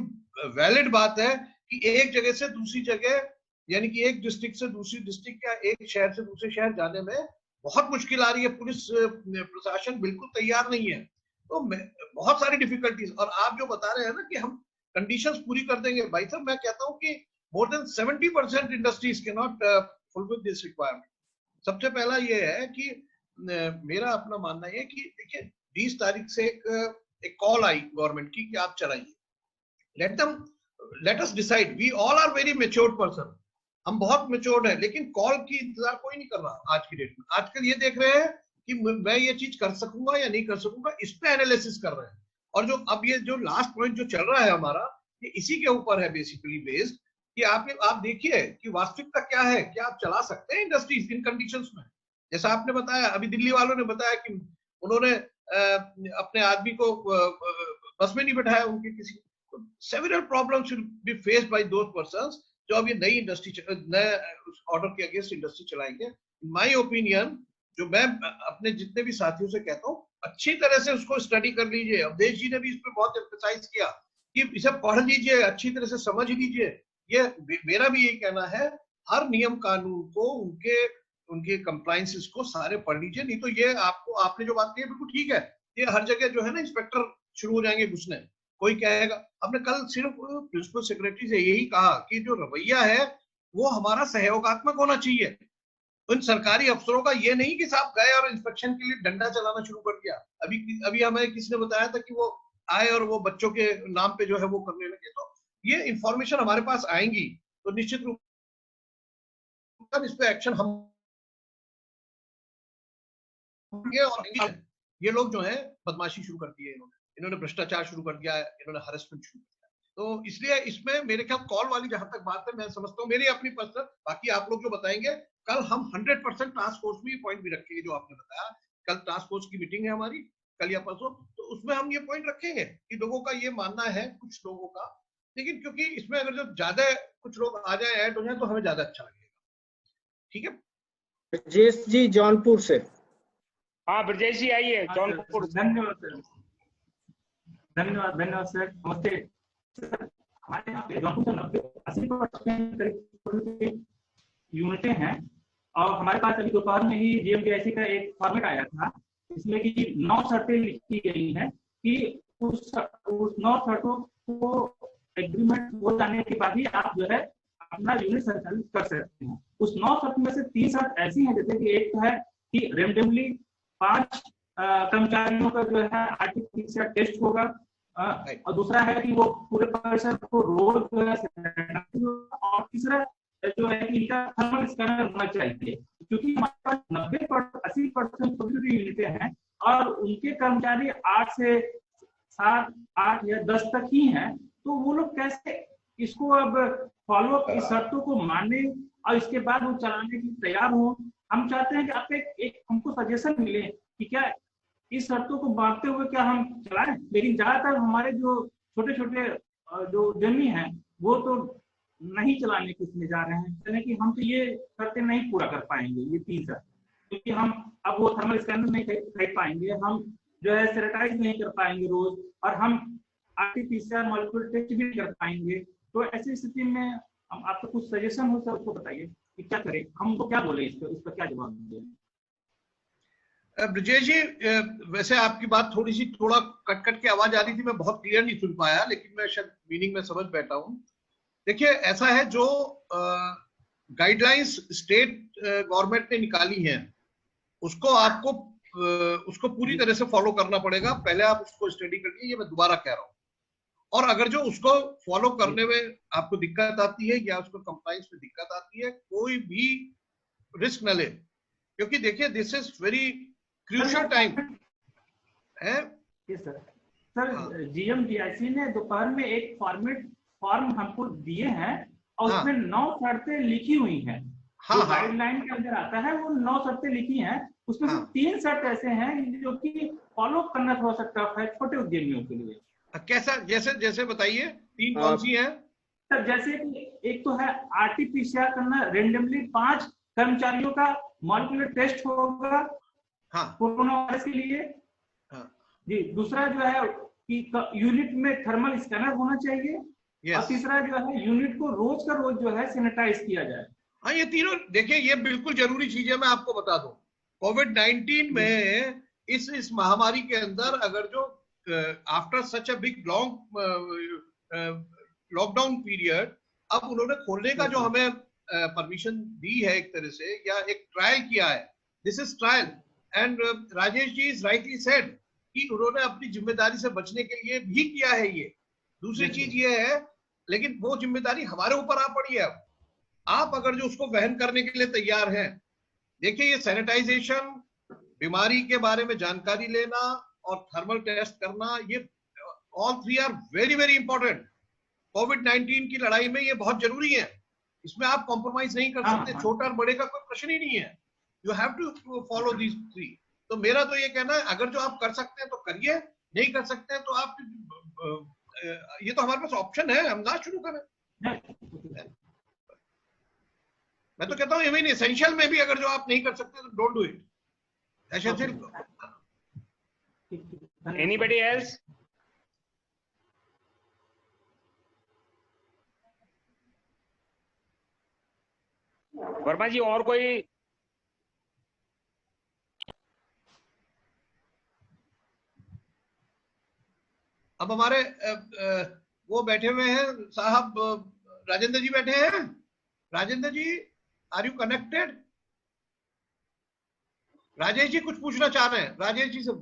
वैलिड बात है कि एक जगह से दूसरी जगह, यानी कि एक डिस्ट्रिक्ट से दूसरी डिस्ट्रिक्ट या एक शहर से दूसरे शहर जाने में बहुत मुश्किल आ रही है। पुलिस प्रशासन बिल्कुल तैयार नहीं है, तो बहुत सारी डिफिकल्टीज। और आप जो बता रहे हैं ना कि हम कंडीशंस पूरी कर देंगे, भाई साहब मैं कहता हूं कि more than 70% industries can not fulfil this requirement. सबसे पहला ये है कि मेरा अपना मानना है कि देखिए 20 तारीख से एक कॉल आई गवर्नमेंट की कि आप चलाइए, let us decide, we all are very matured person, हम बहुत मैच्योर्ड है, लेकिन कॉल की इंतजार कोई नहीं कर रहा आज की डेट में। आजकल ये देख रहे हैं कि मैं ये चीज कर सकूंगा या नहीं कर सकूंगा, इस पे एनालिसिस कर रहे हैं। और जो अब ये जो लास्ट पॉइंट जो चल रहा है हमारा, ये इसी के ऊपर है बेसिकली बेस्ड, कि आप देखिए कि वास्तविकता क्या है, क्या आप चला सकते हैं इंडस्ट्रीज इन कंडीशंस में। जैसा आपने बताया, अभी दिल्ली वालों ने बताया कि उन्होंने अपने आदमी को बस में नहीं बैठाया, उनके किसी, several problems will be faced by those persons जो अब ये नई इंडस्ट्री, नए ऑर्डर के अगेंस्ट इंडस्ट्री चलाएंगे। इन माय ओपिनियन, जो मैं अपने जितने भी साथियों से कहता हूँ, अच्छी तरह से उसको स्टडी कर लीजिए। अवधेश जी ने भी इस पे बहुत एम्फसाइज किया कि इसे पढ़ लीजिए, अच्छी तरह से समझ लीजिए। ये मेरा भी यही कहना है, हर नियम कानून को, उनके कंप्लायंसेस को सारे पढ़ लीजिए, नहीं तो ये आपने जो बात कही बिल्कुल ठीक है, ये हर जगह जो है ना इंस्पेक्टर शुरू हो जाएंगे घुसने। कोई कहेगा, हमने कल सिर्फ प्रिंसिपल सेक्रेटरी से यही कहा कि जो रवैया है वो हमारा सहयोगात्मक होना चाहिए। उन सरकारी अफसरों का ये नहीं कि साहब गए और इंस्पेक्शन के लिए डंडा चलाना शुरू कर दिया। अभी हमें किसी ने बताया था कि वो आए और वो बच्चों के नाम पे जो है वो करने लगे। तो ये इंफॉर्मेशन हमारे पास आएंगी तो निश्चित रूप से इस पे एक्शन हम, और ये लोग जो है बदमाशी शुरू कर दी है, इन्होंने भ्रष्टाचार शुरू कर दिया है, इन्होंने हरेसमेंट शुरू कर दिया। तो इसलिए इसमें मेरे ख्याल कॉल वाली जहां तक बात है, मैं समझता हूँ मेरी अपनी पर्सनल, बाकी आप लोग जो बताएंगे, कल हम 100% टास्क फोर्स में पॉइंट भी रखेंगे जो आपने बताया। कल टास्क फोर्स की मीटिंग है हमारी, कल या परसों, तो उसमें हम ये पॉइंट रखेंगे कि लोगों का ये मानना है, कुछ लोगों का, लेकिन क्योंकि इसमें अगर जो ज्यादा कुछ लोग आ जाए, ऐड हो जाए, तो हमें ज्यादा अच्छा लगेगा। ठीक है, ब्रजेश जी जौनपुर से। हाँ ब्रजेश जी आइए जौनपुर। धन्यवाद सर, धन्यवाद सर, नमस्ते सर। हमारे यहाँ पे जौनपुर से 80% यूनिटें हैं, और हमारे पास अभी दोपहर में ही जीएमडीआईसी का एक फॉर्मेट आया था, इसमें कि 9 शर्तें लिखी गई हैं कि उस 9 शर्तों को एग्रीमेंट हो जाने के बाद ही आप जो है अपना यूनिट संचालित कर सकते हैं। उस 9 शर्त में से 3 शर्त ऐसी हैं, जैसे कि एक तो है कि रेंडमली 5 कर्मचारियों का जो है आरटीपीसीआर टेस्ट होगा, और दूसरा है कि वो पूरे परिसर को रोज, और तीसरा जो है कि इनका थर्मल स्कैनर होना चाहिए, क्योंकि हमारे पास 80% यूनिटें हैं और उनके कर्मचारी 8 से 7, 8 या 10 तक ही हैं। तो वो लोग कैसे इसको अब फॉलो अप, इस शर्तों को माने और इसके बाद वो चलाने के लिए तैयार हो। हम चाहते हैं कि आप एक हमको सजेशन मिले कि क्या इस शर्तों को मानते हुए क्या हम चलाएं। लेकिन ज्यादातर हमारे जो छोटे छोटे जो उद्यमी हैं वो तो नहीं चलाने के इसमें जा रहे हैं कि हम तो ये शर्तें नहीं पूरा कर पाएंगे, ये 3 शर्त, क्योंकि हम अब वो थर्मल स्कैनर नहीं खरीद पाएंगे, हम जो है सैनिटाइज नहीं कर पाएंगे रोज, और हम आरटीपीसीआर मॉलिक्यूलर टेस्ट भी कर पाएंगे। तो ऐसी स्थिति में हम आपको कुछ सजेशन हो सर, उसको बताइए कि क्या करें, हमको क्या बोले, इस पर क्या जवाब दें। ब्रजेश जी, वैसे आपकी बात थोड़ा कट के आवाज आ रही थी, मैं बहुत क्लियर नहीं सुन पाया, लेकिन मैं शायद मीनिंग में समझ बैठा हूं। देखिए ऐसा है, जो गाइडलाइंस स्टेट गवर्नमेंट ने निकाली हैं उसको आपको उसको पूरी तरह से फॉलो करना पड़ेगा। पहले आप उसको स्टडी करिए, ये मैं दोबारा कह रहा हूँ। और अगर जो उसको फॉलो करने में आपको दिक्कत आती है या उसको कंप्लायंस में दिक्कत आती है, कोई भी रिस्क न ले, क्योंकि देखिए this is very crucial time है, यस सर। सर जीएमडीआईसी ने दोपहर में एक फॉर्म हमको दिए हैं और उसमें 9 शर्तें लिखी हुई हैं। जो गाइडलाइन के अंदर आता है वो 9 शर्तें लिखी हैं, उसमें से 3 शर्त ऐसे हैं जो कि फॉलो करना हो सकता है छोटे उद्यमियों के लिए। कैसा? जैसे जैसे बताइए, 3 कौन सी है? सर जैसे कि एक तो है आरटीपीसीआर करना, रेंडमली 5 कर्मचारियों का मॉलिक्यूलर टेस्ट होगा कोरोना वायरस के लिए। जी, दूसरा जो है कि यूनिट में थर्मल स्कैनर होना चाहिए। और तीसरा जो है यूनिट को रोज का रोज जो है सैनिटाइज किया जाए। हाँ, ये तीनों देखिए, ये बिल्कुल जरूरी चीज है। मैं आपको बता दूं, कोविड-19 में इस महामारी के अंदर अगर जो after such a big long lockdown period अब उन्होंने खोलने का जो हमें परमिशन दी है एक तरह से, या एक ट्रायल किया है, this is trial. And Rajesh ji is rightly said कि उन्होंने अपनी जिम्मेदारी से बचने के लिए भी किया है ये। दूसरी चीज ये है, लेकिन वो जिम्मेदारी हमारे ऊपर आ पड़ी है। अब आप अगर जो उसको वहन करने के लिए तैयार हैं, देखिए ये सैनिटाइजेशन, बीमारी के बारे में जानकारी लेना और थर्मल टेस्ट करना, ये all 3 are very very important. कोविड-19 की लड़ाई में ये बहुत जरूरी है, इसमें आप कॉम्प्रोमाइज नहीं कर सकते। छोटा और बड़े का कोई प्रश्न ही नहीं है। You have to follow these 3। तो मेरा तो ये कहना है, अगर जो आप कर सकते हैं तो करिए, नहीं कर सकते हैं तो आप ये तो हमारे पास ऑप्शन है, हम ना शुरू करें। मैं तो कहता हूँ इवन एसेंशियल में भी अगर जो आप नहीं कर सकते तो don't do it. Essential. Anybody else? Verma ji और कोई? अब हमारे वो बैठे हुए हैं साहब, राजेंद्र जी बैठे हैं। राजेंद्र जी, are you connected? Rajesh ji कुछ पूछना चाह रहे हैं, राजेश जी से।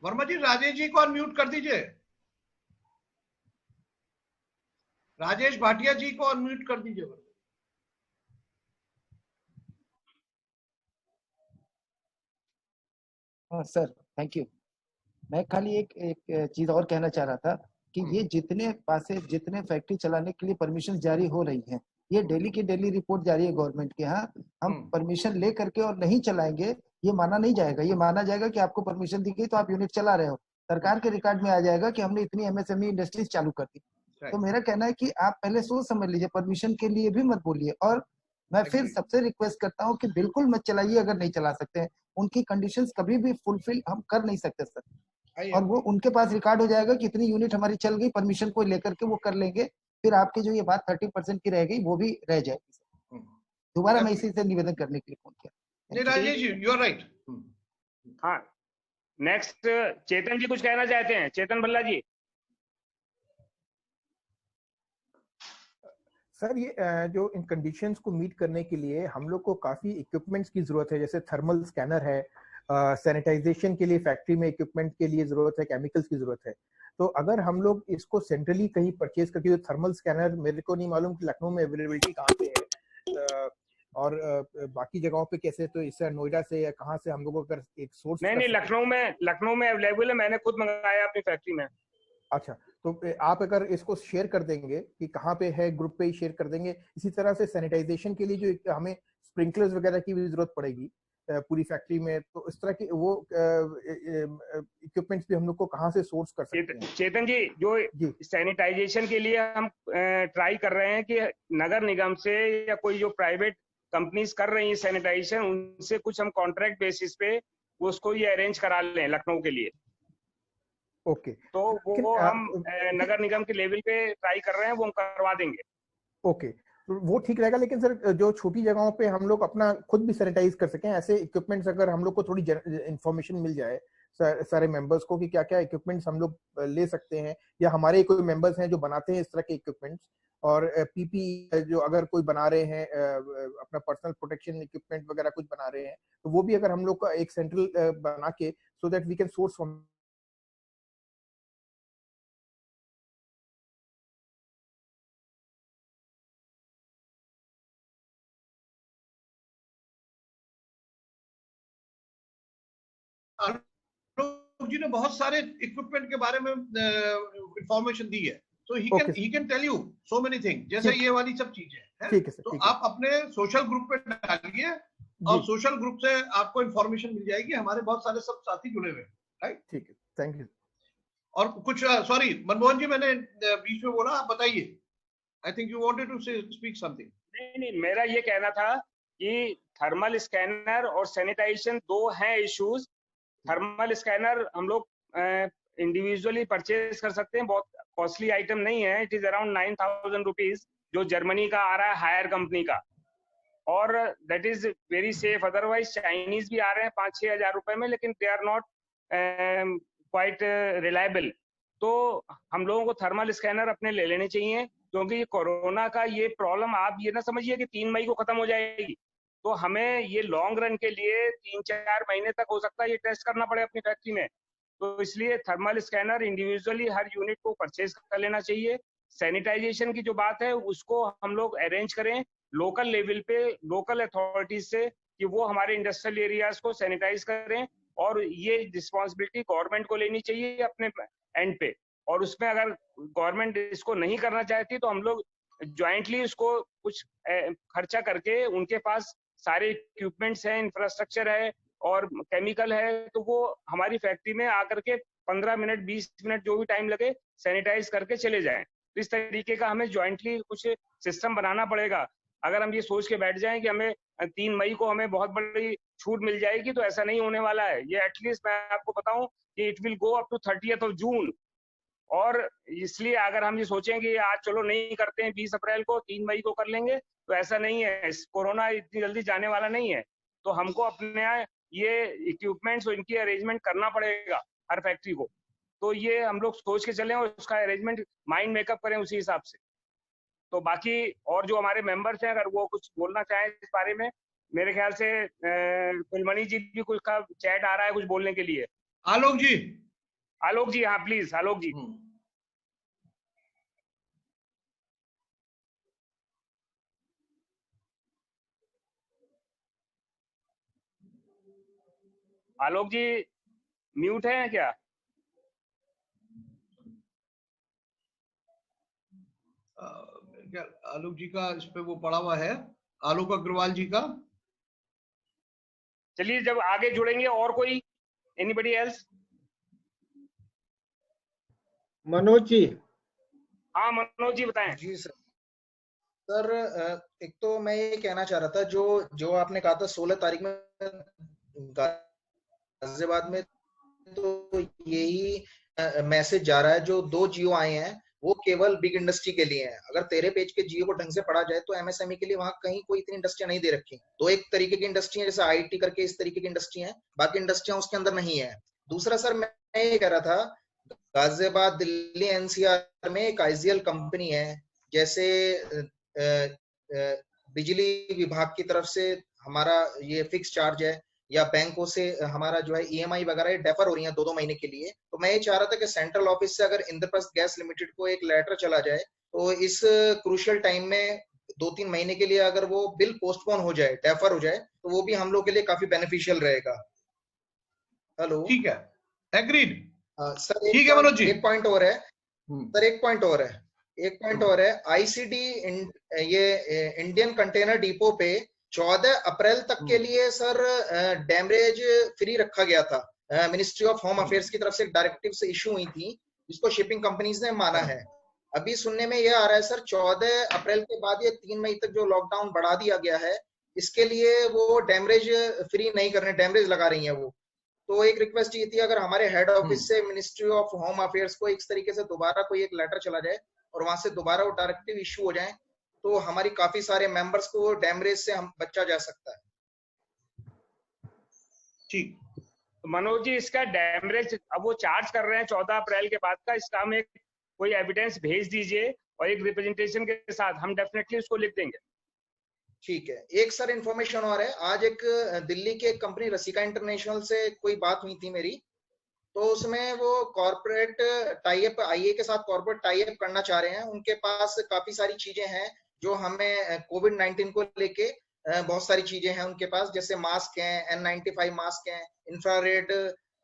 वर्मा जी, राजेश जी को अनम्यूट कर दीजिए। राजेश भाटिया जी को अनम्यूट कर दीजिए। हाँ सर, थैंक यू। मैं खाली एक चीज और कहना चाह रहा था कि ये जितने फैक्ट्री चलाने के लिए परमिशन जारी हो रही हैं, ये डेली की डेली रिपोर्ट जारी है गवर्नमेंट के यहाँ। हम परमिशन ले करके और नहीं चलाएंगे, ये माना नहीं जाएगा। ये माना जाएगा कि आपको परमिशन दी गई तो आप यूनिट चला रहे हो, सरकार के रिकॉर्ड में आ जाएगा कि हमने इतनी एमएसएमई इंडस्ट्रीज चालू कर दी। तो मेरा कहना है कि आप पहले सोच समझ लीजिए, परमिशन के लिए भी मत बोलिए। और मैं फिर सबसे रिक्वेस्ट करता हूँ कि बिल्कुल मत चलाइए अगर नहीं चला सकते हैं। उनकी कंडीशंस कभी भी फुलफिल हम कर नहीं सकते सर, और वो उनके पास रिकॉर्ड हो जाएगा कि इतनी यूनिट हमारी चल गई, परमिशन को लेकर के वो कर लेंगे। फिर आपकी जो ये बात 30% की रह गई वो भी रह जाएगी सर। दोबारा मैं इसी से निवेदन करने के लिए फोन किया। Rajesh ji, you are right. हाँ, नेक्स्ट चेतन जी कुछ कहना चाहते हैं? चेतन भल्ला जी। सर ये जो इन कंडीशंस को मीट करने के लिए हम लोग को काफी इक्विपमेंट्स की जरूरत है, जैसे थर्मल स्कैनर है, सैनिटाइजेशन के लिए फैक्ट्री में इक्विपमेंट के लिए जरूरत है, केमिकल्स की जरूरत है। तो अगर हम लोग इसको सेंट्रली कहीं परचेज करके, जो थर्मल स्कैनर मेरे को नहीं मालूम कि लखनऊ में अवेलेबिलिटी कहाँ पे है और बाकी जगहों पे कैसे, तो इससे नोएडा से या कहाँ से हम लोगों को अगर एक सोर्स। नहीं, लखनऊ में अवेलेबल है, मैंने खुद मंगाया अपनी फैक्ट्री में। अच्छा, तो आप अगर इसको शेयर कर देंगे कि कहाँ पे है, ग्रुप पे ही शेयर कर देंगे। इसी तरह से सैनिटाइजेशन के लिए जो हमें स्प्रिंकलर्स वगैरह की भी जरूरत पड़ेगी पूरी फैक्ट्री में, तो इस तरह की वो इक्विपमेंट्स भी हम लोग को कहाँ से सोर्स कर सकते हैं? चेतन जी, जो सैनिटाइजेशन के लिए हम ट्राई कर रहे हैं कि नगर निगम से या कोई जो प्राइवेट कंपनीज कर रही है सैनिटाइजेशन, उनसे कुछ हम कॉन्ट्रैक्ट बेसिस पे उसको ये अरेंज करा लें लखनऊ के लिए। ओके, तो वो हम नगर निगम के लेवल पे ट्राई कर रहे हैं, वो हम करवा देंगे। ओके, वो ठीक रहेगा। लेकिन सर जो छोटी जगहों पे हम लोग अपना खुद भी सैनिटाइज कर सकें, ऐसे इक्विपमेंट्स अगर हम लोग को थोड़ी इंफॉर्मेशन मिल जाए सारे मेंबर्स को कि क्या क्या इक्विपमेंट्स हम लोग ले सकते हैं, या हमारे कोई मेंबर्स हैं जो बनाते हैं इस तरह के इक्विपमेंट्स, और पीपी जो अगर कोई बना रहे हैं अपना पर्सनल प्रोटेक्शन इक्विपमेंट वगैरह कुछ बना रहे हैं, तो वो भी अगर हम लोग का एक सेंट्रल बना के, so that we can source from जी ने बहुत सारे इक्विपमेंट के बारे में इंफॉर्मेशन दी है, so he can tell you so many things, जैसे ये वाली सब चीजें हैं। ठीक है सर, तो आप अपने सोशल ग्रुप पे डालिए और सोशल ग्रुप से आपको इंफॉर्मेशन मिल जाएगी। हमारे बहुत सारे सब साथी जुड़े हुए हैं, राइट? ठीक है, थैंक यू। और कुछ सॉरी मनमोहन जी, मैंने बीच में बोला, आप बताइए। I think you wanted to speak something. नहीं, मेरा ये कहना था कि थर्मल स्कैनर और सैनिटाइजेशन दो हैं इश्यूज। थर्मल स्कैनर हम लोग इंडिविजुअली परचेज कर सकते हैं, बहुत कॉस्टली आइटम नहीं है। इट इज अराउंड 9,000 रुपीज, जो जर्मनी का आ रहा है हायर कंपनी का, और that is very safe. Otherwise Chinese भी आ रहे हैं 5-6 हजार रुपए में, लेकिन they are not quite reliable. तो हम लोगों को थर्मल स्कैनर अपने ले लेने चाहिए, क्योंकि कोरोना का ये प्रॉब्लम आप ये ना समझिए कि 3 मई को खत्म हो जाएगी। तो हमें ये लॉन्ग रन के लिए 3-4 महीने तक हो सकता है ये टेस्ट करना पड़े अपनी फैक्ट्री में। तो इसलिए थर्मल स्कैनर इंडिविजुअली हर यूनिट को परचेज कर लेना चाहिए। सैनिटाइजेशन की जो बात है उसको हम लोग अरेंज करें लोकल लेवल पे, लोकल अथॉरिटीज से, कि वो हमारे इंडस्ट्रियल एरियाज को सैनिटाइज करें, और ये रिस्पॉन्सिबिलिटी गवर्नमेंट को लेनी चाहिए अपने एंड पे। और उसमें अगर गवर्नमेंट इसको नहीं करना चाहती तो हम लोग ज्वाइंटली उसको कुछ खर्चा करके, उनके पास सारे इक्विपमेंट्स हैं, इंफ्रास्ट्रक्चर है और केमिकल है, तो वो हमारी फैक्ट्री में आकर के 15 मिनट 20 मिनट जो भी टाइम लगे सैनिटाइज करके चले जाएं। तो इस तरीके का हमें ज्वाइंटली कुछ सिस्टम बनाना पड़ेगा। अगर हम ये सोच के बैठ जाएं कि हमें 3 मई को हमें बहुत बड़ी छूट मिल जाएगी, तो ऐसा नहीं होने वाला है। ये एटलीस्ट मैं आपको बताऊं कि it will go up to 30th June. और इसलिए अगर हम ये सोचें कि आज चलो नहीं करते हैं 20 अप्रैल को, 3 मई को कर लेंगे, तो ऐसा नहीं है। कोरोना इतनी जल्दी जाने वाला नहीं है। तो हमको अपने ये इक्विपमेंट्स और इनकी अरेंजमेंट करना पड़ेगा हर फैक्ट्री को। तो ये हम लोग सोच के चलें और उसका अरेंजमेंट माइंड मेकअप करें उसी हिसाब से। तो बाकी और जो हमारे मेंबर्स हैं, अगर वो कुछ बोलना चाहें इस बारे में, मेरे ख्याल से कुलमणि जी भी कुछ का चैट आ रहा है कुछ बोलने के लिए। आलोक जी, हाँ please Alok ji. Alok ji mute है क्या? आलोक जी का इस पे वो पड़ा हुआ है, आलोक अग्रवाल जी का। चलिए जब आगे जुड़ेंगे और कोई, एनीबडी एल्स? मनोज जी। हाँ मनोज जी बताएं। जी सर, एक तो मैं ये कहना चाह रहा था, जो आपने कहा था 16 तारीख में गाजियाबाद में, तो यही मैसेज जा रहा है। जो 2 जियो आए हैं वो केवल बिग इंडस्ट्री के लिए हैं। अगर तेरे पेज के जियो को ढंग से पढ़ा जाए तो एमएसएमई के लिए वहां कहीं कोई इतनी इंडस्ट्रियां नहीं दे रखी। तो एक तरीके की इंडस्ट्री है, जैसे आईटी करके इस तरीके की इंडस्ट्री है, बाकी इंडस्ट्रियां उसके अंदर नहीं है। दूसरा सर, मैं ये कह रहा था, गाजियाबाद, दिल्ली, एनसीआर में एक आईजीएल कंपनी है, जैसे बिजली विभाग की तरफ से हमारा ये फिक्स चार्ज है, या बैंकों से हमारा जो है ईएमआई वगैरह डेफर हो रही है 2-2 महीने के लिए। तो मैं ये चाह रहा था कि सेंट्रल ऑफिस से अगर इंद्रप्रस्थ गैस लिमिटेड को एक लेटर चला जाए, तो इस क्रूशियल टाइम में 2-3 महीने के लिए अगर वो बिल पोस्टपोन हो जाए, डेफर हो जाए, तो वो भी हम लोग के लिए काफी बेनिफिशियल रहेगा। हेलो, ठीक है, एग्रीड सर। ठीक है मनोज जी। एक पॉइंट और है सर, एक पॉइंट और है। आईसीडी ये इंडियन कंटेनर डिपो पे 14 अप्रैल तक के लिए सर डैमरेज फ्री रखा गया था। मिनिस्ट्री ऑफ होम अफेयर्स की तरफ से एक डायरेक्टिव से इशू हुई थी, जिसको शिपिंग कंपनीज ने माना है। अभी सुनने में यह आ रहा है सर, 14 अप्रैल के बाद ये 3 मई तक जो लॉकडाउन बढ़ा दिया गया है, इसके लिए वो डैमरेज फ्री नहीं करने, डैमरेज लगा रही है वो। तो एक रिक्वेस्ट ये थी, अगर हमारे हेड ऑफिस से मिनिस्ट्री ऑफ होम अफेयर्स को इस तरीके से दोबारा कोई एक लेटर चला जाए और वहां से दोबारा वो डायरेक्टिव इशू हो जाए, तो हमारी काफी सारे मेंबर्स को डैमरेज से हम बचा जा सकता है। ठीक मनोज जी, इसका डैमरेज अब वो चार्ज कर रहे हैं 14 अप्रैल के बाद का, इसका हमें कोई एविडेंस भेज दीजिए और एक रिप्रेजेंटेशन के साथ हम डेफिनेटली उसको लिख देंगे। ठीक है। एक सर इन्फॉर्मेशन और है, आज एक दिल्ली की एक कंपनी रसिका इंटरनेशनल से कोई बात हुई थी मेरी, तो उसमें वो कॉर्पोरेट टाई अप, आईए के साथ कॉर्पोरेट टाई अप करना चाह रहे हैं। उनके पास काफी सारी चीजें हैं जो हमें कोविड-19 को लेके बहुत सारी चीजें हैं उनके पास, जैसे मास्क हैं, N95 मास्क हैं, इंफ्रारेड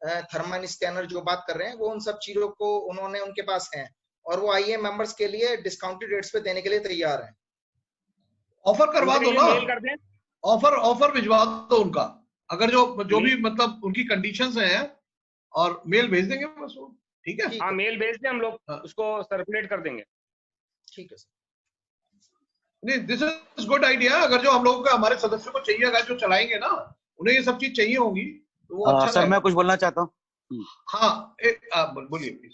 थर्मल स्कैनर जो बात कर रहे हैं, वो उन सब चीजों को उन्होंने उनके पास है और वो आईए मेंबर्स के लिए डिस्काउंटेड रेट्स पे देने के लिए तैयार हैं। ऑफर करवा दो ना, मेल कर दें, ऑफर भिजवा दो उनका, अगर जो भी मतलब उनकी कंडीशंस हैं, और मेल भेज देंगे बस वो। ठीक है, हाँ मेल भेज दें, हम लोग उसको सर्कुलेट कर देंगे। ठीक है सर। नहीं, दिस इज गुड आइडिया। अगर जो हम लोगों का हमारे सदस्यों को चाहिए, अगर जो चलाएंगे ना, उन्हें ये सब चीज चाहिए होंगी, तो वो अच्छा सर मैं कुछ बोलना चाहता हूँ। हाँ, बोलिए प्लीज।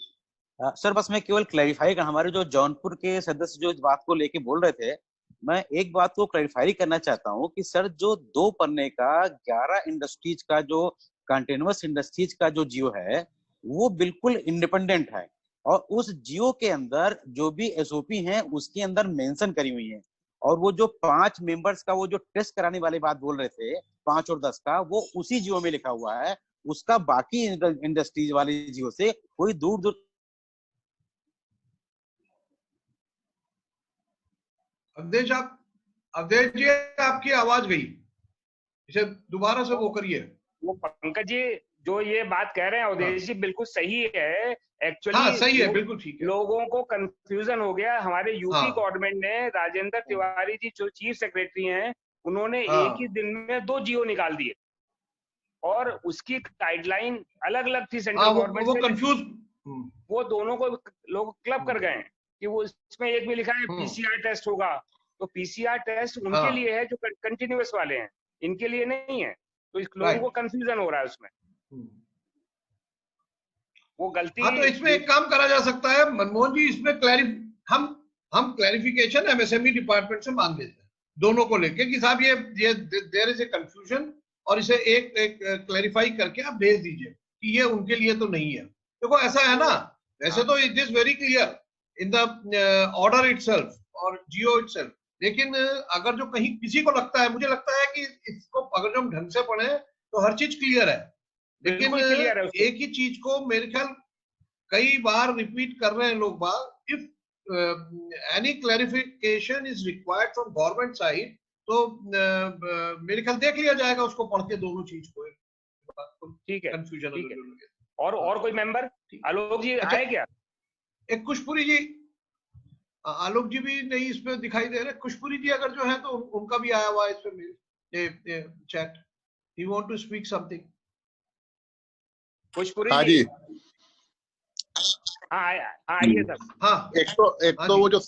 सर बस मैं केवल क्लैरिफाई कर, हमारे जो जौनपुर के सदस्य जो इस बात को लेके बोल रहे थे, मैं एक बात को क्लैरिफाई करना चाहता हूँ कि सर जो 2 पन्ने का 11 इंडस्ट्रीज का जो कंटिन्यूअस इंडस्ट्रीज का जो जियो है वो बिल्कुल इंडिपेंडेंट है, और उस जियो के अंदर जो भी एसओपी हैं उसके अंदर मेंशन करी हुई है, और वो जो 5 मेंबर्स का वो जो टेस्ट कराने वाली बात बोल रहे थे 5 और 10 का, वो उसी जियो में लिखा हुआ है। उसका बाकी इंडस्ट्रीज वाली जियो से कोई दूर दूर। अवधेश जी आपकी आवाज गई, इसे दोबारा से वो करिए। वो पंकज जी जो ये बात कह रहे हैं अवधेश जी बिल्कुल सही है। एक्चुअली हाँ, सही है, बिल्कुल ठीक है। लोगों को कंफ्यूजन हो गया। हमारे यूपी हाँ। गवर्नमेंट ने राजेंद्र तिवारी जी जो चीफ सेक्रेटरी हैं, उन्होंने हाँ। एक ही दिन में 2 जियो निकाल दिए, और उसकी गाइडलाइन अलग अलग थी सेंट्रल गवर्नमेंट वो से। कंफ्यूज, वो दोनों को लोग क्लब कर गए हैं कि वो इसमें एक में लिखा है पीसीआर टेस्ट होगा, तो पीसीआर टेस्ट उनके लिए है जो कंटिन्यूअस वाले हैं, इनके लिए नहीं है। तो लोगों को कंफ्यूजन हो रहा है उसमें, वो गलती। हाँ, तो इसमें एक काम करा जा सकता है मनमोहन जी, इसमें हम क्लैरिफिकेशन एमएसएमई डिपार्टमेंट से मांग देते हैं दोनों को लेके कि साहब ये देयर इज ए कंफ्यूजन, और इसे एक क्लैरिफाई करके आप भेज दीजिए कि ये उनके लिए तो नहीं है। देखो ऐसा है ना, वैसे तो it is very clear in the order itself और जियो इटसेल्फ, लेकिन अगर जो कहीं किसी को लगता है, मुझे लगता है कि इसको अगर जो हम ढंग से पढ़े तो हर चीज क्लियर है, लेकिन एक ही चीज को मेरे ख्याल कई बार रिपीट कर रहे हैं लोग बाग। If any clarification is required from government side, तो मेरे ख्याल देख लिया जाएगा उसको पढ़ के दोनों चीज को। ठीक है, कंफ्यूजन ठीक है। और कोई मेंबर? आलोक जी आए क्या? एक खुशपुरी जी, आलोक जी भी नहीं इसमें दिखाई दे रहे। खुशपुरी जी अगर जो है तो उनका भी आया हुआ है इसमें mail chat, he want to speak something. Khushpuri हाँ जी, हाँ आइए सर। हाँ, एक तो वो जो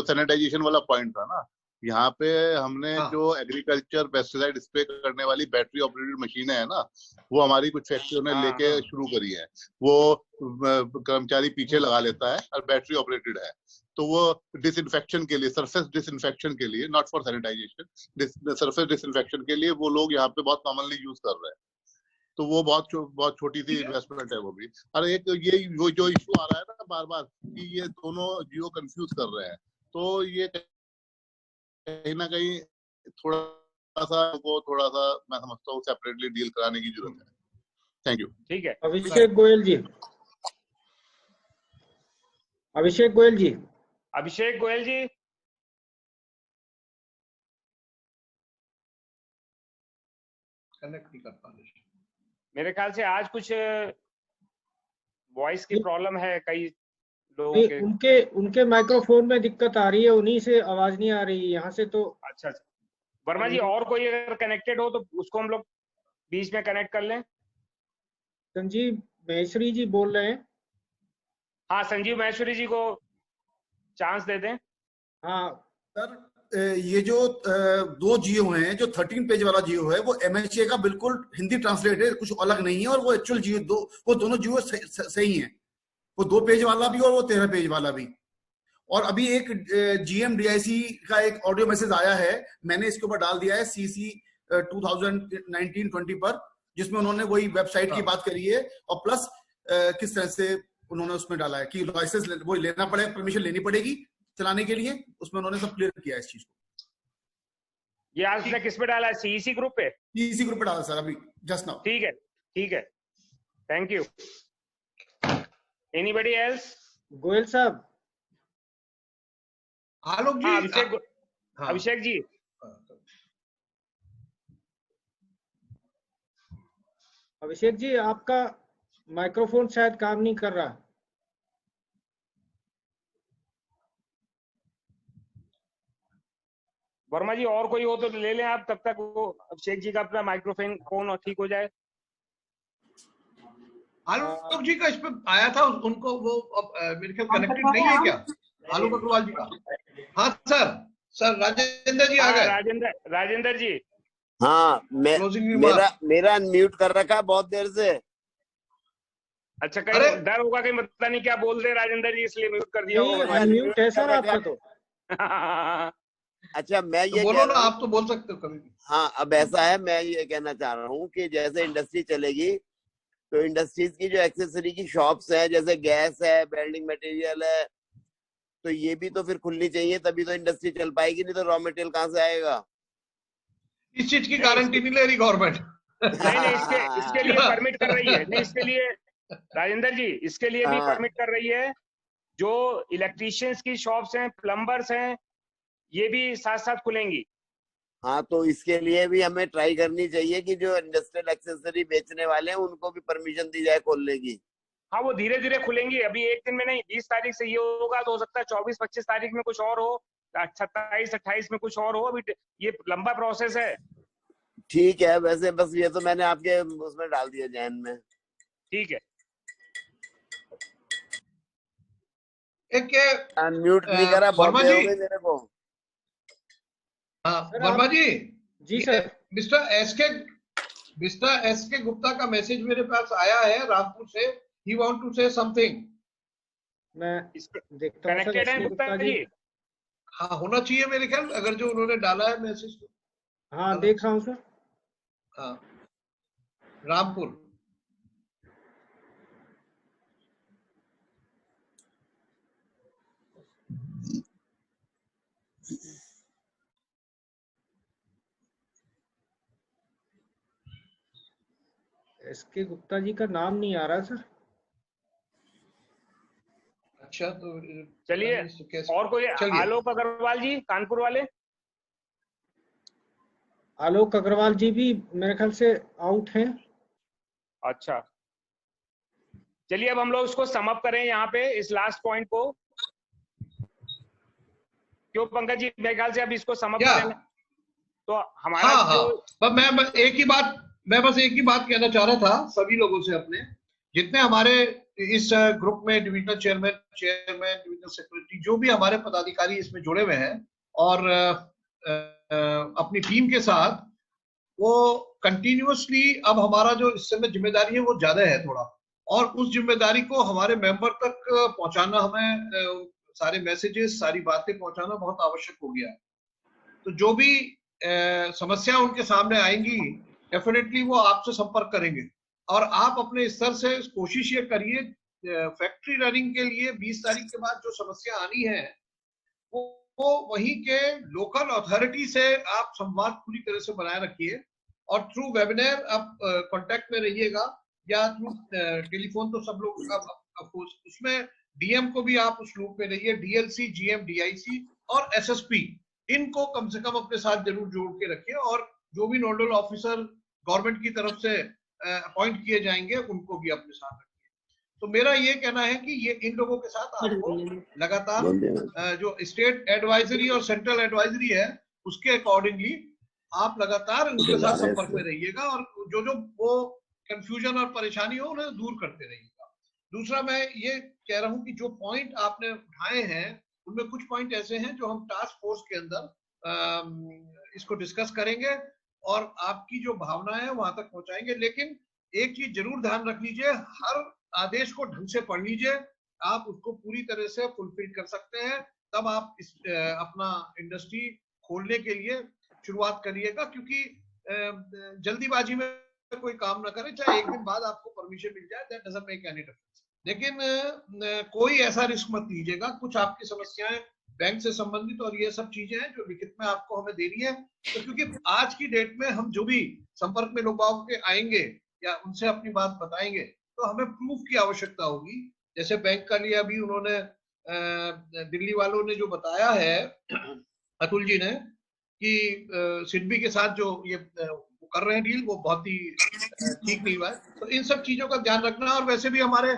सैनिटाइजेशन वाला पॉइंट था ना, यहाँ पे हमने जो एग्रीकल्चर पेस्टिसाइड स्प्रे करने वाली बैटरी ऑपरेटेड मशीनें है ना, वो हमारी कुछ फैक्ट्रियों ने लेके शुरू करी है। वो कर्मचारी पीछे लगा लेता है और बैटरी ऑपरेटेड है, तो वो डिसइंफेक्शन के लिए, सरफेस डिसइंफेक्शन के लिए, not for sanitization, surface disinfection के लिए वो लोग यहाँ पे बहुत कॉमनली यूज कर रहे हैं। तो वो बहुत छोटी सी इन्वेस्टमेंट है वो भी। और एक ये वो जो इशू आ रहा है ना बार बार कि ये दोनों जियो कंफ्यूज कर रहे हैं, तो ये कहीं ना कहीं थोड़ा सा मैं समझता हूँ सेपरेटली डील कराने की जरूरत है। Thank you. ठीक है। अभिषेक गोयल जी, अभिषेक गोयल जी, अभिषेक गोयल जी, कनेक्ट नहीं कर पा रहे। मेरे ख्याल से आज कुछ वॉइस की प्रॉब्लम है कई लोगों के। उनके माइक्रोफोन में दिक्कत आ रही है, उन्हीं से आवाज नहीं आ रही यहाँ से। तो अच्छा, वर्मा जी और कोई अगर कनेक्टेड हो तो उसको हम लोग बीच में कनेक्ट कर लें। संजीव महेश्वरी जी बोल रहे हैं। हाँ, संजीव महेश्वरी जी को चांस दे दें। हाँ सर, ये जो 2 जियो हैं, जो 13 पेज वाला जियो है वो MHA का बिल्कुल हिंदी ट्रांसलेट है, कुछ अलग नहीं है, और वो एक्चुअल जियो वो दोनों जियो सही हैं, वो 2 पेज वाला भी और वो 13 पेज वाला भी। और अभी एक GMDIC का एक ऑडियो मैसेज आया है, मैंने इसके ऊपर डाल दिया है CC 2019-20 पर, जिसमें उन्होंने वही वेबसाइट की बात करी है, और प्लस किस तरह से उन्होंने उसमें डाला है कि लाइसेंस वो लेना पड़ेगा, परमिशन लेनी पड़ेगी चलाने के लिए, उसमें उन्होंने सब क्लियर किया है इस चीज को। ये आज ने किस पे डाला है? CEC ग्रुप पे? CEC ग्रुप पे डाला सर अभी जस्ट नाउ। ठीक है, ठीक है, thank you. Anybody else? Goyal साहब, आलोक जी, अभिषेक जी, अभिषेक जी, आपका माइक्रोफोन शायद काम नहीं कर रहा। वर्मा जी और कोई हो तो ले लें आप, तब तक वो अभिषेक जी का अपना माइक्रोफोन फोन ठीक हो जाए। आलोक जी का इस पे आया था, उनको वो अब मेरे ख्याल कनेक्टेड नहीं है क्या, आलोक अग्रवाल जी का? हाँ सर राजेंद्र जी आ गए। राजेंद्र जी, हाँ मेरा अनम्यूट कर रखा है बहुत देर से। अच्छा, कहीं डर होगा कहीं पता नहीं क्या बोल दे राजेंद्र जी, इसलिए म्यूट कर दिया होगा। अनम्यूट है सर आपका तो। अच्छा, मैं ये बोलो ना, आप तो बोल सकते हो कभी भी। हाँ, अब ऐसा है, मैं ये कहना चाह रहा हूँ कि जैसे इंडस्ट्री चलेगी तो इंडस्ट्रीज की जो एक्सेसरी की शॉप्स है, जैसे गैस है, वेल्डिंग मटेरियल है, तो ये भी तो फिर खुलनी चाहिए, तभी तो इंडस्ट्री चल पाएगी, नहीं तो रॉ मटेरियल कहाँ से आएगा? इस चीज की गारंटी नहीं ले रही गवर्नमेंट। नहीं, इसके लिए परमिट कर रही है। नहीं, इसके लिए राजेंद्र जी, इसके लिए भी परमिट कर रही है। जो इलेक्ट्रीशियंस की शॉप्स हैं, प्लम्बर्स हैं, ये भी साथ साथ खुलेंगी। हाँ, तो इसके लिए भी हमें ट्राई करनी चाहिए कि जो इंडस्ट्रियल एक्सेसरी बेचने वाले हैं उनको भी परमिशन दी जाए खोलने की। हाँ, वो धीरे धीरे खुलेंगी, अभी एक दिन में नहीं। 20 तारीख से ये होगा तो हो सकता है 24-25 तारीख में कुछ और हो, 27-28 में कुछ और हो। अभी ये लंबा प्रोसेस है। ठीक है, वैसे बस ये तो मैंने आपके उसमें डाल दिया जहन में। ठीक है, एक अनम्यूट नहीं करा, वर्मा जी मेरे को। हाँ वर्मा जी। जी सर। मिस्टर एस के गुप्ता का मैसेज मेरे पास आया है रामपुर से। He want to say something. मैं देखता हूं कनेक्टेड है गुप्ता जी। हाँ, होना चाहिए मेरे ख्याल, अगर जो उन्होंने डाला है मैसेज। हाँ, देख रहा हूँ सर। हाँ, रामपुर। एसके गुप्ता जी का नाम नहीं आ रहा सर। अच्छा, तो चलिए और कोई? आलोक अग्रवाल जी, कानपुर वाले। आलोक अग्रवाल जी भी मेरे ख्याल से आउट हैं। अच्छा, चलिए अब हम लोग उसको समअप करें यहाँ पे, इस लास्ट पॉइंट को। क्यों पंकज जी, मेरे ख्याल से अब इसको समअप करें तो हमारा मैं बस एक ही बात कहना चाह रहा था सभी लोगों से, अपने जितने हमारे इस ग्रुप में डिविजनल चेयरमैन, डिविजनल सेक्रेटरी, जो भी हमारे पदाधिकारी इसमें जुड़े हुए हैं और अपनी टीम के साथ, वो कंटिन्यूअसली अब हमारा जो इस समय जिम्मेदारी है वो ज्यादा है थोड़ा, और उस जिम्मेदारी को हमारे मेंबर तक पहुंचाना, हमें सारे मैसेजेस, सारी बातें पहुंचाना बहुत आवश्यक हो गया है। तो जो भी समस्या उनके सामने आएंगी, डेफिनेटली वो आपसे संपर्क करेंगे, और आप अपने स्तर से कोशिश ये करिए, फैक्ट्री रनिंग के लिए 20 तारीख के बाद जो समस्या आनी है वो वहीं के लोकल अथॉरिटी से आप संवाद पूरी तरह से बनाए रखिए, और थ्रू वेबिनार आप कांटेक्ट में रहिएगा, या थ्रू टेलीफोन तो सब लोग ऑफकोर्स, उसमें डीएम को भी आप उस लूप में रहिए, डीएलसी, जीएम, डीआईसी और एसएसपी, इनको कम से कम अपने साथ जरूर जोड़ के रखिए, और जो भी नोडल ऑफिसर गवर्नमेंट की तरफ से अपॉइंट किए जाएंगे उनको भी अपने साथ रखिए। तो मेरा ये कहना है कि ये इन लोगों के साथ आपको लगातार जो स्टेट एडवाइजरी और सेंट्रल एडवाइजरी है उसके अकॉर्डिंगली आप लगातार उनके साथ संपर्क में रहिएगा, और जो वो कंफ्यूजन और परेशानी हो उन्हें दूर करते रहिएगा। दूसरा मैं ये कह रहा हूँ कि जो पॉइंट आपने उठाए हैं उनमें कुछ पॉइंट ऐसे हैं जो हम टास्क फोर्स के अंदर इसको डिस्कस करेंगे और आपकी जो भावना है वहां तक पहुंचाएंगे। लेकिन एक चीज जरूर ध्यान रख लीजिए, हर आदेश को ढंग से पढ़ लीजिए, आप उसको पूरी तरह से फुलफिल कर सकते हैं, तब आप अपना इंडस्ट्री खोलने के लिए शुरुआत करिएगा, क्योंकि जल्दीबाजी में कोई काम ना करें, चाहे एक दिन बाद आपको परमिशन मिल जाए, that doesn't make any difference. लेकिन कोई ऐसा रिस्क मत लीजिएगा। कुछ आपकी समस्याएं बैंक से संबंधित और ये सब चीजें हैं जो लिखित में आपको हमें देनी है, तो क्योंकि आज की डेट में हम जो भी संपर्क में लोग के आएंगे या उनसे अपनी बात बताएंगे तो हमें प्रूफ की आवश्यकता होगी। जैसे बैंक का लिए अभी उन्होंने दिल्ली वालों ने जो बताया है, अतुल जी ने, कि सिडबी के साथ जो ये कर रहे हैं डील वो बहुत ही ठीक नहीं हुआ है। तो इन सब चीजों का ध्यान रखना। और वैसे भी हमारे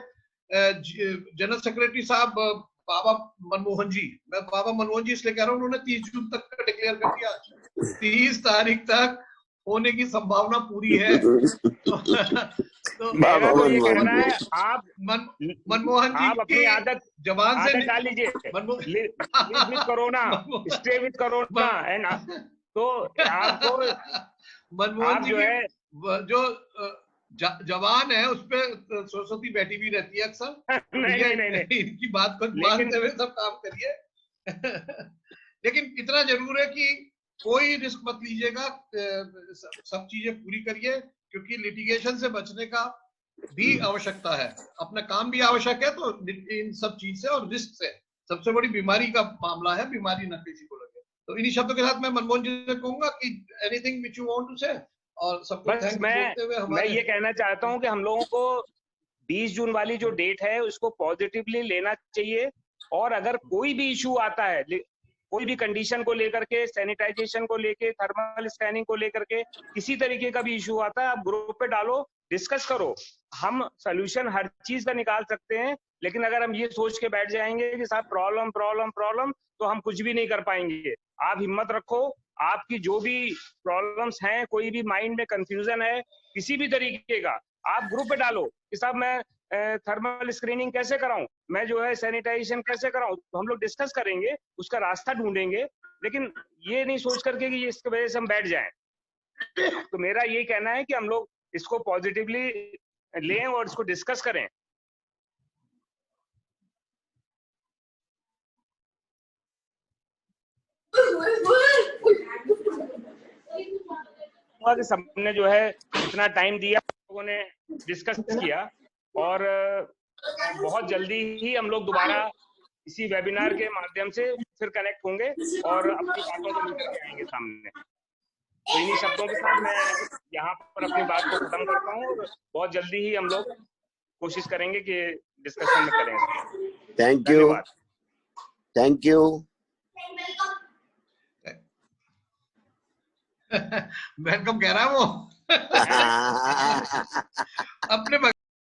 जनरल सेक्रेटरी साहब बाबा मनमोहन जी, मैं बाबा मनमोहन जी इसलिए कह रहा हूँ, उन्होंने 30 जून तक का डिक्लेयर कर दिया, 30 तारीख तक होने की संभावना पूरी है। तो मेरा तो ये कहना है, आप मनमोहन जी आप अपनी आदत जवान से डाल लीजिए, live with corona, stay with corona and तो आपको मनमोहन जी जो है जो जवान है उस पे सरस्वती बैठी भी रहती है अक्सर। नहीं, इनकी बात को मानते हुए सब काम करिए। लेकिन इतना जरूर है कि कोई रिस्क मत लीजिएगा, सब चीजें पूरी करिए, क्योंकि लिटिगेशन से बचने का भी आवश्यकता है, अपना काम भी आवश्यक है। तो इन सब चीज से और रिस्क से, सबसे बड़ी बीमारी का मामला है, बीमारी न किसी को लगे। तो इन्हीं शब्दों के साथ मैं मनमोहन जी से कहूंगा कि anything which you want to say, और सबको बस मैं ये कहना चाहता हूं कि हम लोगों को 20 जून वाली जो डेट है उसको पॉजिटिवली लेना चाहिए। और अगर कोई भी इशू आता है, कोई भी कंडीशन को लेकर के, सैनिटाइजेशन को लेके, थर्मल स्कैनिंग को लेकर के, किसी तरीके का भी इशू आता है, आप ग्रुप पे डालो, डिस्कस करो, हम सोल्यूशन हर चीज का निकाल सकते हैं। लेकिन अगर हम ये सोच के बैठ जाएंगे कि साहब प्रॉब्लम प्रॉब्लम प्रॉब्लम, तो हम कुछ भी नहीं कर पाएंगे। आप हिम्मत रखो, आपकी जो भी प्रॉब्लम्स हैं, कोई भी माइंड में कंफ्यूजन है किसी भी तरीके का, आप ग्रुप पे डालो कि साहब मैं थर्मल स्क्रीनिंग कैसे कराऊं, मैं जो है सैनिटाइजेशन कैसे कराऊं, तो हम लोग डिस्कस करेंगे, उसका रास्ता ढूंढेंगे। लेकिन ये नहीं सोच करके कि इसकी वजह से हम बैठ जाएं। तो मेरा ये कहना है कि हम लोग इसको पॉजिटिवली लें और इसको डिस्कस करें। कि सबने जो है इतना टाइम दिया, लोगों ने डिस्कस किया, और बहुत जल्दी ही हम लोग दोबारा इसी वेबिनार के माध्यम से फिर कनेक्ट होंगे और अपनी बातों को लेकर के आएंगे सामने। तो इन्हीं शब्दों के साथ मैं यहाँ पर अपनी बात को खत्म करता हूँ, और बहुत जल्दी ही हम लोग कोशिश करेंगे कि डिस्कशन में करेंगे। Thank you, thank you. Welcome कह रहा है वो अपने